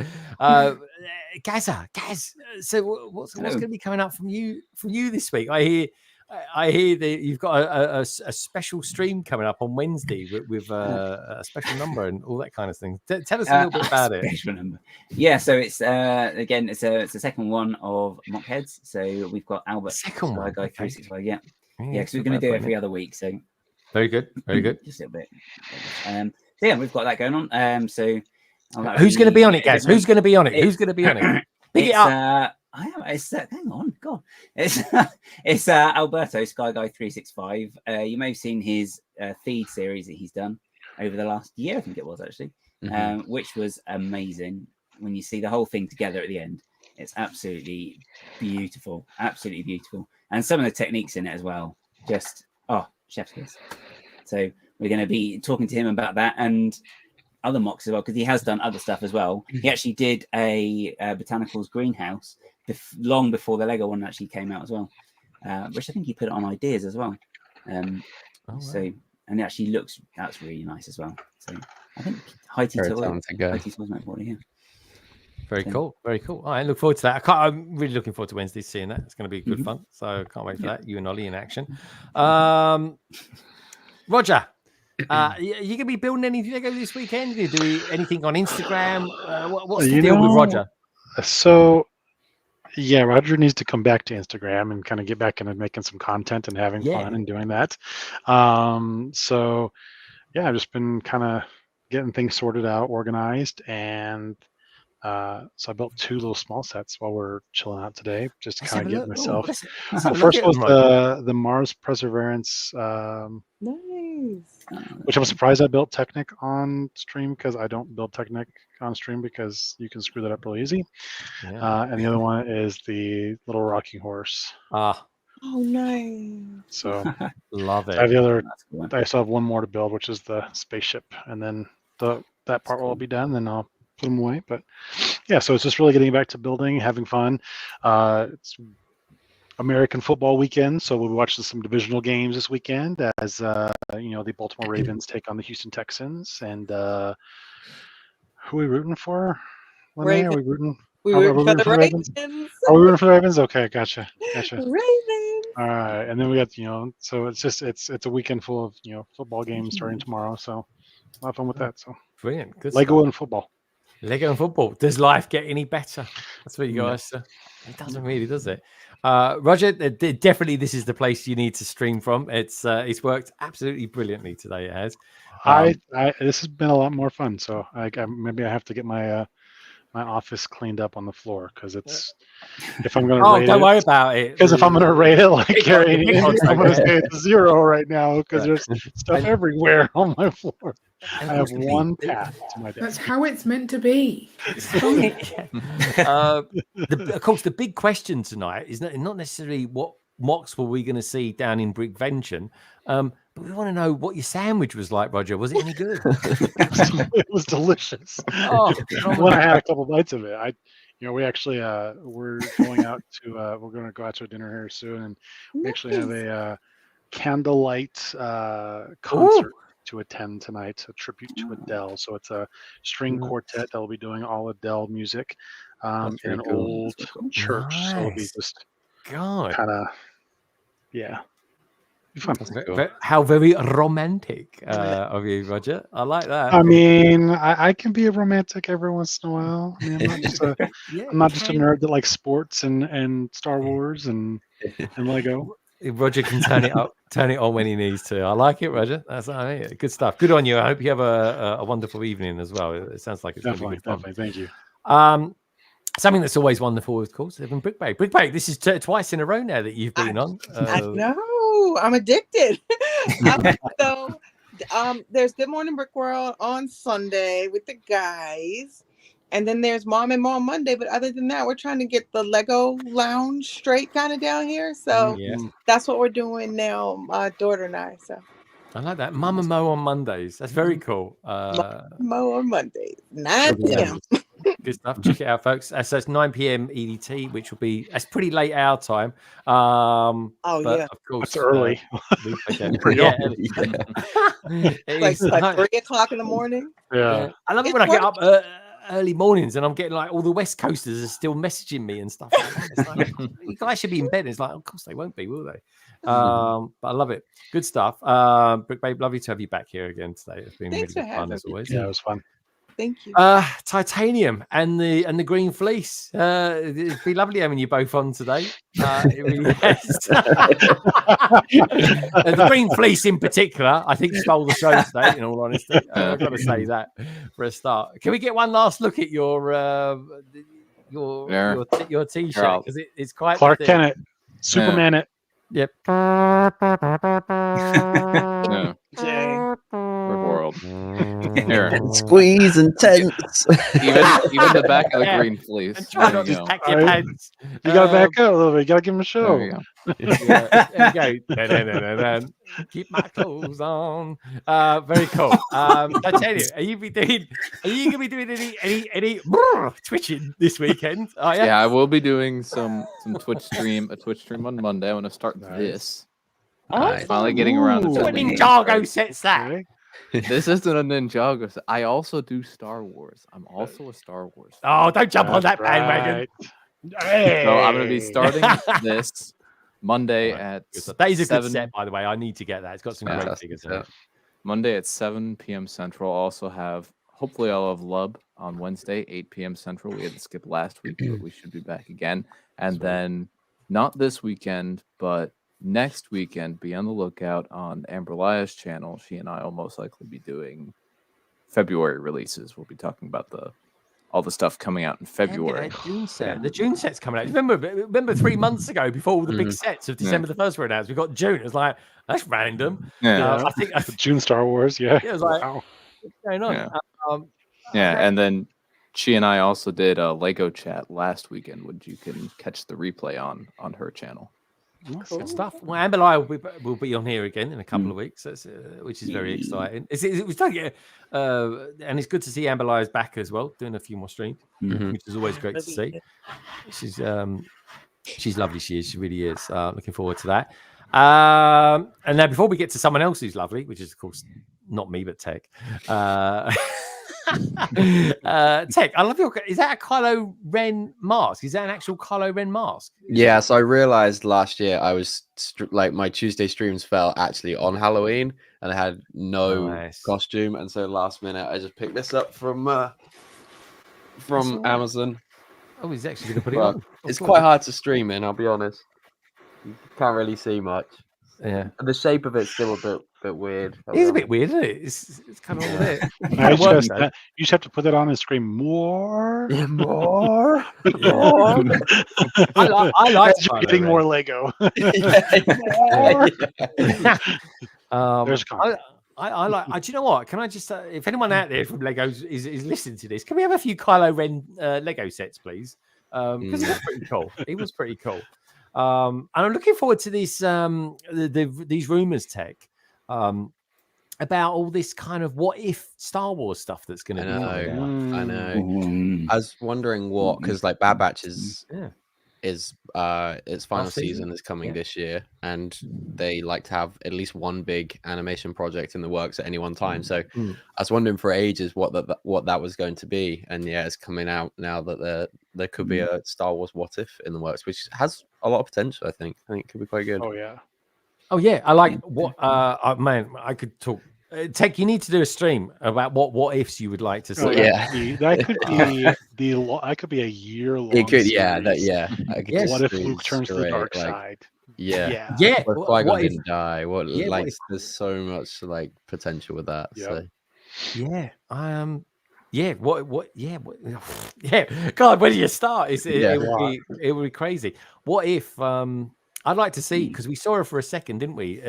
Gaz, so what's going to be coming up from you this week? I hear that you've got a special stream coming up on Wednesday with a special number and all that kind of thing. Tell us a little bit about it. Special number. Yeah, so it's again, it's a second one of Mock Heads. So we've got Albert, second one, guy 365. Yeah, Yeah, because we're going to do it every other week. So very good, very good. Just a little bit. So yeah, we've got that going on. So who's going to be on it, Gaz? Who's going to be on it? Who's going to be on it? Pick it up. Hang on, God. It's Alberto Sky Guy 365. You may have seen his feed series that he's done over the last year. I think it was actually, which was amazing. When you see the whole thing together at the end, it's absolutely beautiful, and some of the techniques in it as well. Just chef's kiss. So we're going to be talking to him about that and other mocks as well, because he has done other stuff as well. He actually did a botanicals greenhouse long before the Lego one actually came out as well, which I think he put it on ideas as well. So, and it actually that's really nice as well. So I think Haiti was meant for it, yeah. Very cool. Very cool. All right, look forward to that. I'm really looking forward to Wednesday seeing that. It's going to be good fun. So I can't wait for that. You and Ollie in action. Roger, you going to be building any Lego this weekend? You do anything on Instagram? What's the deal with Roger? So, yeah, Roger needs to come back to Instagram and kind of get back into making some content and having fun and doing that. So, yeah, I've just been kind of getting things sorted out, organized, and so I built 2 little small sets while we're chilling out today, just to kind of get myself. The first was the Mars Perseverance, which I'm surprised I built Technic on stream, because I don't build Technic on stream because you can screw that up really easy. And the other one is the little rocking horse. Oh, nice. So love it. I have the other. I still have one more to build, which is the spaceship, and then that part will be done. Then I'll put them away. But yeah, so it's just really getting back to building, having fun. It's American football weekend, so we'll be watching some divisional games this weekend as the Baltimore Ravens take on the Houston Texans. And who are we rooting for? Linnea? Are we rooting? We're rooting for the Ravens? Are we rooting for the Ravens? Okay, gotcha. Ravens. All right, and then we got so it's a weekend full of football games starting tomorrow. So a lot of fun with that. So brilliant, good Lego stuff. and football. Lego and football. Does life get any better? That's what you guys say. It doesn't really, does it? Roger, definitely this is the place you need to stream from. It's worked absolutely brilliantly today. It has. This has been a lot more fun. So maybe I have to get my my office cleaned up on the floor, because it's if I'm going to rate don't worry about it. Because if I'm going to rate it like Gary, I'm going to say it's 0 right now, because there's stuff everywhere on my floor. I have one path to my desk. That's how it's meant to be. Of course, the big question tonight is not necessarily what mocks were we going to see down in Brickvention, but We want to know what your sandwich was like, Roger. Was it any good? It was delicious. Oh, when I had a couple bites of it, we actually we're going out to we're going to go out to a dinner here soon, and we actually have a candlelight concert to attend tonight, a tribute to Adele. So it's a string quartet that will be doing all Adele music in an old church. So it'll be just God, kind of be fun. How very romantic of you, Roger. I like that. I mean, I can be a romantic every once in a while. I mean, I'm not just a nerd that likes sports and Star Wars and Lego. Roger can turn it up, turn it on when he needs to. I like it, Roger. That's good stuff. Good on you. I hope you have a wonderful evening as well. It sounds like it's definitely, really good fun. Thank you. Something that's always wonderful, of course, Evan Brickbay. Brickbay, this is twice in a row now that you've been on. I know. I'm addicted. So there's Good Morning Brick World on Sunday with the guys. And then there's Mom and Mom Monday. But other than that, we're trying to get the Lego lounge straight kind of down here. So that's what we're doing now, my daughter and I. So I like that. Mum and Mo on Mondays. That's very cool. Mo on Mondays, 9 p.m. Good stuff. Check it out, folks. So it's 9 p.m. EDT, which will be pretty late our time. But of course, that's early. Pretty early. It's like 3 o'clock in the morning. Yeah. I love it when I get up early mornings and I'm getting like all the West Coasters are still messaging me and stuff like that. It's like, you guys should be in bed. It's like, of course they won't be, will they? But I love it. Good stuff. Brick Babe, lovely to have you back here again today. It's been Thanks really for fun as having always. Yeah, it was fun. Thank you. Titanium and the Green Fleece. It'd be lovely having you both on today. It really is. The Green Fleece in particular, I think, stole the show today, in all honesty. I've got to say that for a start. Can we get one last look at your t-shirt? Because it's quite Clark Kent, Superman it. Yep. Yeah. World. Here. Squeeze intense. even the back of the Green Fleece. And try not to pack your pants. You got to back up a little bit. You got to give him a show. There you go. There you go. Keep my clothes on. Very cool. Titanium, are you going to be doing any twitching this weekend? Yeah, I will be doing some a Twitch stream on Monday. I'm going to start this. Finally getting around to what Ninjago sets that. This isn't a Ninjago set. I also do Star Wars. I'm also a Star Wars fan. Oh, don't jump on that bandwagon. Hey. So I'm going to be starting this Monday at that is a good set, by the way. I need to get that. It's got some great figures in it. Monday at 7 p.m. Central. Also hopefully I'll have Lub on Wednesday, 8 p.m. Central. We had to skip last week, but we should be back again. And then not this weekend, but next weekend, be on the lookout on Amber Lia's channel. She and I will most likely be doing February releases. We'll be talking about all the stuff coming out in February. June set. The June set's coming out. Remember 3 months ago, before all the big sets of December the 1st were announced, we got June. It was like, that's random. Yeah. I think June Star Wars. Yeah. It was like, wow. What's going on? And then she and I also did a Lego chat last weekend, which you can catch the replay on her channel. Good stuff. Well, Amber Lie will be on here again in a couple of weeks, which is very exciting. It was and it's good to see Amber Lie's back as well, doing a few more streams, which is always great to see. She's lovely. She is. She really is. Looking forward to that. And now, before we get to someone else who's lovely, which is of course not me but Tech. Tech, I love your. Is that a Kylo Ren mask? Is that an actual Kylo Ren mask? Yeah, so I realized last year I was my Tuesday streams fell actually on Halloween, and I had no costume, and so last minute I just picked this up from Amazon. Oh, he's actually going to put it on. It's quite hard to stream in. I'll be honest. You can't really see much. Yeah, and the shape of it's still a bit weird. It's a bit weird, isn't it? It's kind of all there. You just have to put it on and scream more. Yeah, more. I like getting more Lego. There's I like. Do you know what? Can I just, if anyone out there from Legos is listening to this, can we have a few Kylo Ren Lego sets, please? Because it was pretty cool. It was pretty cool. And I'm looking forward to this these rumors, Tech. about all this kind of what if Star Wars stuff that's going to be coming out. I know. I was wondering what, because like Bad Batch is its final Last season? season is coming this year, and they like to have at least one big animation project in the works at any one time. So I was wondering for ages what that was going to be, and yeah, it's coming out now that there could be a Star Wars What If in the works, which has a lot of potential. I think it could be quite good. Oh yeah, I like what man. I could talk. Tech, you need to do a stream about what ifs you would like to see. That could be a year long. It could, What if Luke turns to the dark side? Yeah. What if Qui-Gon didn't die? There's so much like potential with that. So God, where do you start? It would be crazy. What if I'd like to see, because we saw her for a second, didn't we?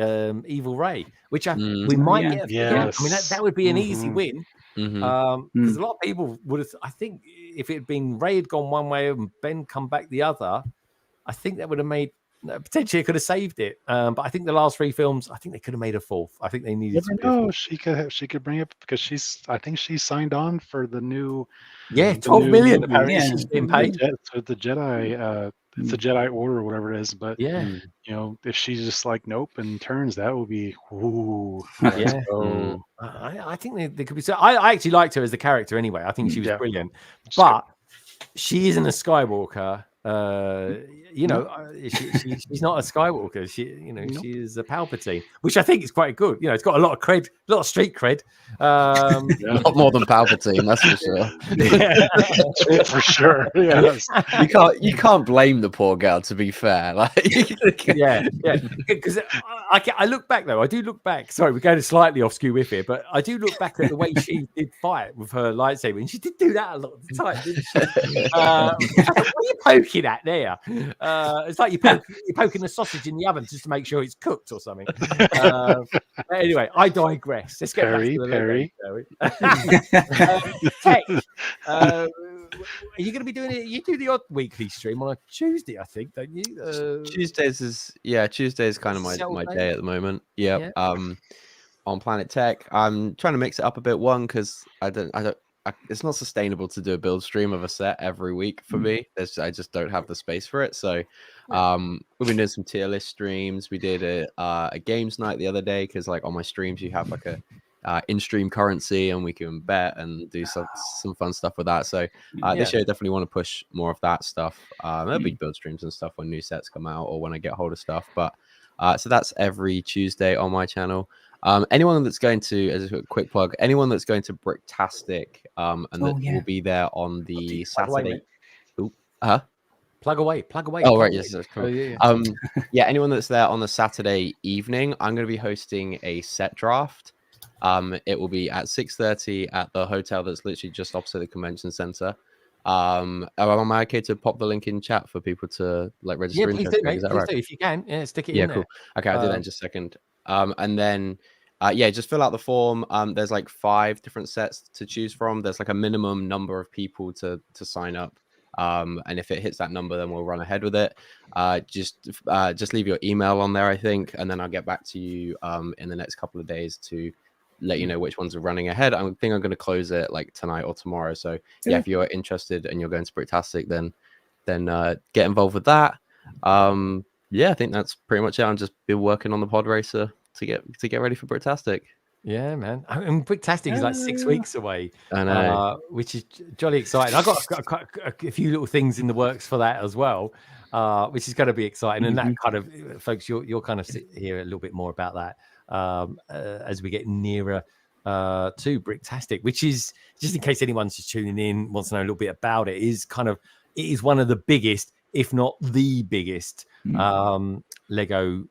Evil Ray, which we might get. Yes. I mean, that would be an easy win. Because a lot of people would have. I think if it had been Ray had gone one way and Ben come back the other, I think that would have made potentially it could have saved it. But I think the last 3 films, I think they could have made a 4th. I think they needed. No, she could bring it because I think she signed on for the new. 12 million apparently she's being paid. So the Jedi. It's a Jedi Order or whatever it is, but you know, if she's just like nope and turns, that would be I think they could be. So I actually liked her as the character anyway. I think she was brilliant, but she isn't a Skywalker. You know, she's not a Skywalker. She is a Palpatine, which I think is quite good. You know, it's got a lot of cred, a lot of street cred. A lot more than Palpatine, that's for sure. For sure. Yes. You can't blame the poor girl. To be fair, like because I look back though. I do look back. Sorry, we're going slightly off skew with here, but I do look back at the way she did fight with her lightsaber, and she did do that a lot of the time, didn't she? What are you poking at there? It's like you're poking a sausage in the oven just to make sure it's cooked or something. Anyway, I digress. Let's get back to the Perry. Tech, are you going to be doing it? You do the odd weekly stream on a Tuesday, I think, don't you? Tuesdays is kind of my day at the moment. Yeah. On Planet Tech, I'm trying to mix it up a bit. One, because it's not sustainable to do a build stream of a set every week for me. I just don't have the space for it. So we've been doing some tier list streams. We did a games night the other day because like on my streams you have like a in-stream currency and we can bet and do some fun stuff with that. So this year I definitely want to push more of that stuff. There'll be build streams and stuff when new sets come out or when I get hold of stuff. But so that's every Tuesday on my channel. Anyone that's going to, as a quick plug, anyone that's going to Bricktastic, and that will be there on the Saturday. Plug away. Oh, right. Yes. That's cool. Anyone that's there on the Saturday evening, I'm going to be hosting a set draft. It will be at 6:30 at the hotel that's literally just opposite the convention center. Am I okay to pop the link in chat for people to like register? Yeah, please do, mate. Please do, if you can. Stick it in there. Cool. Okay, I'll do that in just a second. And then just fill out the form. There's like 5 different sets to choose from. There's like a minimum number of people to sign up. And if it hits that number, then we'll run ahead with it. Just leave your email on there, I think, and then I'll get back to you in the next couple of days to let you know which ones are running ahead. I think I'm going to close it like tonight or tomorrow. So if you're interested and you're going to Bricktastic, then get involved with that. I think that's pretty much it. I'm just been working on the pod racer to get ready for Bricktastic. Yeah, man. I mean, Bricktastic is like 6 weeks away. I know, which is jolly exciting. I've got a few little things in the works for that as well, which is going to be exciting. And that kind of, folks, you'll kind of hear a little bit more about that as we get nearer to Bricktastic, which is, just in case anyone's just tuning in, wants to know a little bit about it, it is one of the biggest, if not the biggest, Lego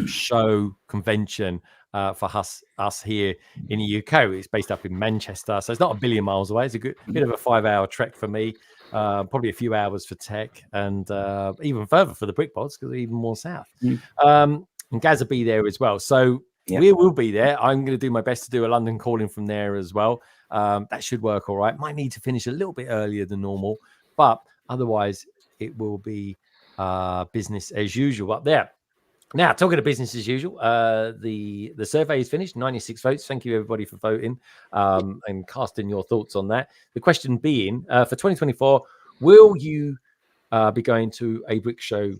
show convention for us here in the UK. It's based up in Manchester, so it's not a billion miles away. It's a bit of a 5-hour trek for me, probably a few hours for Tech, and even further for the Brickpods because they're even more south. And Gaz will be there as well. So we will be there. I'm going to do my best to do a London calling from there as well. That should work all right. Might need to finish a little bit earlier than normal, but otherwise it will be business as usual up there. Now, talking to business as usual, the survey is finished. 96 votes. Thank you, everybody, for voting and casting your thoughts on that. The question being, for 2024, will you be going to a brick show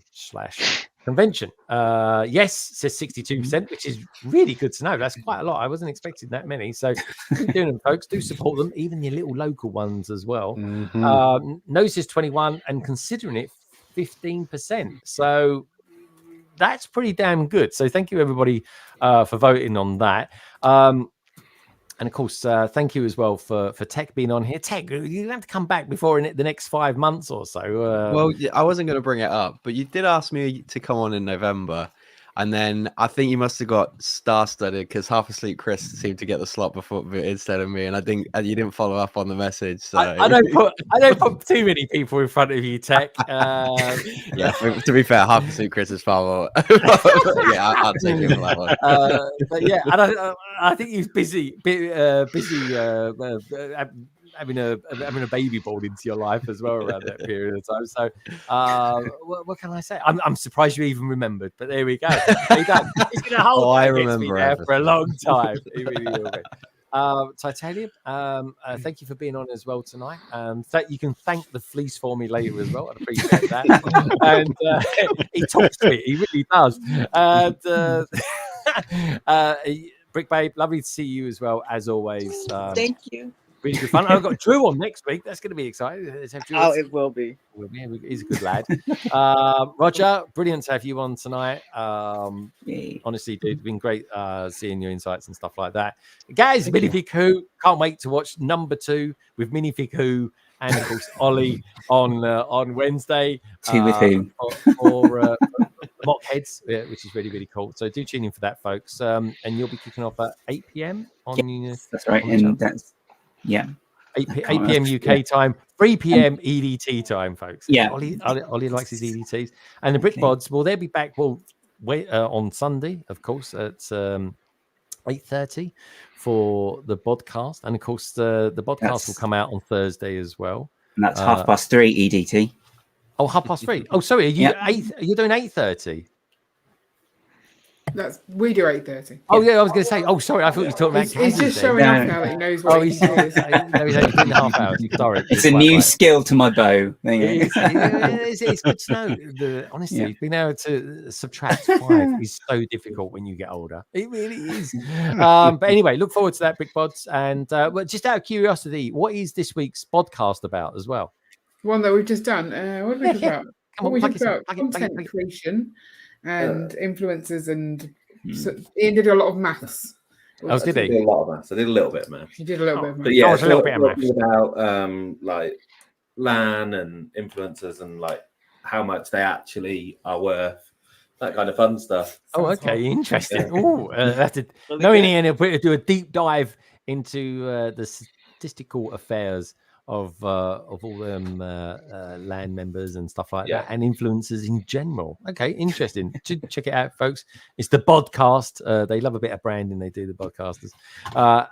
/ convention? Yes, says 62%, which is really good to know. That's quite a lot. I wasn't expecting that many. So keep doing them, folks. Do support them, even your little local ones as well. No says 21, and considering it 15%. So that's pretty damn good. So thank you, everybody, for voting on that. And of course, thank you as well for Tech being on here. Tech, you have to come back before in the next 5 months or so. Well, I wasn't going to bring it up, but you did ask me to come on in November. And then I think you must have got star-studded because Half Asleep Chris seemed to get the slot before instead of me, and you didn't follow up on the message. So I don't put too many people in front of you, Tech. Yeah, to be fair, Half Asleep Chris is far more. Yeah, I'll take him for that one. But yeah, I think he's busy having a baby born into your life as well around that period of time. So what can I say? I'm surprised you even remembered, but there we go. He's going to hold I that against remember me now for a long time. He really will be. Titanium, thank you for being on as well tonight. You can thank the fleece for me later as well. I'd appreciate that. And he talks to me, he really does. And Brick Babe, lovely to see you as well as always. Thank you. Really good fun. I've got Drew on next week. That's going to be exciting. It will be. He's a good lad. Roger, brilliant to have you on tonight. Honestly, dude, it's been great seeing your insights and stuff like that. Guys, Minifig Who, can't wait to watch number 2 with Minifig Who and of course Ollie on Wednesday. Two with who? Or Mock Heads, which is really, really cool. So do tune in for that, folks. And you'll be kicking off at 8 p.m. on. Yes, that's right, and that's. Yeah, 8 p.m. UK time, 3 p.m. EDT time, folks. Yeah, Ollie likes his EDTs, and the Brick Bods. Well, they'll be back. Well, on Sunday, of course, at 8:30 for the podcast, and of course, the podcast will come out on Thursday as well. And that's 3:30 EDT. Oh, 3:30. Oh, sorry. Are you doing 8:30? We do 8:30. Oh yeah, I was going to say. Oh, sorry, I thought you were talking about. He's just showing off now that he knows what he is. No, he's only 2.5 hours. Sorry, it's a new skill to my bow. It's good to know. Honestly, being able to subtract 5 is so difficult when you get older. It really is. But anyway, look forward to that, Big Bods. And just out of curiosity, what is this week's podcast about as well? One that we've just done. What did we talk about? We talked about content creation and influencers, and so Ian did a lot of maths. Oh, did he? Did a lot of maths. I did a little bit of maths. He did a little bit of maths. But yeah, a little bit of maths about like LAN and influencers and like how much they actually are worth. That kind of fun stuff. Oh, okay, interesting. Oh, knowing Ian, he'll do a deep dive into the statistical affairs of all them LAN members and stuff like that, and influencers in general. Okay, interesting. Check it out, folks. It's the podcast. They love a bit of branding. They do, the podcasters,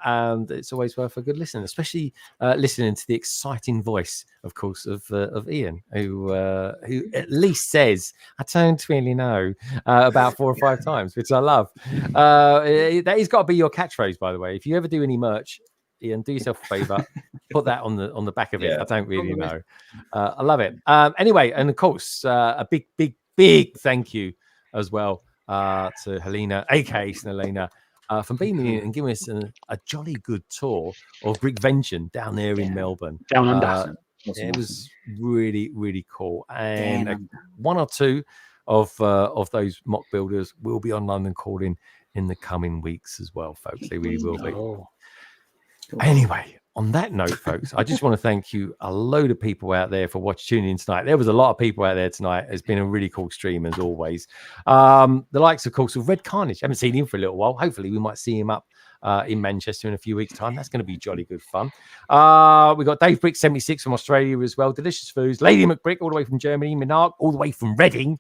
and it's always worth a good listen, especially listening to the exciting voice, of course, of Ian, who at least says, "I don't really know," about 4 or 5 times, which I love. That has got to be your catchphrase, by the way. If you ever do any merch, Ian, do yourself a favor, put that on the back of it. I don't really know. I love it. Anyway, and of course, a big thank you as well to Helena, aka Snelena, for being here and giving us a jolly good tour of Brickvention down there in Melbourne. Down under. It was really, really cool. And 1 or 2 of those mock builders will be on London Calling in the coming weeks as well, folks. They really will be. Anyway, on that note, folks, I just want to thank you, a load of people out there, for tuning in tonight. There was a lot of people out there tonight. It's been a really cool stream as always. The likes, of course, of Red Carnage. I haven't seen him for a little while. Hopefully we might see him up in Manchester in a few weeks' time. That's going to be jolly good fun. We've got Dave Brick 76 from Australia as well. Delicious Foods. Lady McBrick all the way from Germany. Minark all the way from Reading.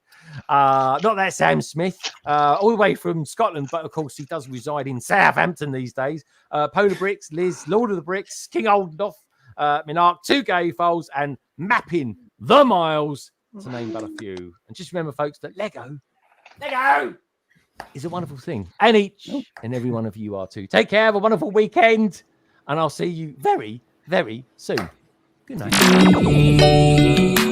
Not that Sam Smith all the way from Scotland, but of course he does reside in Southampton these days. Polar Bricks, Liz, Lord of the Bricks, King Oldenough, Minark, 2 Gay Foals, and Mapping the Miles, to name but a few. And just remember, folks, that Lego is a wonderful thing. And each and every one of you are too. Take care. Have a wonderful weekend. And I'll see you very, very soon. Good night.